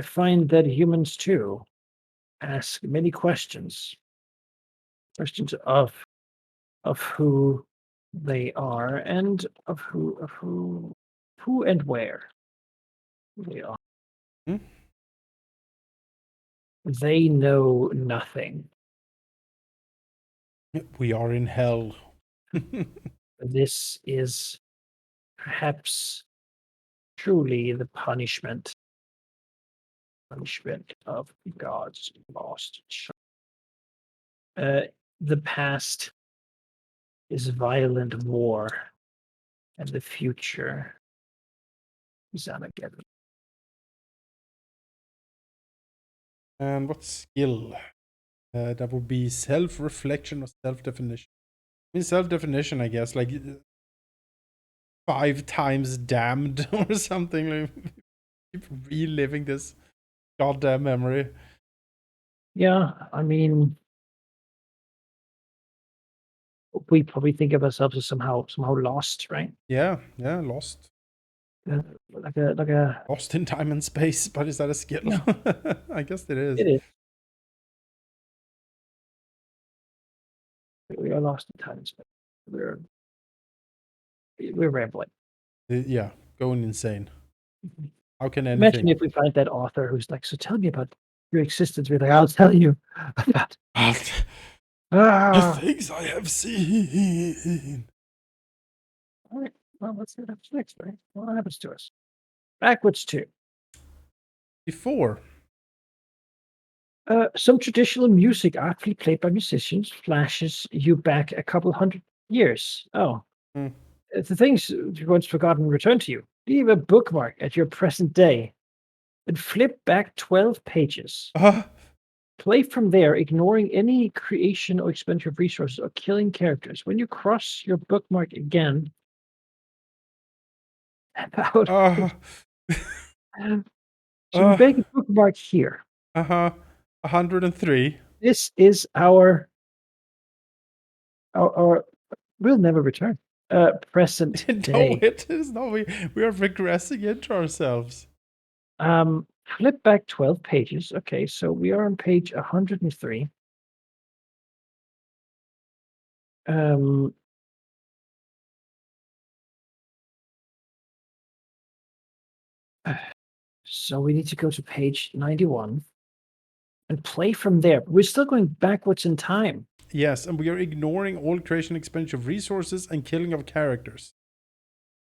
find that humans too ask many questions of who they are and of who and where they are.
Hmm?
They know nothing.
We are in hell.
This is perhaps truly the punishment of God's lost child. The past is violent war, and the future is Armageddon.
And what skill? That would be self-reflection or self-definition. I mean, self-definition, I guess, like 5 times damned or something. Like, keep reliving this goddamn memory.
Yeah, I mean, we probably think of ourselves as somehow lost, right?
Yeah, lost.
Like a
Lost in time and space, but is that a skill?
yeah,
I guess it is.
it is. We are lost in time and space. We're we're rambling.
Yeah, going insane. How can
Imagine
anything?
if we find that author who's like, so tell me about your existence. We're like, I'll tell you about
The
ah.
things I have seen.
All right. Well, let's see what happens next, right? What happens to us? Backwards too.
Before.
Some traditional music artfully played by musicians flashes you back a couple hundred years. Oh,
Hmm.
the things you once forgotten return to you. Leave a bookmark at your present day and flip back 12 pages. Play from there, ignoring any creation or expenditure of resources or killing characters. When you cross your bookmark again, about
Uh,
so we
uh,
make a bookmark here.
103.
This is our we'll never return. Present
No,
day.
it is not. We are regressing into ourselves.
Flip back 12 pages. Okay, so we are on page 103. Um, so we need to go to page 91 and play from there. We're still going backwards in time.
Yes, and we are ignoring all creation, expenditure of resources, and killing of characters.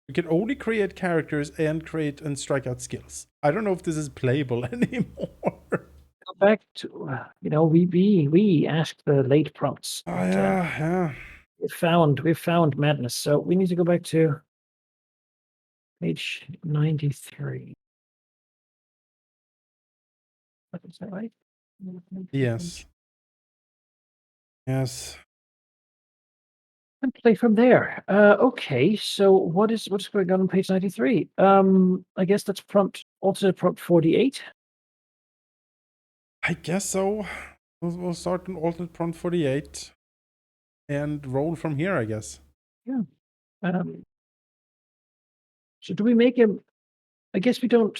We can only create characters and create and strike out skills. I don't know if this is playable anymore.
Go back to we asked the late prompts.
Oh
And,
yeah.
we found madness. So we need to go back to page 93. Is that right?
Yes. Yes.
and play from there. Okay, so what's going on page 93? I guess that's alternate prompt 48.
I guess so. We'll start an alternate prompt 48 and roll from here, I guess.
Yeah. So do we make him? I guess we don't.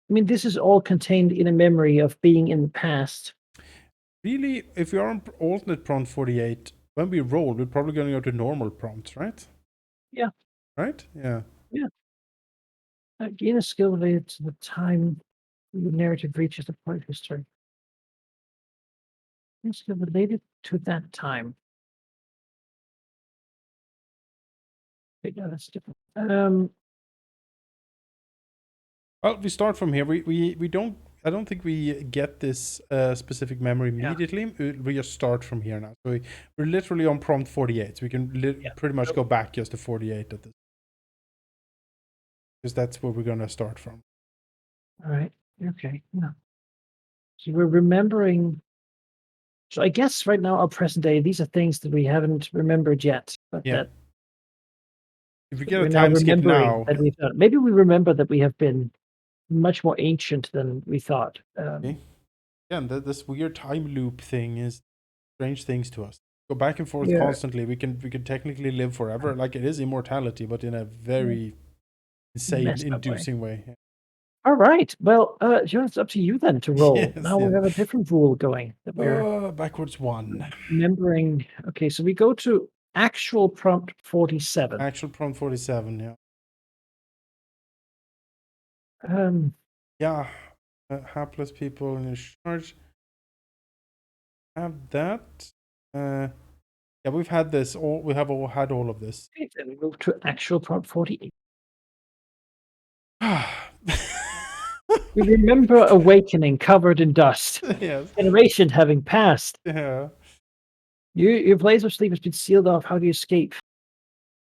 I mean, this is all contained in a memory of being in the past.
Really, if we are on alternate prompt 48, when we roll, we're probably going to go to normal prompts, right?
Yeah.
Right? Yeah.
Yeah. Gain a skill related to the time the narrative reaches the point of history. Gain a skill related to that time. Okay, no, that's different.
Well, we start from here. We don't. I don't think we get this specific memory
Yeah.
immediately. We just start from here now. So we're literally on prompt 48. So we can pretty much go back just to 48 at this. Because that's where we're going to start from.
All right. Okay. Yeah. So we're remembering. So I guess right now, our present day, these are things that we haven't remembered yet, but
Yeah.
that
If we get
we're
a
now
time skip
remembering
now,
that we've done. Maybe we remember that we have been much more ancient than we thought.
okay. Yeah, and this weird time loop thing is strange things to us. Go back and forth
Yeah.
constantly. We can technically live forever. Like it is immortality, but in a very insane,
Messed up way.
inducing way. Yeah.
All right. Well, Jonas, it's up to you then to roll.
Yes,
Now we
yes.
have a different rule going that we're
Backwards 1.
remembering. Okay, so we go to actual prompt 47.
Actual prompt 47, yeah.
Yeah,
Hapless people in charge. Have that. Yeah, we've had this. We have all had all of this.
okay, then we move to actual prompt 48. We remember awakening covered in dust.
Yes.
Generation having passed.
Yeah.
Your place of sleep has been sealed off. How do you escape?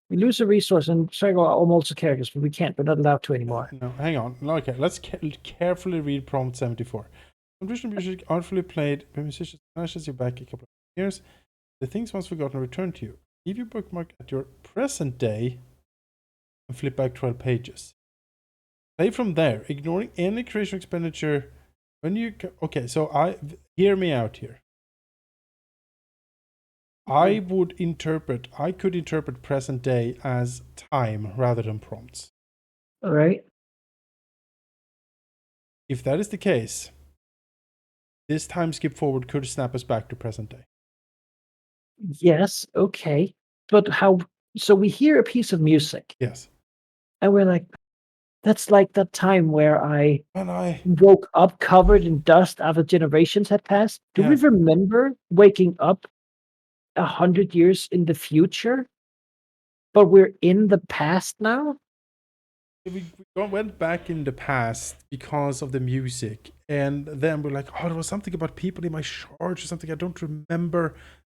We lose a resource and try to go almost to characters, but we can't. We're not allowed to anymore.
No, hang on. Okay, let's carefully read prompt 74. Traditional music artfully played by musicians flashes you back a couple of years. The things once forgotten return to you. Leave your bookmark at your present day and flip back 12 pages. Play from there, ignoring any creation expenditure. When you okay, so hear me out here. I could interpret present day as time rather than prompts.
All right.
If that is the case, this time skip forward could snap us back to present day.
Yes. Okay. But how? So we hear a piece of music.
Yes.
And we're like, that's like that time where I
When I
woke up covered in dust after generations had passed. Do we remember waking up 100 years in the future? But we're in the past now?
we went back in the past because of the music, and then we're like, oh, there was something about people in my charge or something I don't remember.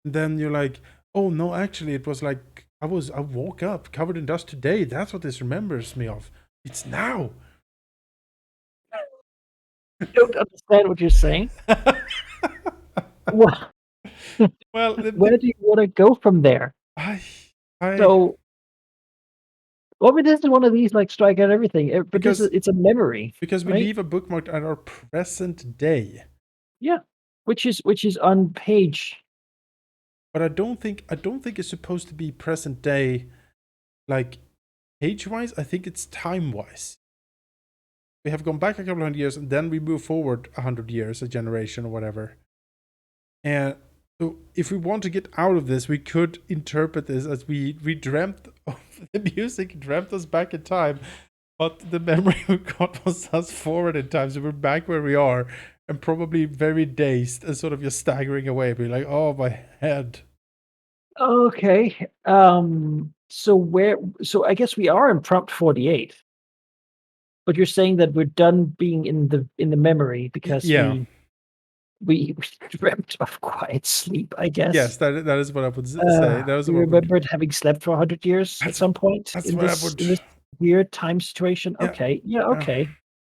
And then you're like, oh no, actually it was like I woke up covered in dust today. That's what this remembers me of. It's now.
I don't understand what you're saying. Well, where do you want to go from there? So, well, I mean, this is one of these like strike out everything, but it's a memory
because we
right?
leave a bookmark at our present day.
Yeah, which is on page.
But I don't think it's supposed to be present day, like page wise. I think it's time wise. We have gone back a couple hundred years, and then we move forward 100 years, a generation or whatever. And so, if we want to get out of this, we could interpret this as we dreamt of the music, dreamt us back in time, but the memory we got was us forward in time. So we're back where we are, and probably very dazed and sort of just staggering away, being like, "Oh, my head."
Okay. So I guess we are in prompt 48. But you're saying that we're done being in the memory because we dreamt of quiet sleep, I guess.
Yes, that is what I would say. That was
we remembered having slept for 100 years at some point in this weird time situation.
Yeah.
Okay. Yeah, okay.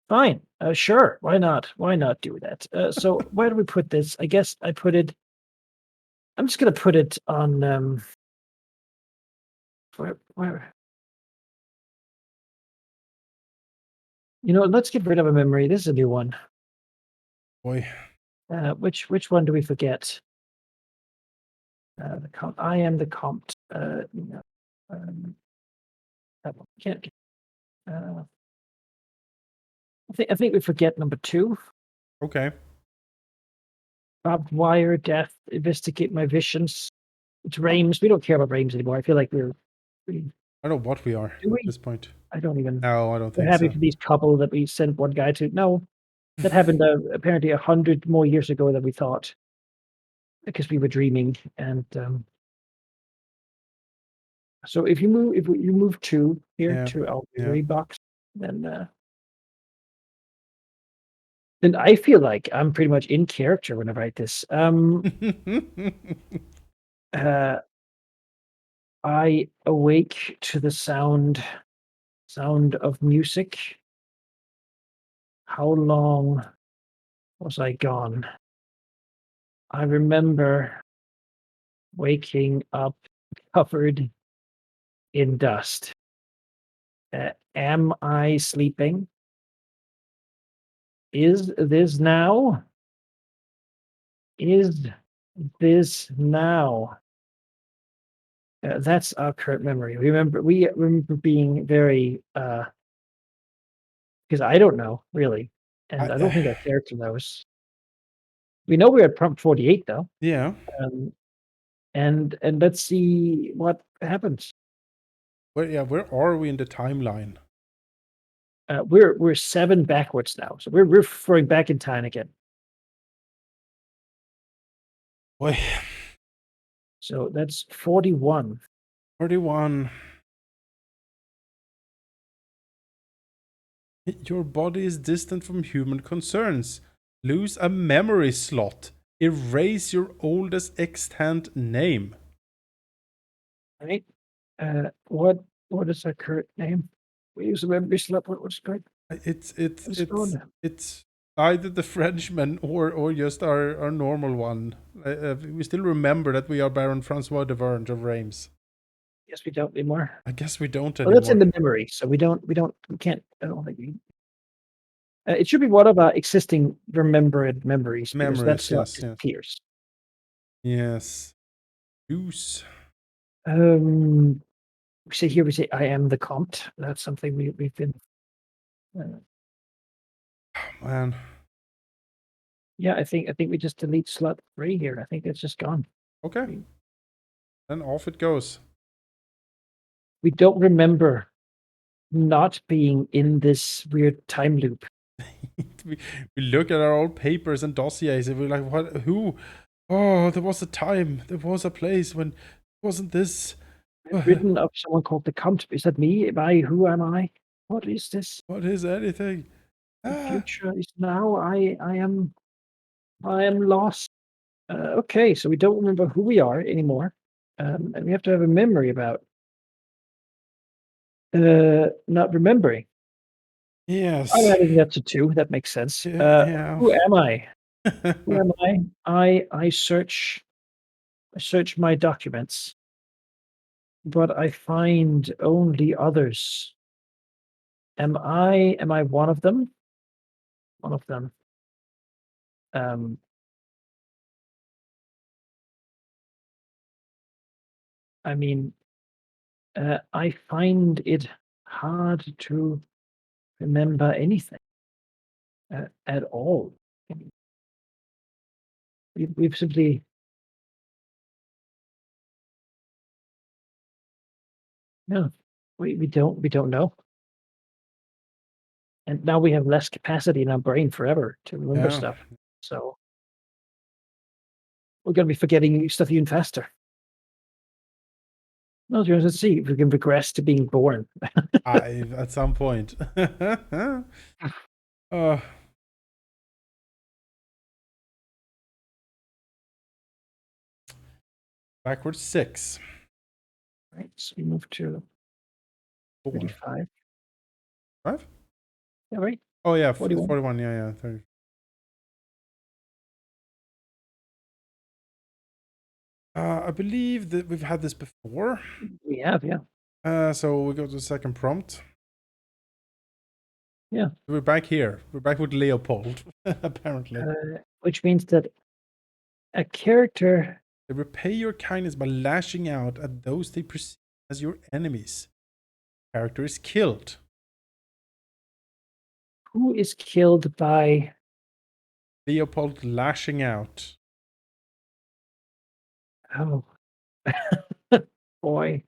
Fine. Sure. Why not? Why not do that? So where do we put this? I guess I'm just gonna put it on Where? Let's get rid of a memory. This is a new one.
Boy.
Which one do we forget? I am the compt. No, that one can't get. I think we forget number 2.
Okay.
Barbed wire, death, investigate my visions. It's Reims. We don't care about Reims anymore. I feel like we
I don't know what we are
do
at
we?
this point.
I don't even.
No, I don't
We're
think
happy
so.
for these couple that we sent one guy to. No, that happened apparently 100 more years ago than we thought, because we were dreaming. And so if you move 2 here
Yeah.
to our
Yeah.
memory box, then I feel like I'm pretty much in character when I write this. I awake to the sound of music. How long was I gone? I remember waking up covered in dust. Am I sleeping? Is this now? Is this now? That's our current memory. We remember being very, because I don't know really, and I don't think our character knows. We know we're at prompt 48 though.
Yeah.
Um, and let's see what happens.
Where are we in the timeline?
We're 7 backwards now, so we're referring back in time again.
Boy.
So that's 41.
41. Your body is distant from human concerns. Lose a memory slot. Erase your oldest extant name.
Right? What is our current name? We use a memory slot. What's good?
It's either the Frenchman or just our normal one. We still remember that we are Baron Francois Dauvergne of Reims.
Yes, we don't anymore.
I guess we don't
Well,
anymore.
that's in the memory, so we can't. I don't think we. It should be one of our existing remembered memories, because that slot disappears.
Yes. Use.
We say I am the compt. That's something we've been.
Oh, man.
Yeah, I think we just delete slot 3 here. I think that's just gone.
Okay. Then off it goes.
We don't remember not being in this weird time loop.
we look at our old papers and dossiers and we're like, what? Who? Oh, there was a time, there was a place when wasn't this?
I've written of someone called the compt. Is that me? Who am I? What is this?
What is anything?
The future is now. I am lost. Okay, so we don't remember who we are anymore, and we have to have a memory about not remembering.
Yes.
I'm adding that to 2. That makes sense.
Yeah.
Who am I? Who am I? I search my documents, but I find only others. Am I one of them? One of them. I mean, I find it hard to remember anything at all. I mean, we've simply no, we don't know, and now we have less capacity in our brain forever to remember stuff. So we're going to be forgetting stuff even faster. No, let's see if we can regress to being born.
At some point. Backwards 6.
Right, so we move to 35.
5?
Yeah, right.
Oh yeah,
41.
41. Yeah, 30. I believe that we've had this before.
We have, yeah.
So we go to the second prompt.
Yeah.
We're back here. We're back with Leopold, apparently.
Which means that a character...
They repay your kindness by lashing out at those they perceive as your enemies. Character is killed.
Who is killed by...
Leopold lashing out.
Oh. Boy.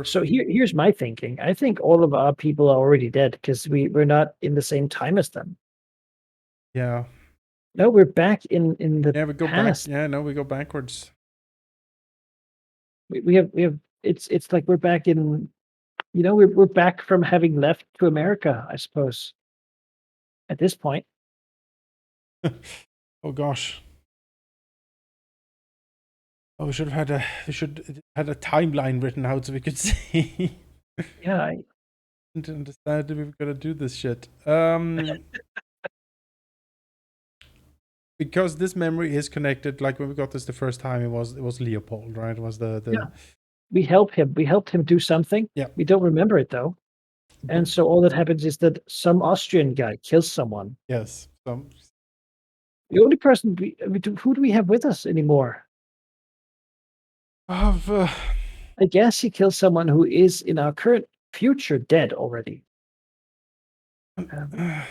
So here's my thinking. I think all of our people are already dead because we're not in the same time as them.
Yeah.
No, we're back in the
we go
past.
back. Yeah, no, we go backwards.
We have it's like we're back in, we're back from having left to America, I suppose. At this point.
Oh gosh. Oh, we should have had a timeline written out so we could see.
Yeah, I
didn't understand that we were gonna do this shit. Because this memory is connected. Like when we got this the first time, it was Leopold, right? It was the
Yeah. We helped him do something.
Yeah.
We don't remember it though. And so all that happens is that some Austrian guy kills someone.
Yes.
The only person who do we have with us anymore? I guess he kills someone who is in our current future dead already. And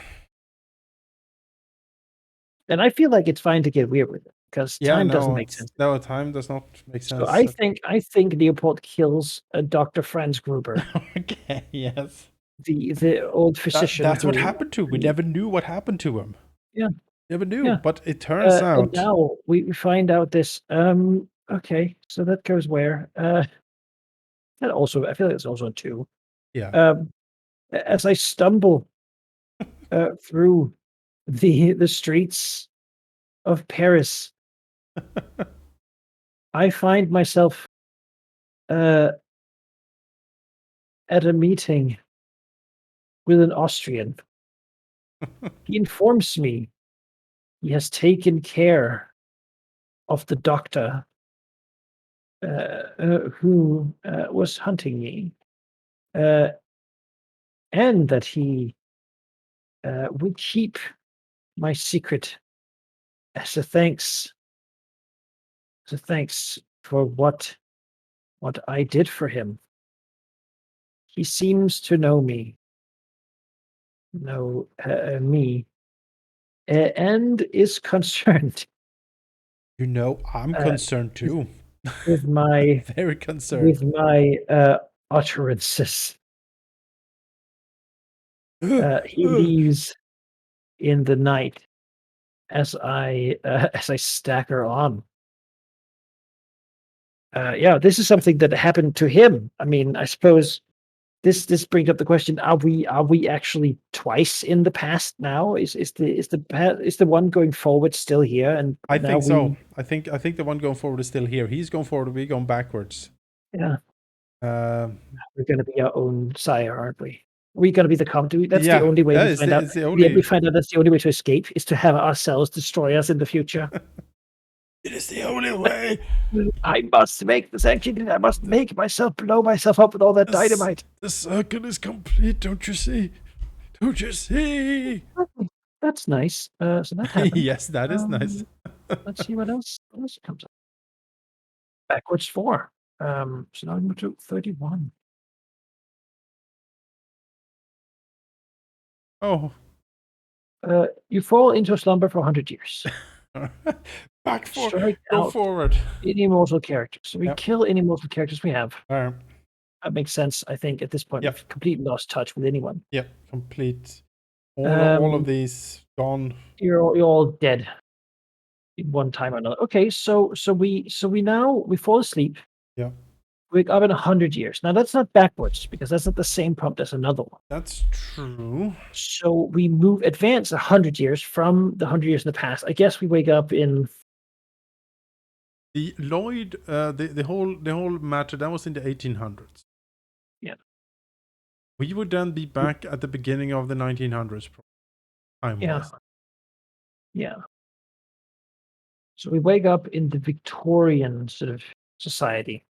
I feel like it's fine to get weird with it because time doesn't make sense.
No, time does not make sense.
So I think Leopold kills Dr. Franz Gruber.
Okay, yes.
The old physician.
That's what happened to him. We never knew what happened to him.
Yeah.
Never knew.
Yeah.
But it turns out.
And now we find out this. Okay, so that goes where? That also, I feel like it's also a 2.
Yeah.
As I stumble through the streets of Paris, I find myself at a meeting with an Austrian. He informs me he has taken care of the doctor who was hunting me, and that he would keep my secret as a thanks for what I did for him. He seems to know me, and is concerned.
I'm concerned too.
With my
very concerned.
With my utterances. He leaves in the night as I stagger on. Yeah, this is something that happened to him. I mean, I suppose this brings up the question: Are we actually twice in the past now? Is the one going forward still here? And
I think so. I think the one going forward is still here. He's going forward. We're going backwards.
Yeah. We're going to be our own sire, aren't we? We're going to be the company. That's the only way we find out. We find out that's the only way to escape is to have ourselves destroy us in the future.
It is the only way.
I must make this execution. I must make myself blow myself up with all that dynamite.
The circle is complete. Don't you see? Don't you see?
That's nice. So that happened.
Yes, that is nice.
Let's see what else comes up. Backwards 4. So now we move to 31.
Oh.
You fall into a slumber for 100 years.
Go forward.
Any mortal characters. So we kill any mortal characters we have. That makes sense, I think, at this point. We've completely lost touch with anyone.
Yep, complete. All of these gone.
You're all dead. In one time or another. Okay, so we fall asleep.
Yeah.
Wake up in 100 years. Now that's not backwards because that's not the same prompt as another one.
That's true.
So we advance 100 years from the 100 years in the past. I guess we wake up in
the Lloyd. The whole matter that was in the 1800s.
Yeah.
We would then be back at the beginning of the 1900s.
Yeah. Yeah. So we wake up in the Victorian sort of society.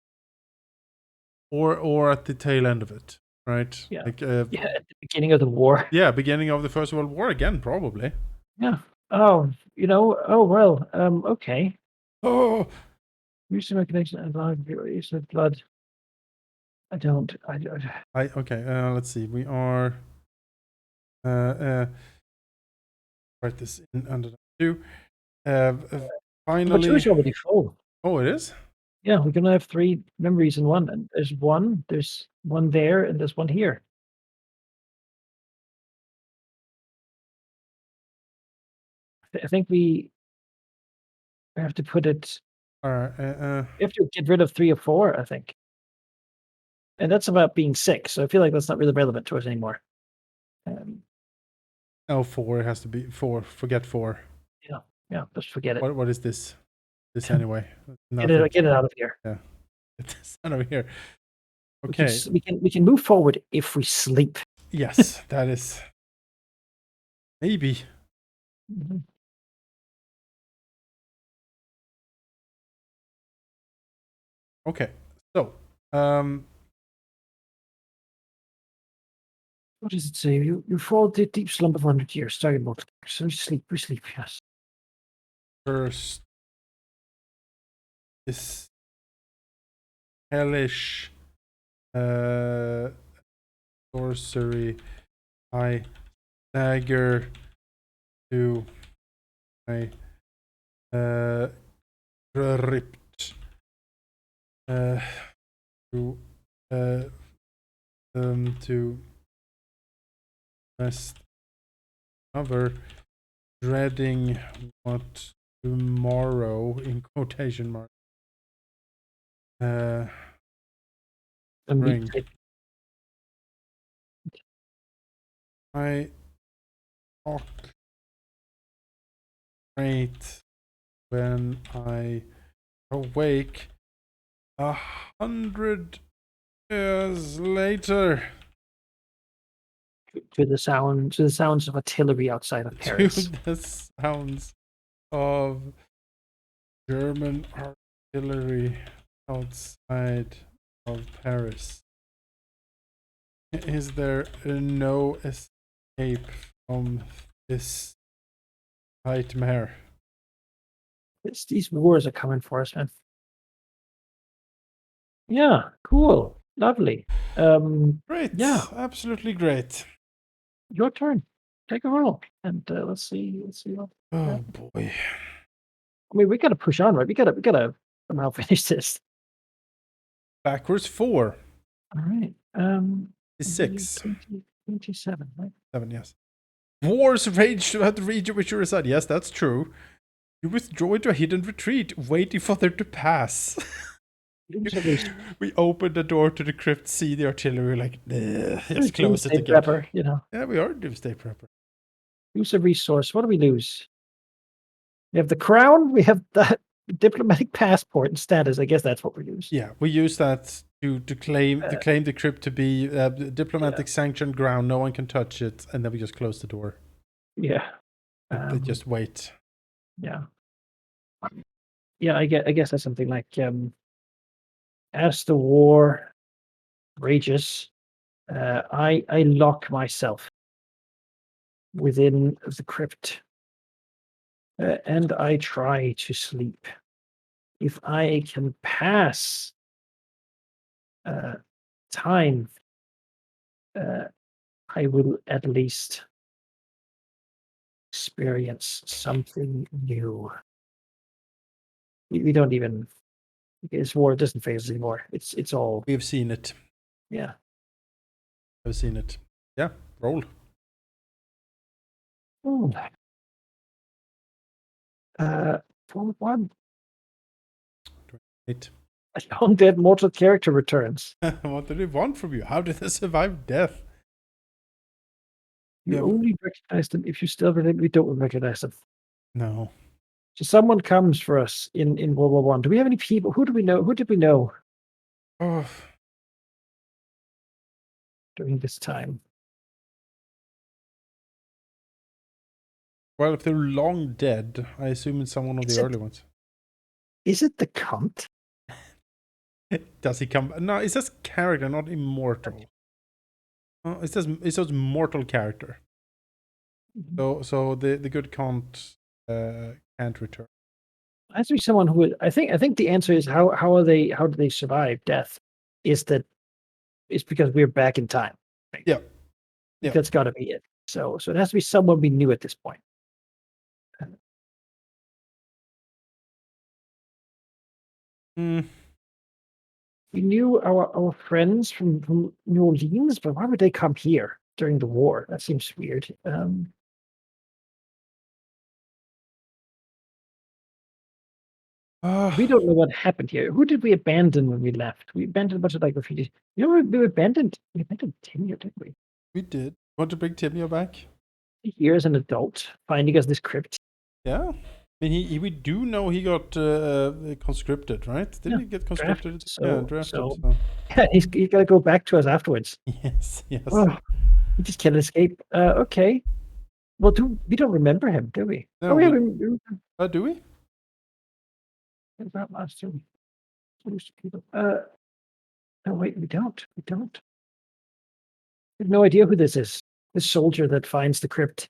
Or at the tail end of it, right?
Yeah.
Like,
at the beginning of the war.
yeah, beginning of the First World War again, probably.
Yeah. Oh, well, okay.
Oh,
Use my connection and use of blood. I don't.
okay. Let's see. We are. Write this in under two. Finally.
Number 2 is already full.
Oh, it is?
Yeah, we're gonna have 3 memories in one. And there's one there, and there's one here. I think we have to put it. We have to get rid of 3 or 4, I think. And that's about being sick, so I feel like that's not really relevant to us anymore.
Oh, 4 has to be 4. Forget 4.
Yeah, just forget it.
What is this? This anyway?
Get it out of here.
Yeah, get this out of here. Okay.
We can move forward if we sleep.
Yes, that is maybe.
Mm-hmm.
Okay, so
what does it say? You fall into deep slumber for 100 years. Target multiplier. So we sleep. Yes.
first, this hellish sorcery. I stagger to my crypt to rest, cover, dreading what tomorrow in quotation marks bring. I talk great when I awake 100 years later.
To the sounds of artillery outside of Paris.
To the sounds of German artillery outside of Paris. Is there no escape from this nightmare?
These wars are coming for us, man. Yeah, cool. Lovely.
Great.
Yeah.
Absolutely great.
Your turn. Take a roll. And let's see what.
Oh boy.
I mean, we gotta push on, right? We gotta somehow finish this.
Backwards 4.
All right.
6.
27, right?
7, yes. Wars rage throughout the region which you reside. Yes, that's true. You withdraw into a hidden retreat, waiting for them to pass. We open the door to the crypt, see the artillery, like, let's close it again.
Prepper,
Yeah, we are doomsday prepper.
Use a resource. What do we lose? We have the crown. We have the diplomatic passport and status. I guess that's what we use.
Yeah, we use that to claim the crypt to be diplomatic sanctioned ground. No one can touch it, and then we just close the door.
Yeah.
They just wait.
Yeah. Yeah, I guess that's something like as the war rages, I lock myself within the crypt, and I try to sleep. If I can pass time, I will at least experience something new. We don't even. This war doesn't phase us anymore. It's all.
We've seen it.
Yeah.
I've seen it. Yeah, roll.
Oh. 1.
8.
A undead mortal character returns.
What do they want from you? How did they survive death?
You only recognize them if you still we don't recognize them.
No.
So someone comes for us in World War One. Do we have any people? Who do we know? Who did we know during this time?
Well, if they're long dead, I assume it's someone of the early ones.
Is it the cunt?
Does he come? No, it says character, not immortal. Oh, it says mortal character. So the good can't return.
Has to be someone who I think the answer is how do they survive death? Is because we're back in time. Right?
Yeah. Yeah.
That's got to be it. So it has to be someone we knew at this point.
Mm.
We knew our friends from New Orleans, but why would they come here during the war? That seems weird. We don't know what happened here. Who did we abandon when we left? We abandoned a bunch of like refugees. You know, we abandoned Timur, didn't we?
We did. Want to bring Timur back?
Here as an adult, finding us this crypt.
Yeah. I mean, we do know he got conscripted, right? Didn't he get conscripted? Drafted.
So yeah, he's got to go back to us afterwards.
Yes.
Oh, he just can't escape. Okay. Well, we don't remember him, do we?
No,
yeah,
do we?
About last year. No, wait, we don't. We don't. We have no idea who this is. This soldier that finds the crypt.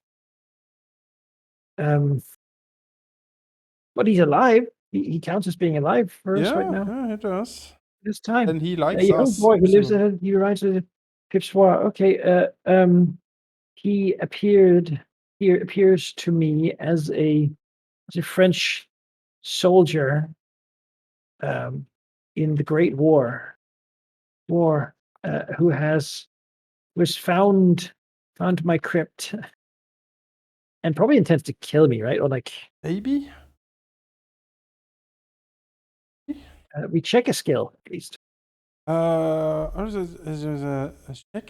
But he's alive. He counts as being alive for us right now.
Yeah, he does.
This time.
And he likes
a young
us.
boy who lives ahead. He arrives at the Pipsoir. Okay. He appears to me as a French soldier in the Great War, who was found my crypt and probably intends to kill me, right? Or like
maybe.
We check a skill at least.
Check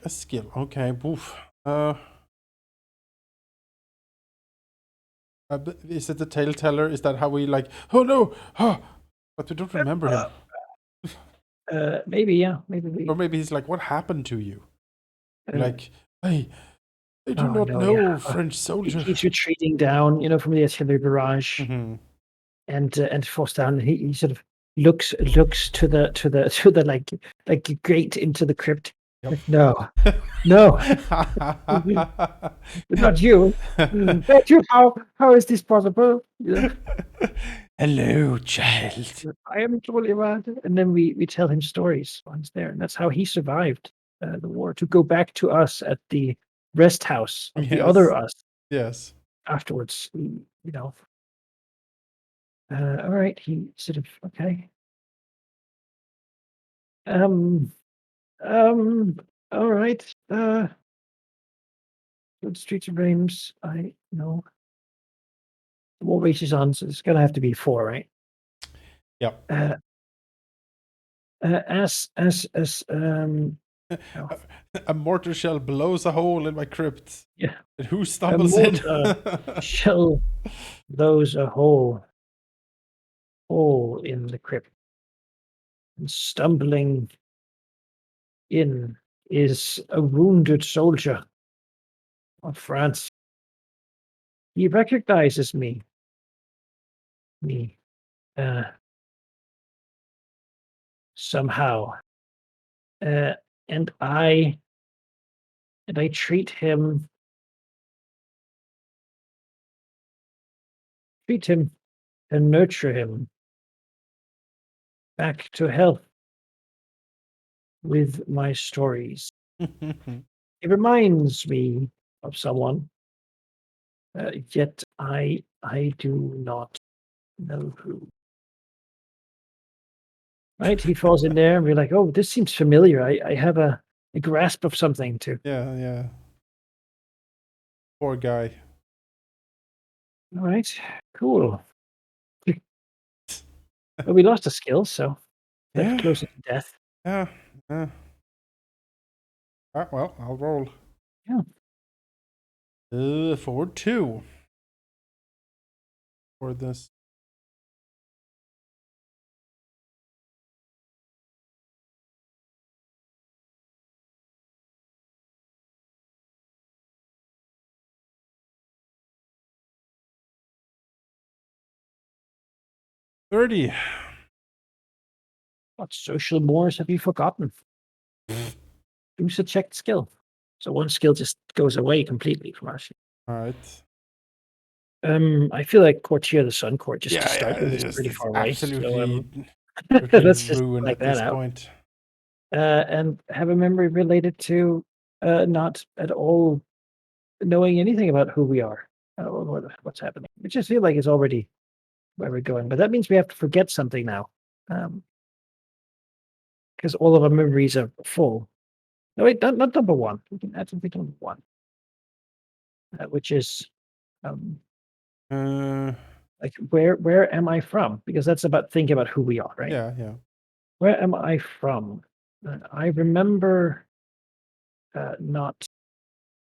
a skill. Okay, boof. Is it the tale teller? Is that how we like? Oh no! Oh, but we don't remember him.
Maybe, yeah. Maybe
or maybe he's like, "What happened to you?" Like, hey, I do not
no,
know,
yeah.
French soldier.
He's retreating down, from the artillery barrage, and falls down. And he sort of looks to the like grate into the crypt.
Yep.
Like, no, not you. Not you. How is this possible?
Hello, child.
I am Dauvergne. And then we tell him stories while he's there, and that's how he survived the war. To go back to us at the rest house of the other us.
Yes.
Afterwards, all right. He sort of okay. All right. The streets of Reims. I know. The war races on, so it's gonna have to be 4, right?
Yep. A mortar shell blows a hole in my crypt.
Yeah.
And who stumbles in?
Shell blows a hole in the crypt. And stumbling in is a wounded soldier of France. He recognizes me. Somehow. And I treat him and nurture him back to health with my stories. It reminds me of someone, yet I do not know who. Right? He falls in there and we're like, oh, this seems familiar. I have a grasp of something too.
Yeah. Poor guy.
All right, cool. Well, we lost a skill, so that's closer to death.
Yeah. Well, I'll roll.
Yeah.
Forward 2. For this. 30.
What social mores have you forgotten? Use a checked skill. So one skill just goes away completely from us.
All right.
I feel like Courtier of the Sun Court just to
Yeah,
start with is pretty
it's
far away.
absolutely
So
totally
let's just
ruined
like
at
that
this
out.
point.
And have a memory related to not at all knowing anything about who we are or what's happening. I just feel like it's already where we're going. But that means we have to forget something now. Because all of our memories are full. No, wait, not number one. We can add something to number one, which is like where am I from? Because that's about thinking about who we are, right?
Yeah.
Where am I from? I remember not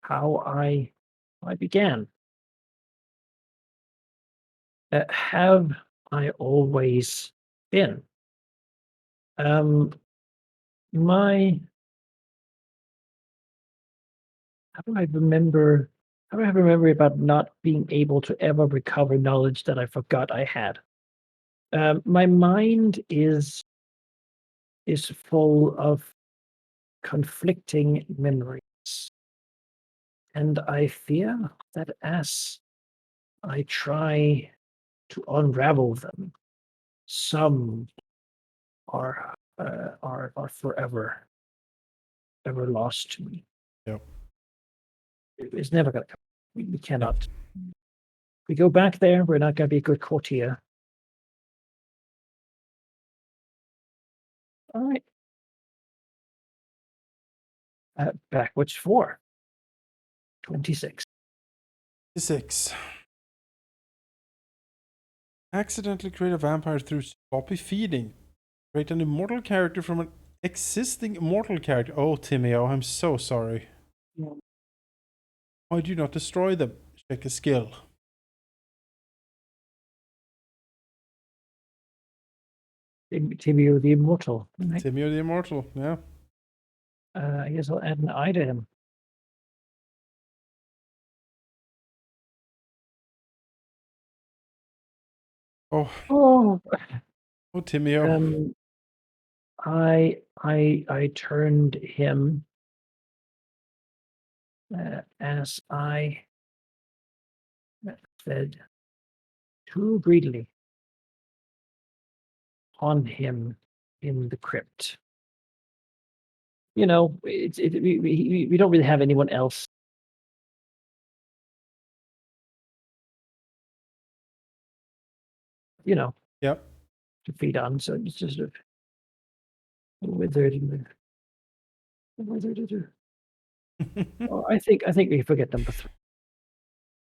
how I began. Have I always been? My how do I remember? How do I have a memory about not being able to ever recover knowledge that I forgot I had? My mind is full of conflicting memories, and I fear that as I try to unravel them, some are forever ever lost to me.
Yep.
It's never going to come. We
Yep.
cannot. We go back there. We're not going to be a good courtier. All right. Backwards 4. 26.
6. Accidentally create a vampire through sloppy feeding. Create an immortal character from an existing immortal character. Oh, Timio, I'm so sorry.
Yeah.
Why do you not destroy them? Check a skill.
Timio the Immortal. Right?
Timio the Immortal, yeah.
I guess I'll add an I to him.
Oh.
Oh.
Oh, Timio.
I turned him as I fed too greedily on him in the crypt. You know, we don't really have anyone else. You know,
Yep.
to feed on. So it's just a withered. Oh, I think we forget number 3.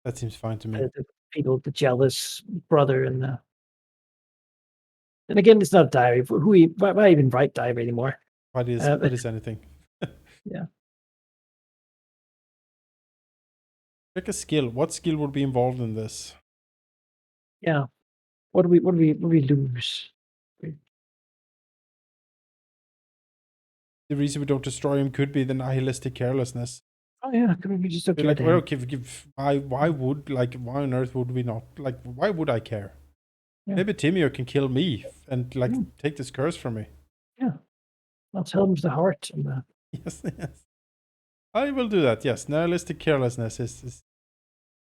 That seems fine to me.
The people, the jealous brother, and the. And again, it's not a diary. Why even write diary anymore?
What is anything?
Yeah.
Check a skill. What skill would be involved in this?
Yeah. What do we lose?
The reason we don't destroy him could be the nihilistic carelessness.
Oh yeah, could we just don't
Like,
care
well,
him?
okay, why on earth would we not? Like, why would I care?
Yeah.
Maybe Timio can kill me and take this curse from me.
Yeah. I'll tell him the heart and the.
Yes. I will do that. Yes, nihilistic carelessness is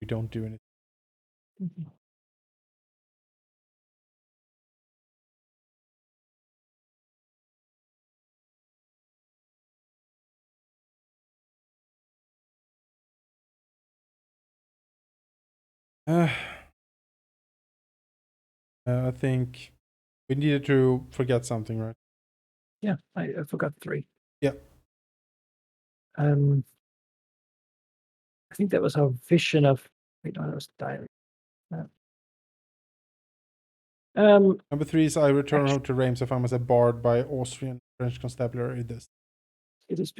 we don't do anything. I think we needed to forget something, right?
Yeah, I forgot 3.
Yeah.
I think that was our vision of. Wait, no, that was diary.
Number 3 is I return
Actually,
home to Reims. I found myself barred by Austrian French constabulary. This.
it is.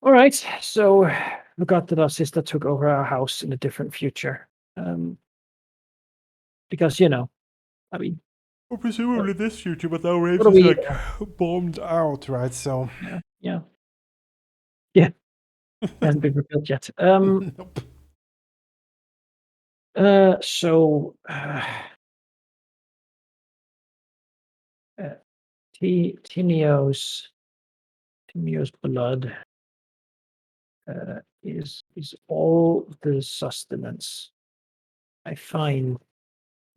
All right, so we got that our sister took over our house in a different future. Because I mean,
Well, presumably this future, but now Reims
what do
is
we?
bombed out, right? So.
Yeah. Hasn't been rebuilt yet.
Nope.
So Tinio's blood is all the sustenance I find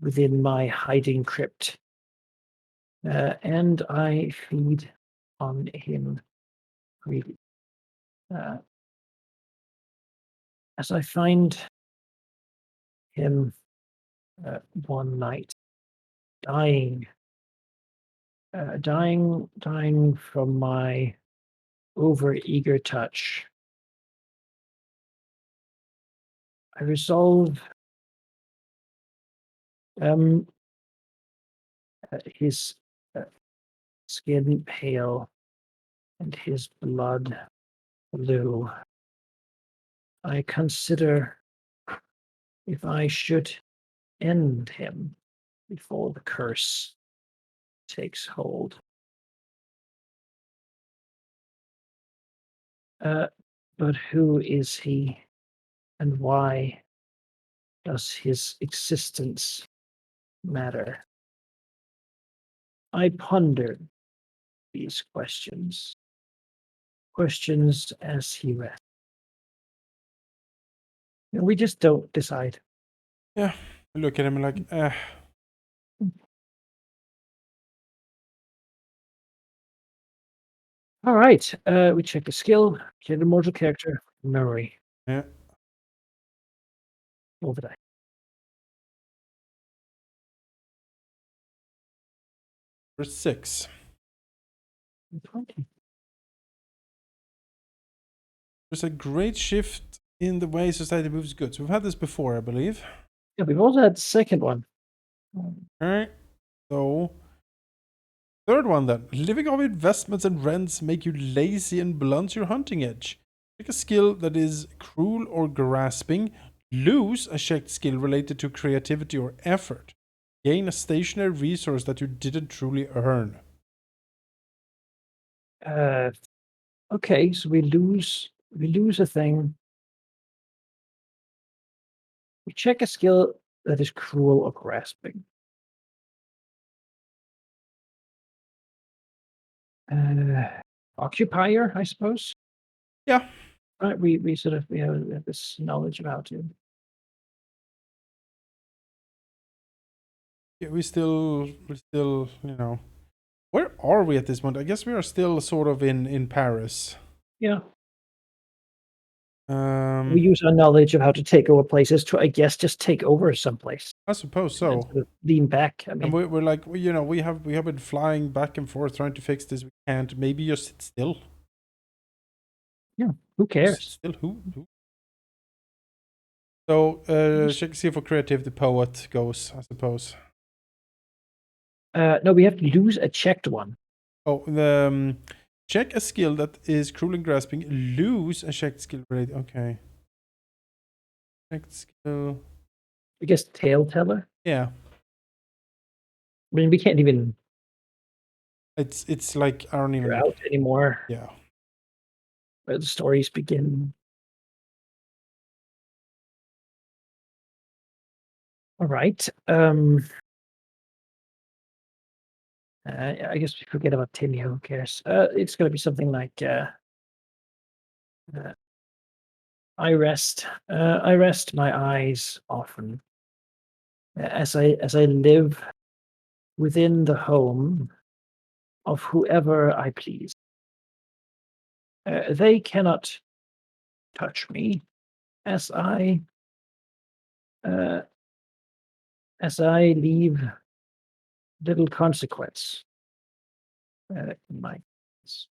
within my hiding crypt, and I feed on him freely. As I find him one night dying, dying from my over-eager touch, I resolve um, his uh, skin pale and his blood blue. I consider if I should end him before the curse takes hold. But who is he, and why does his existence matter? I ponder these questions as he rests. We just don't decide.
Yeah, I look at him and like,
All right, we check the skill, get a mortal character, memory.
yeah.
Roll the die.
For 6.
20.
There's a great shift in the way society moves goods. We've had this before, I believe.
Yeah, we've also had the second one.
Alright. So, third one then. Living off investments and rents make you lazy and blunts your hunting edge. Pick a skill that is cruel or grasping. Lose a checked skill related to creativity or effort. Gain a stationary resource that you didn't truly earn.
Okay, so we lose a thing. We check a skill that is cruel or grasping. Occupier, I suppose.
Yeah.
Right, we sort of we have this knowledge of how to.
Yeah, we still, where are we at this point? I guess we are still sort of in Paris.
Yeah. We use our knowledge of how to take over places to, I guess, just take over someplace.
I suppose so.
And sort of lean back. I mean,
And we're like, we have been flying back and forth trying to fix this. We can't. Maybe just sit still.
yeah, who cares?
Still, who? So, check see for creativity poet goes, I suppose.
No, we have to lose a checked one.
Oh, check a skill that is cruel and grasping. Lose a checked skill related. Okay. Checked skill.
I guess tale teller.
Yeah.
I mean, we can't even
It's like I don't
figure
even.
out anymore
Yeah.
where the stories begin. All right. I guess we forget about Timmy. Who cares? It's going to be something like I rest. I rest my eyes often as I live within the home of whoever I please. They cannot touch me as uh, I leave little consequence in my case.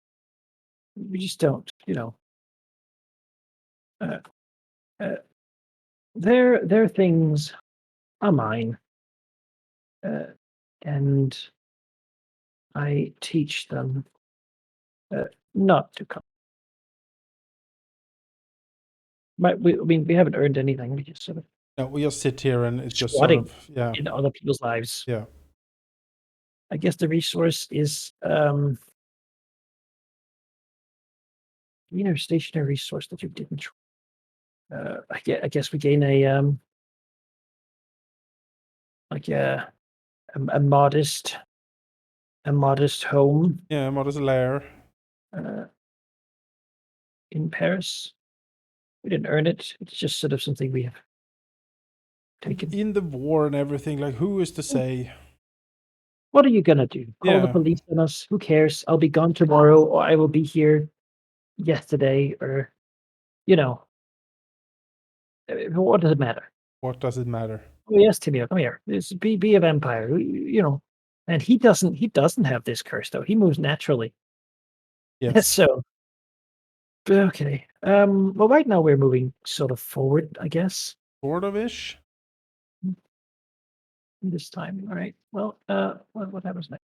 We just don't, Uh, uh, their things are mine, and I teach them not to come. I mean, we haven't earned anything. We just sort of
No, we just sit here and it's just sort
squatting
of yeah.
in other people's lives.
Yeah.
I guess the resource is stationary resource that you didn't. I guess we gain a like a modest home
Yeah, modest lair.
uh, in Paris. We didn't earn it. It's just sort of something we have taken.
In the war and everything, like who is to
Mm.
say?
What are you gonna do? Call the
Yeah,
police on us? Who cares? I'll be gone tomorrow, or I will be here yesterday, or you know, what does it matter?
what does it matter?
Oh yes, Timio, come here. Be a vampire. And he doesn't have this curse though. He moves naturally.
Yes,
So okay. Well, right now we're moving sort of forward, I guess.
sort of ish.
This time. All right. Well, what happens next?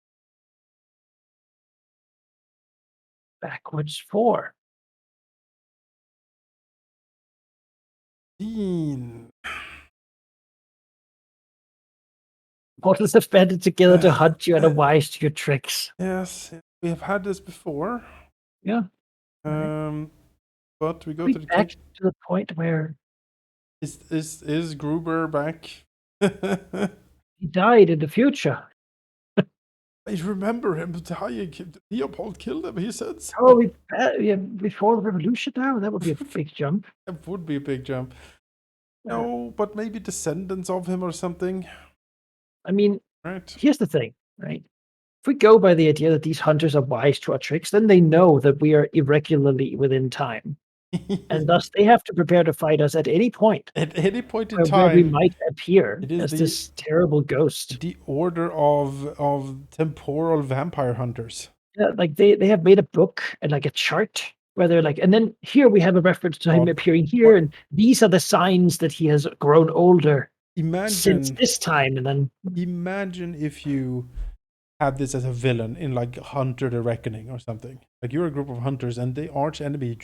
Backwards 4.
Dean.
Mortals have banded together to hunt you and are wise to your tricks.
Yes, we have had this before.
Yeah. All right.
But we go
We
to the
back
king.
to the point where
Is Gruber back?
he died in the future.
I remember him dying. Leopold killed him. He said so.
Oh, yeah, before the revolution now? That would be a big jump.
That would be a big jump.
Uh,
No, but maybe descendants of him or something,
I mean,
right?
here's the thing, right? If we go by the idea that these hunters are wise to our tricks, then they know that we are irregularly within time, and thus they have to prepare to fight us at any point
At any point in
where we
time,
might appear
it is
as this terrible ghost.
the order of temporal vampire hunters.
Yeah, like they have made a book and like a chart where they're like, and then here we have a reference to him
God,
appearing here,
what?
and these are the signs that he has grown older since
Imagine,
this time, and then
imagine if you had this as a villain in like Hunter the Reckoning or something. Like you're a group of hunters and the arch enemy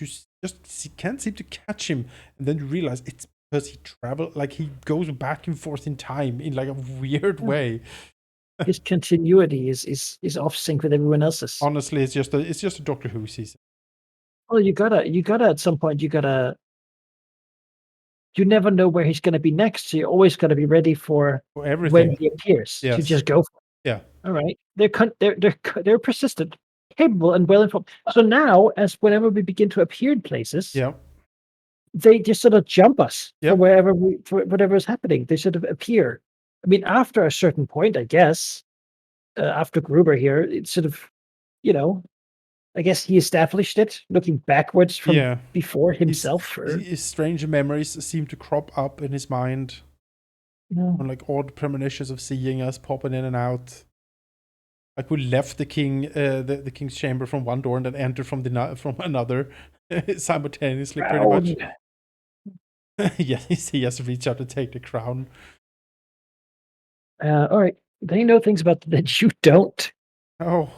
can't seem to catch him, and then you realize it's because he goes back and forth in time in like a weird way.
his continuity is off sync with everyone else's.
Honestly, it's just a Doctor Who season.
Well, you gotta at some point you never know where he's gonna be next, so you always gotta be ready for
For
when
everything.
he appears to
Yes.
just go for it.
Yeah.
All right. They're persistent, capable, and well informed. So now, as whenever we begin to appear in places,
Yeah.
they just sort of jump us
Yep.
for whatever is happening. They sort of appear. I mean, after a certain point, I guess, after Gruber here, it's sort of, you know, I guess he established it, looking backwards from
Yeah.
before
His,
himself, or
his strange memories seem to crop up in his mind.
you
On like odd premonitions of seeing us popping in and out. Like we left the king's chamber from one door and then entered from from another simultaneously, pretty much.
crown.
Yes, he has to reach out to take the crown.
All right, they know things about that you don't,
Oh,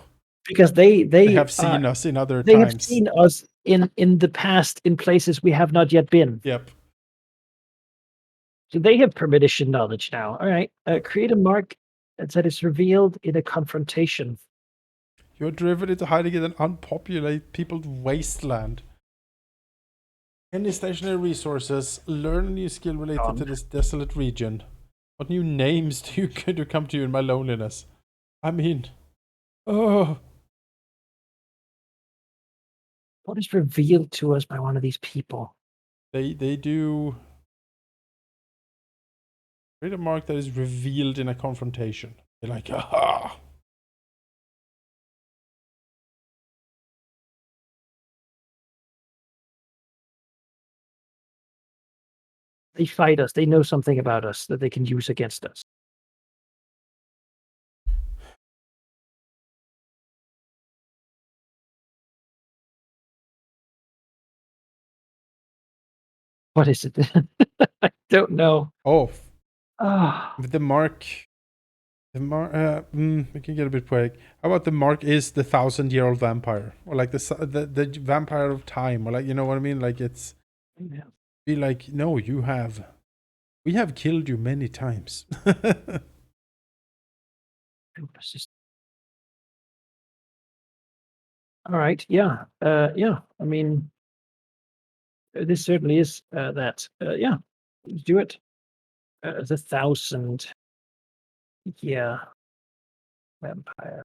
because
they have seen us in other
they have
times.
seen us in the past in places we have not yet been.
Yep.
So they have premonition knowledge now. All right, create a mark that is revealed in a confrontation.
You're driven into hiding in an unpopulated, peopled wasteland. Any stationary resources, learn a new skill related to this desolate region. What new names do come to you in my loneliness? I mean, oh,
What is revealed to us by one of these people?
they do create a mark that is revealed in a confrontation. They're like, aha.
They fight us. They know something about us that they can use against us. What is it? I don't know.
Oh,
Ah,
the mark. We can get a bit poetic. How about the mark is the 1,000-year-old vampire, or like the vampire of time, or like you know what I mean? Like it's
yeah.
be like, no, we have killed you many times.
All right. Yeah. Yeah. I mean, this certainly is that. Yeah. Let's do it. The 1,000. Yeah. Vampire.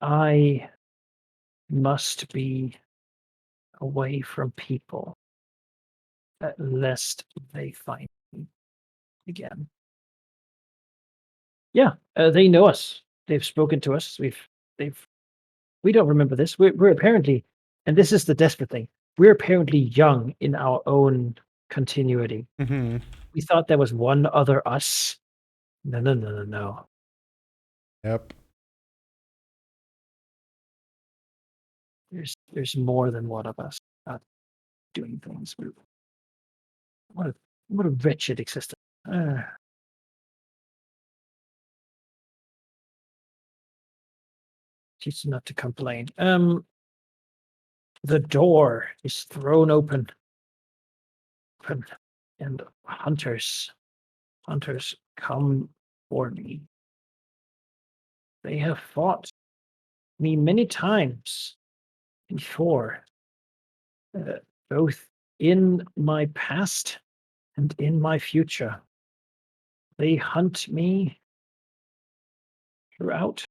I must be away from people, lest they find me again. Yeah, they know us. They've spoken to us. They've we don't remember this. We're apparently, and this is the desperate thing. We're apparently young in our own continuity.
Hmm.
We thought there was one other us. No, no, no, no, no.
Yep.
There's more than one of us doing things. What a what a wretched existence. She's not to complain. The door is thrown open, and hunters come for me. They have fought me many times before, uh, both in my past and in my future. They hunt me throughout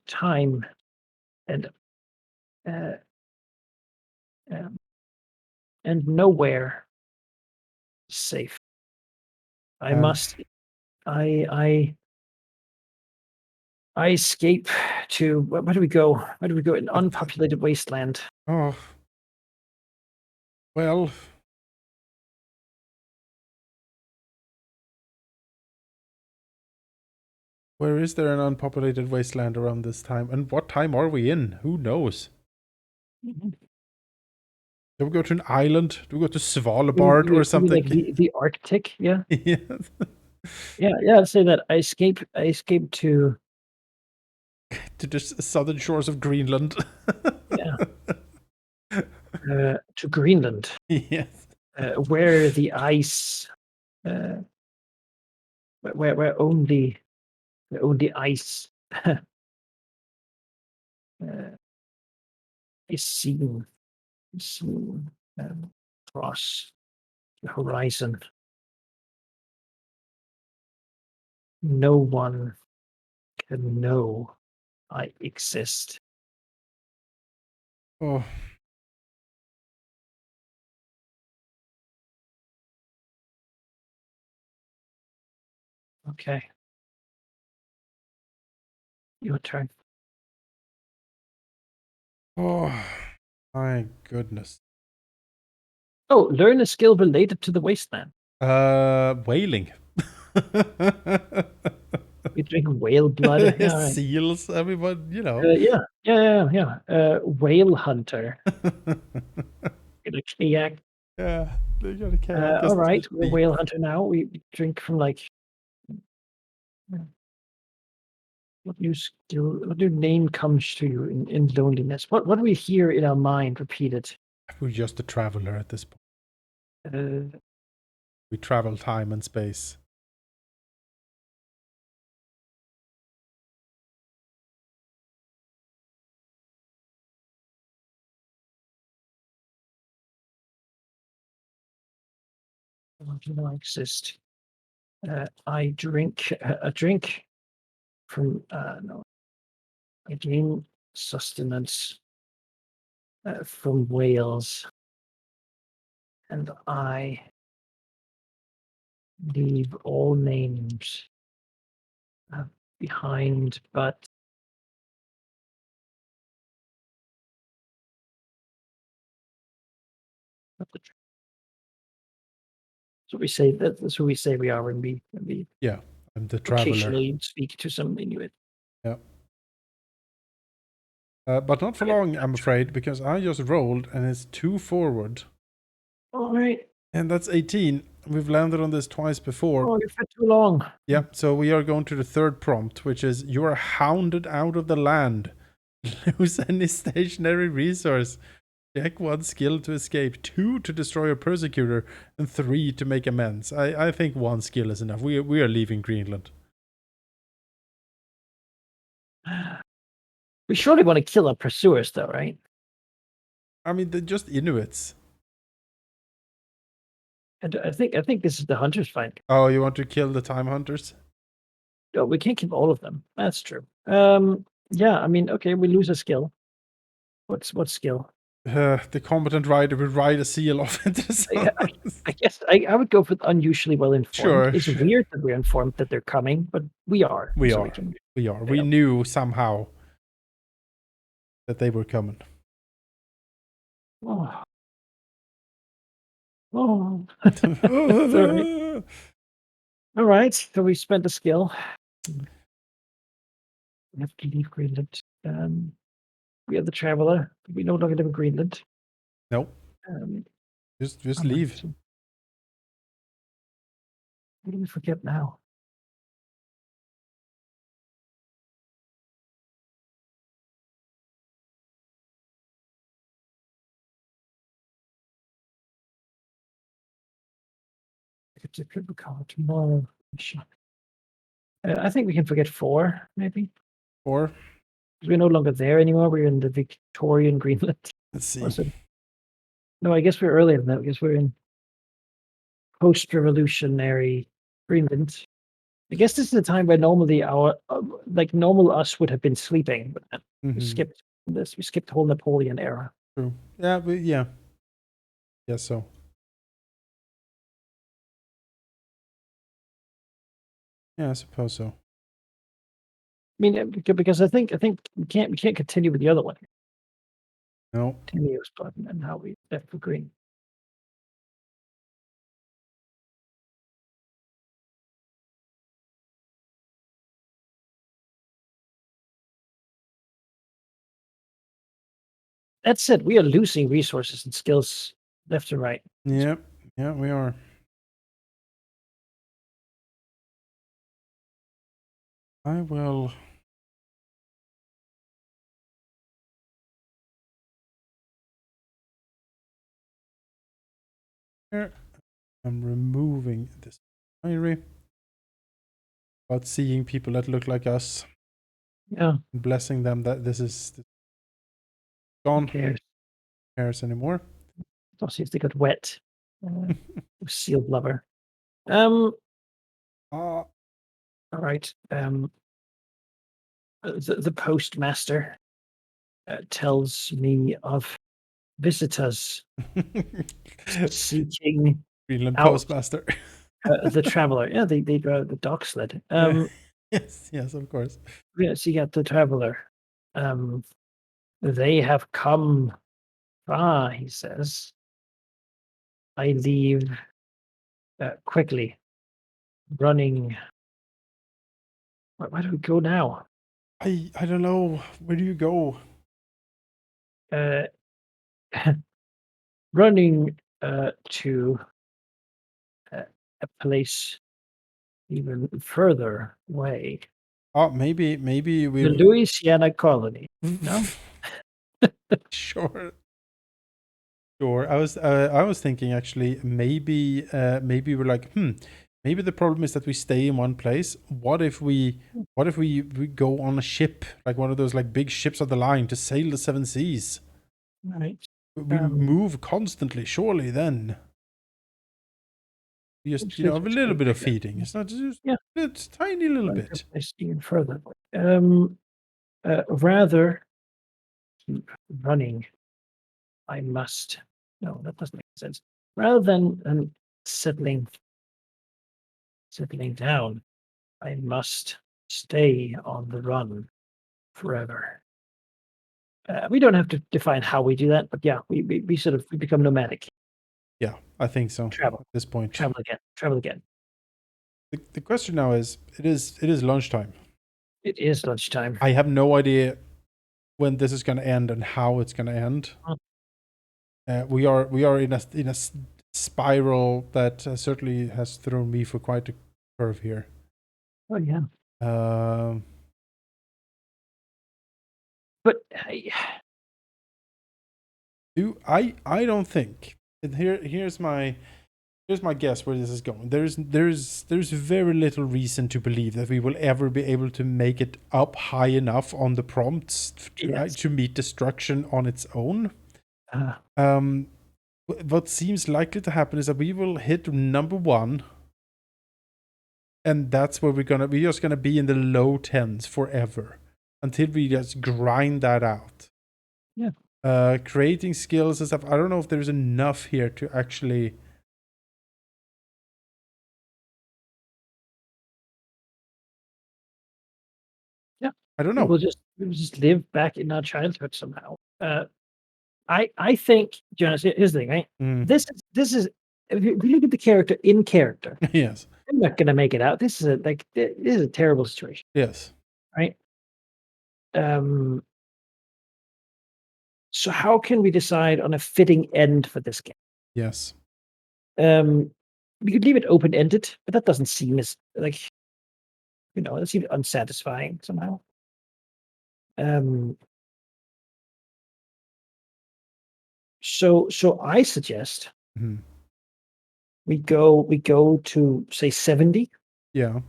time, and uh, um, and nowhere safe. I
Um,
must. I I escape to where do we go? Where do we go? An unpopulated wasteland.
oh, well, where is there an unpopulated wasteland around this time? And what time are we in? Who knows?
Mhm.
Do we go to an island? Do we go to Svalbard or
Do we
something?
like the Arctic? Yeah,
Yes.
yeah, yeah. I'd say that I escape. I escape to
To the southern shores of Greenland.
yeah to Greenland,
Yes.
where the ice, uh, where only ice uh, is seen across the horizon. No one can know I exist.
Oh,
Okay, your turn.
oh, my goodness.
Oh, learn a skill related to the wasteland.
Whaling.
You drink whale blood. Yeah, all right.
Seals, everyone, you know.
Yeah, yeah, yeah, yeah. Whale hunter. Get a kayak.
Yeah, they got a kayak
All
as
right,
the
we're
beep.
whale hunter now. We drink from like what new skill? What new name comes to you in loneliness? What do we hear in our mind repeated?
We're just a traveler at this point.
Uh,
We travel time and space.
what do I exist? I drink a drink from no. I gain sustenance from whales, and I leave all names uh, behind, but that's what we say. That's who we say we are when we
Yeah, I'm the traveler.
occasionally speak to some Inuit.
Yeah. But not for
Okay.
long, I'm afraid, because I just rolled and it's 2 forward.
All right.
And that's 18. We've landed on this twice before.
Oh, you for too long.
Yeah, so we are going to the third prompt, which is you are hounded out of the land. Lose any stationary resource. Check 1 skill to escape, 2 to destroy a persecutor, and 3 to make amends. I think 1 skill is enough. We are leaving Greenland.
We surely want to kill our pursuers, though, right?
I mean, they're just Inuits.
And I think this is the hunter's find.
Oh, you want to kill the time hunters?
Oh, we can't keep all of them. That's true. Yeah, I mean, okay, we lose a skill. What skill?
The competent rider will ride a seal off into
I, I, I guess I would go for unusually well informed.
Sure.
It's weird that we're informed that they're coming, but we are.
We
so
are. We are. We knew somehow that they were coming.
Oh. Oh. Sorry. All right. So we spent a skill. We have to leave Greenland. We have the traveler. We no longer live in Greenland.
Nope. Just leave.
What do we forget now? It's a triple color tomorrow. I think we can forget 4, maybe.
4?
We're no longer there anymore. We're in the Victorian Greenland.
Let's see.
No, I guess we're earlier than that. I guess we're in post-revolutionary Greenland. I guess this is the time where normally our normal us would have been sleeping, but we skipped this. We skipped the whole Napoleon era.
True. Yeah, but yeah. Yes, so. Yeah, I suppose so.
I mean, because I think we can't continue with the other one.
No.
10 years button and how we left for green. That said, we are losing resources and skills left and right.
Yep. Yeah, we are. I will. Here. I'm removing this diary. About seeing people that look like us.
Yeah.
Blessing them that this is gone.
Who
cares anymore.
Don't see if they got wet. Sealed blubber. All right. The postmaster tells me of visitors seeking
Greenland
out,
postmaster.
the traveler. Yeah, they drive the dock sled.
Yes, of course.
Yeah, seek out the traveler. They have come. He says. I leave quickly, running. Where do we go now?
I don't know. Where do you go?
Running to a place even further away.
Oh, maybe we.
The Louisiana colony. No.
Sure. Sure. I was thinking actually maybe we're like maybe the problem is that we stay in one place. What if we go on a ship, like one of those like big ships of the line to sail the 7 seas?
Right.
We move constantly, surely then. Just a little bit of feeding. It's not just a tiny little bit.
Even further. Rather keep running. I must. No, that doesn't make sense. Rather than settling down, I must stay on the run forever. We don't have to define how we do that, but yeah, we become nomadic.
Yeah, I think so.
Travel.
At this point.
Travel again.
The question now is, it is lunchtime.
It is lunchtime.
I have no idea when this is going to end and how it's going to end. We are in a spiral that certainly has thrown me for quite a curve here.
Oh yeah. But
I don't think. And here's my guess where this is going. There's very little reason to believe that we will ever be able to make it up high enough on the prompts to meet destruction on its own. what seems likely to happen is that we will hit number 1, and that's where we're just gonna be in the low 10s forever until we just grind that out.
Yeah.
Creating skills and stuff. I don't know if there's enough here to actually.
Yeah.
I don't know.
We will just live back in our childhood somehow. I think, Jonas, here's the thing, right? This is if you look at the character in character,
Yes.
I'm not gonna make it out. This is a terrible situation,
Yes.
right? So how can we decide on a fitting end for this game?
Yes.
We could leave it open-ended, but that doesn't seem as like, it seems unsatisfying somehow. So I suggest
Mhm.
we go to say 70
Yeah.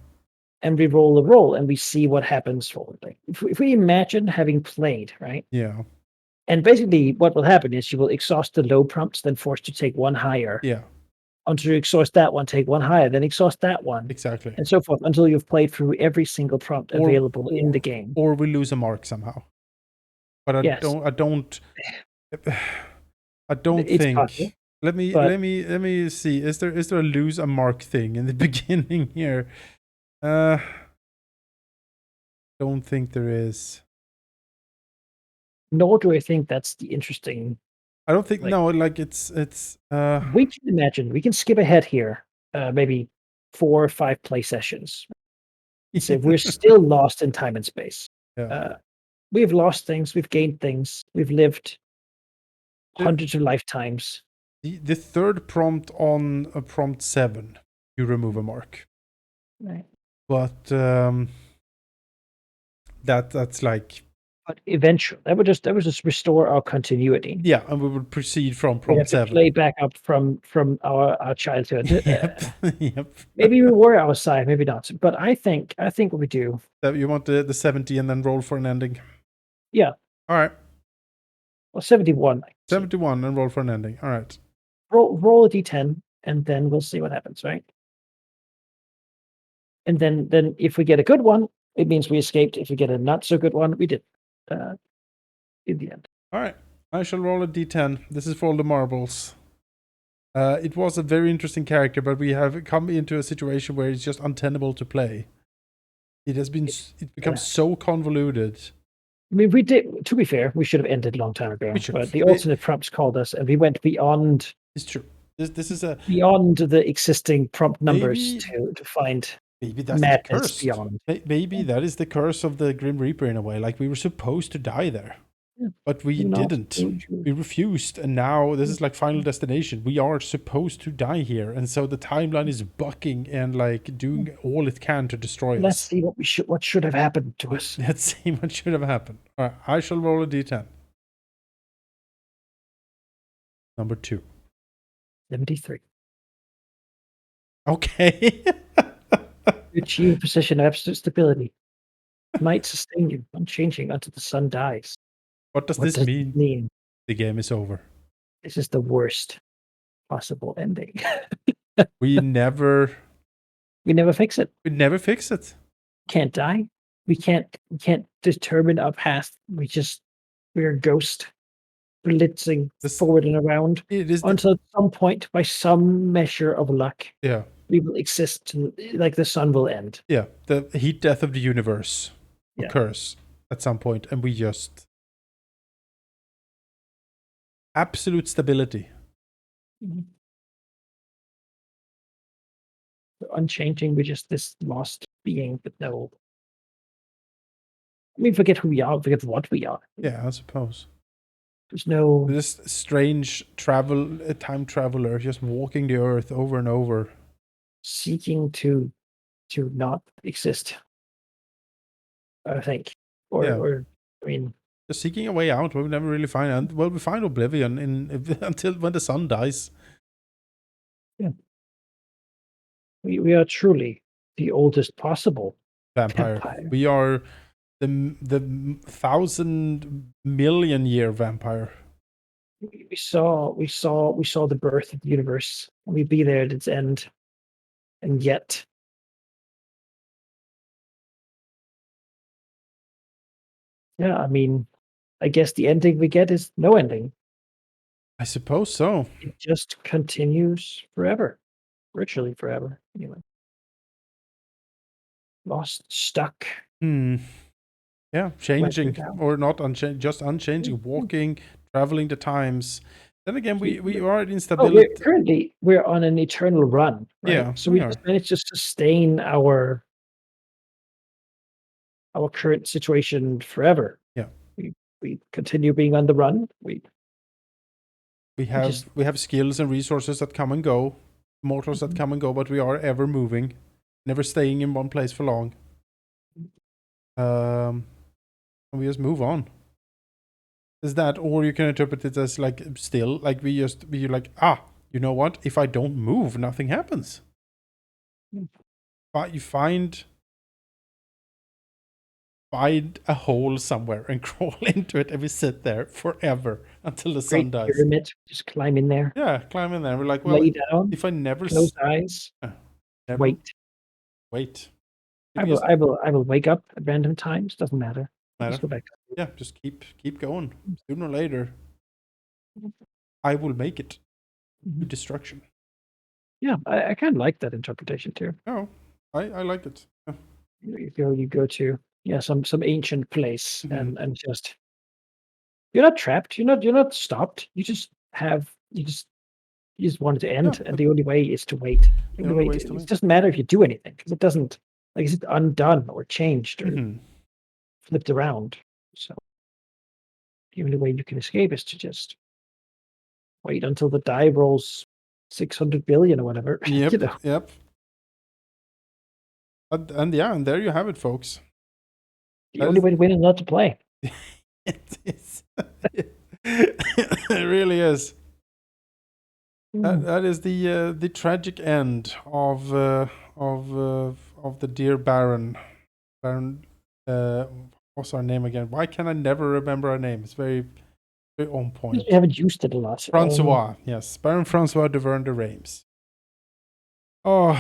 and we roll a roll and we see what happens forwardly. If we imagine having played, right?
Yeah.
And basically what will happen is you will exhaust the low prompts, then forced to take one higher.
Yeah.
Until you exhaust that one, take one higher, then exhaust that one.
Exactly.
And so forth until you've played through every single prompt available in the game.
Or we lose a mark somehow. But I
Yes.
don't
It's
think.
possible,
Let me see. Is there a lose a mark thing in the beginning here? Don't think there is.
nor do I think that's the interesting.
I don't think
Like-
no. Like it's.
We can imagine we can skip ahead here, maybe 4 or 5 play sessions. So we're still lost in time and space.
Yeah.
We've lost things, we've gained things, we've lived hundreds of lifetimes.
The third prompt on prompt 7, you remove a mark.
Right.
But that's like.
But eventually, that would just restore our continuity.
Yeah, and we would proceed from
We
prompt
have to
7.
play back up from our childhood.
Yep. Yep.
Maybe we were outside, maybe not. But I think what we do.
So you want the 70 and then roll for an ending?
Yeah.
All right.
Well, 71.
71 and roll for an ending. All right.
Roll a d10, and then we'll see what happens, right? And then if we get a good one, it means we escaped. If we get a not so good one, we did. In the end.
All right. I shall roll a d10. This is for all the marbles. It was a very interesting character, but we have come into a situation where it's just untenable to play. It becomes so convoluted.
I mean, we did. To be fair, we should have ended a long time ago. But the alternate prompts called us, and we went beyond.
It's true. This is
beyond the existing prompt numbers to find.
Maybe that's
madness
the curse.
Beyond.
Maybe that is the curse of the Grim Reaper in a way. Like we were supposed to die there, but we didn't. We refused, and now this is like Final Destination. We are supposed to die here, and so the timeline is bucking and like doing all it can to destroy us.
Let's see what should have happened to us.
Let's see what should have happened. All right, I shall roll a d10. Number 2.
73.
Okay.
You achieve a position of absolute stability. Might sustain you, unchanging until the sun dies.
What does this mean? The game is over.
This is the worst possible ending.
We never
fix it.
We never fix it.
Can't die. We can't determine our path. We're a ghost blitzing forward and around until at some point, by some measure of luck, we will exist like the sun will end.
Yeah, the heat death of the universe occurs at some point, and we just absolute stability.
Mm-hmm. Unchanging, we're just this lost being with no. I mean, forget who we are, forget what we are.
Yeah, I suppose.
There's no.
This strange time traveler just walking the earth over and over.
Seeking to not exist. I think. Or I mean.
Just seeking a way out. We'll never really find it. Well, we find oblivion until when the sun dies.
Yeah. We are truly the oldest possible
vampire. We are the 1,000 million year vampire.
we saw the birth of the universe. We be there at its end, and yet, yeah, I mean, I guess the ending we get is no ending.
I suppose so.
It just continues forever, virtually forever. Anyway, lost, stuck,
Hmm. Yeah, changing
flattened out.
or not unchanging, just
Mm,
unchanging,
mm.
walking, traveling the times. Then again,
We,
we are at
oh, we're
instability.
currently we're on an eternal run, right?
Yeah,
So
we
we
are.
just managed to sustain our current situation forever.
Yeah,
We continue being on the run. We just
we have skills and resources that come and go, mortals that
Mhm.
come and go, but we are ever moving, never staying in one place for long. And we just move on. Is that, or you can interpret it as like still like we like you know what? If I don't move, nothing happens.
Mm.
But you find a hole somewhere and crawl into it, and we sit there forever until the sun
Great
dies.
pyramid. Just climb in there,
Yeah, climb in there. We're like, well,
lay down,
if I never,
close eyes,
never
wait.
wait,
I
maybe
will
just
I will I will wake up at random times. Doesn't matter. I'll
matter.
just go back.
Yeah, just keep going. Sooner or later,
Mhm.
I will make it to
Mhm.
destruction.
Yeah, I kind of like that interpretation too.
Oh, I like it. Yeah.
You go to some ancient place
Mhm.
and just you're not trapped. You're not stopped. You just want it to
Yeah,
end, and the only way is to wait. The
the
only
only
way
way
to,
is to
it
wait.
doesn't matter if you do anything because it doesn't like is it undone or changed or
Hmm.
flipped around. So the only way you can escape is to just wait until the die rolls 600 billion or whatever.
Yep, yep. And yeah, and there you have it, folks.
The
That
only
is,
way to win is not to play.
it is. It really is.
Mm.
That is the tragic end of the dear Baron. Baron, what's her name again? Why can I never remember her name? It's very very on
You
point.
haven't used it a lot.
Francois, yes, Baron Francois Dauvergne de Reims. Oh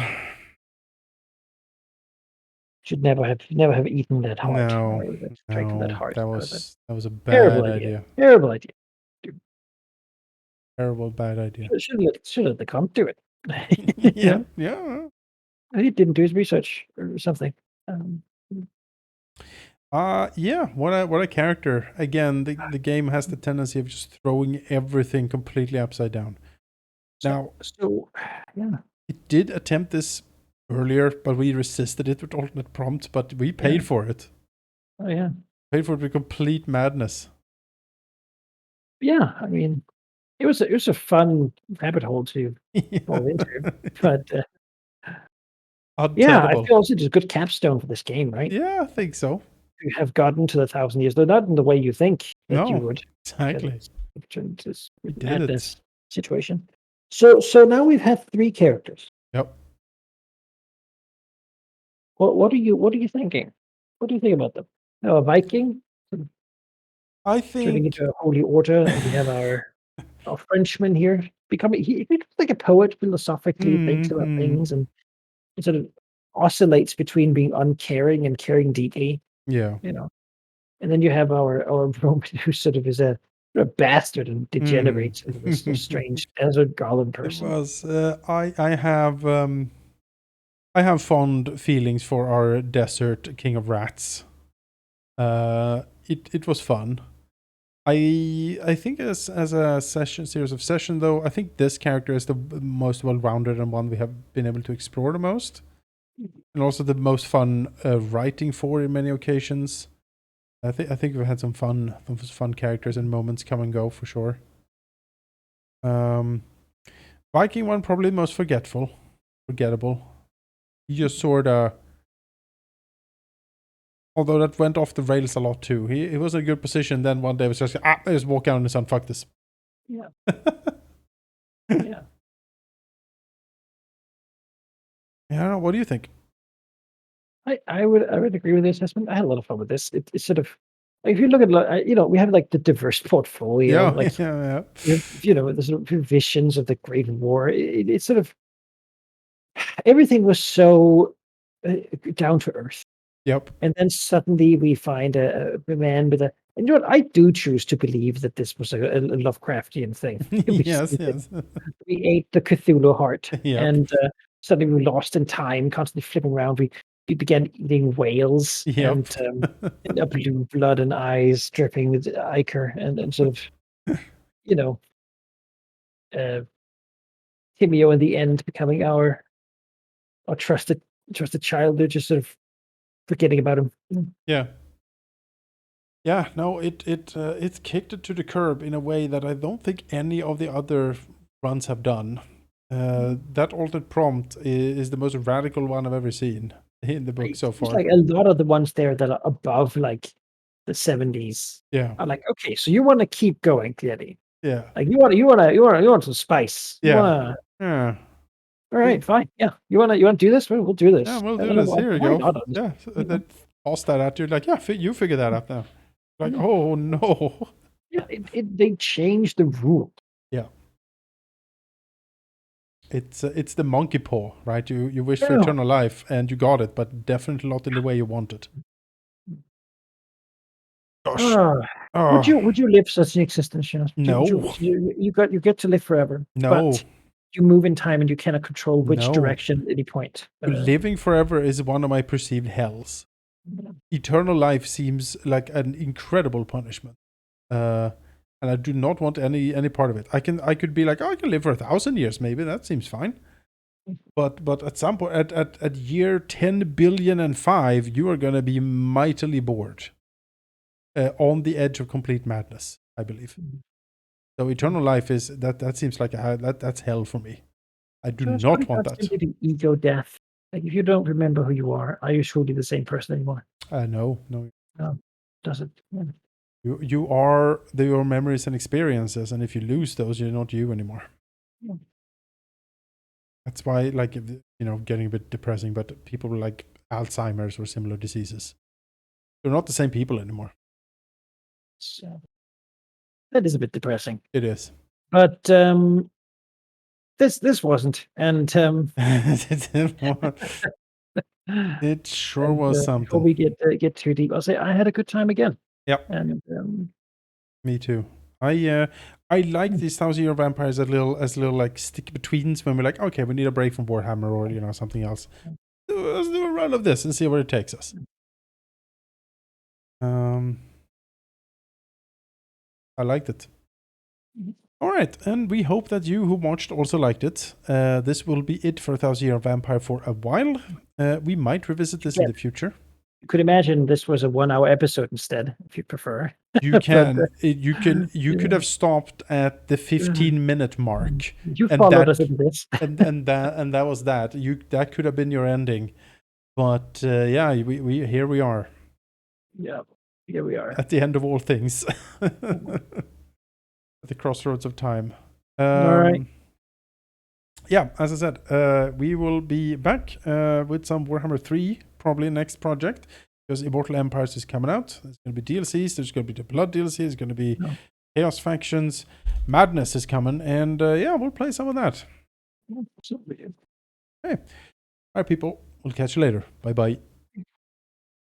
Should never have eaten that heart
no,
or drank that
no,
heart out of it.
that was a
Terrible
bad
idea.
idea.
Terrible idea. Dude,
Terrible bad idea.
should have come to it. You
Yeah,
know,
yeah.
he didn't do his research or something. Um,
Yeah. What a character. Again, the game has the tendency of just throwing everything completely upside down.
so
Now,
so yeah,
it did attempt this earlier, but we resisted it with alternate prompts. But we
yeah.
paid for it.
Oh yeah.
Paid for it with complete madness.
Yeah, I mean, it was a fun rabbit hole to
Yeah.
fall into, but, yeah, I
Untenable.
feel also just a good capstone for this game, right?
Yeah, I think so.
To have gotten to the 1,000 years, though not in the way you think that you
No,
would, because
exactly.
it's turned this
We did it.
madness situation. So now we've had 3 characters.
Yep.
What are you thinking? What do you think about them? Now a Viking sort of
I
turning
think.
into a holy order, and we have our Frenchman here becoming he becomes like a poet, philosophically thinks about
Hmm.
things and sort of oscillates between being uncaring and caring deeply,
Yeah.
you know? And then you have our Roman who sort of is a bastard and
Hmm.
degenerates into this strange desert golem
It
person.
was. I have fond feelings for our desert king of rats. It was fun. I think as a series of session though, I think this character is the most well rounded and one we have been able to explore the most, and also the most fun writing for in many occasions. I think we've had some fun characters and moments come and go for sure. Um, Viking one probably most forgettable. He just sort of, although that went off the rails a lot too. He was in a good position. Then one day was just let's walk out in the sun. Fuck this.
Yeah, yeah.
Yeah, what do you think?
I would agree with the assessment. I had a lot of fun with this. It's sort of if you look at, we have like the diverse portfolio,
Yeah,
like
yeah,
the sort of visions of the Great War. It's sort of everything was so down to earth.
yep.
And then suddenly we find a man with a and you know what? I do choose to believe that this was a Lovecraftian thing.
Yes, yes.
We ate the Cthulhu heart,
Yep,
and suddenly we were lost in time, constantly flipping around. We began eating whales
yep.
and blue blood and eyes dripping with ichor, and sort of you know uh, Timeo in the end becoming our trusted child. They're just sort of forgetting about him.
Yeah. Yeah, no, it's kicked it to the curb in a way that I don't think any of the other runs have done. That altered prompt is the most radical one I've ever seen in the book
It
so
seems
far.
like a lot of the ones there that are above like the 70s
Yeah,
are like, okay, so you want to keep going, clearly.
yeah,
Like you want some spice. You
yeah,
wanna
yeah.
all
We,
right, fine. Yeah. You wanna do this? We'll do
yeah,
this.
we'll
I
do
don't know
this. Here you
why
go.
not,
Yeah,
honestly.
so
You know?
that toss that at you, like, yeah, you figure that out now. Like,
Yeah.
oh no.
Yeah, they changed the rule.
Yeah, it's the monkey paw, right? You wish for
Yeah.
eternal life and you got it, but definitely not in the way you wanted. Gosh.
Ah,
Oh
would you live such an existence, you know?
no,
You get to live forever,
no,
but you move in time and you cannot control which
no.
direction at any point.
Living forever is one of my perceived hells. Eternal life seems like an incredible punishment, uh, and I do not want any part of it. I could be like, oh, I can live for 1,000 years, maybe that seems fine. But at some point, at year 10,000,000,005, you are gonna be mightily bored, on the edge of complete madness, I believe. So eternal life is that seems like that's hell for me. I do
So it's
not
probably
want
not
that.
simply the ego death. Like if you don't remember who you are you truly the same person anymore?
No,
No, does it? Yeah.
you are your memories and experiences, and if you lose those, you're not you anymore.
Yeah.
That's why, like, getting a bit depressing, but people with like Alzheimer's or similar diseases, they're not the same people anymore.
So that is a bit depressing.
It is.
But this wasn't. And
It sure was
before
something.
we get too deep, I'll say I had a good time again.
Yep.
And
Me too. I like these 1,000 Year Vampires as little like stick betweens when we're like, okay, we need a break from Warhammer or something else. Let's do a run of this and see where it takes us. I liked it. All right, and we hope that you who watched also liked it. This will be it for 1,000 Year Vampire for a while. We might revisit this in the future.
you could imagine this was a 1 hour episode instead, if you prefer.
You can. You could have stopped at the 15-minute mark.
You
and
followed us into this.
and that was that. That could have been your ending. But yeah, we here we are.
Yeah, here we are.
At the end of all things. At the crossroads of time.
All right.
Yeah, as I said, we will be back with some Warhammer 3, probably next project, because Immortal Empires is coming out. There's going to be DLCs, there's going to be the Blood DLC, there's going to be Chaos Factions, Madness is coming, and yeah, we'll play some of that.
Absolutely.
Hey, all right, people, we'll catch you later. Bye-bye.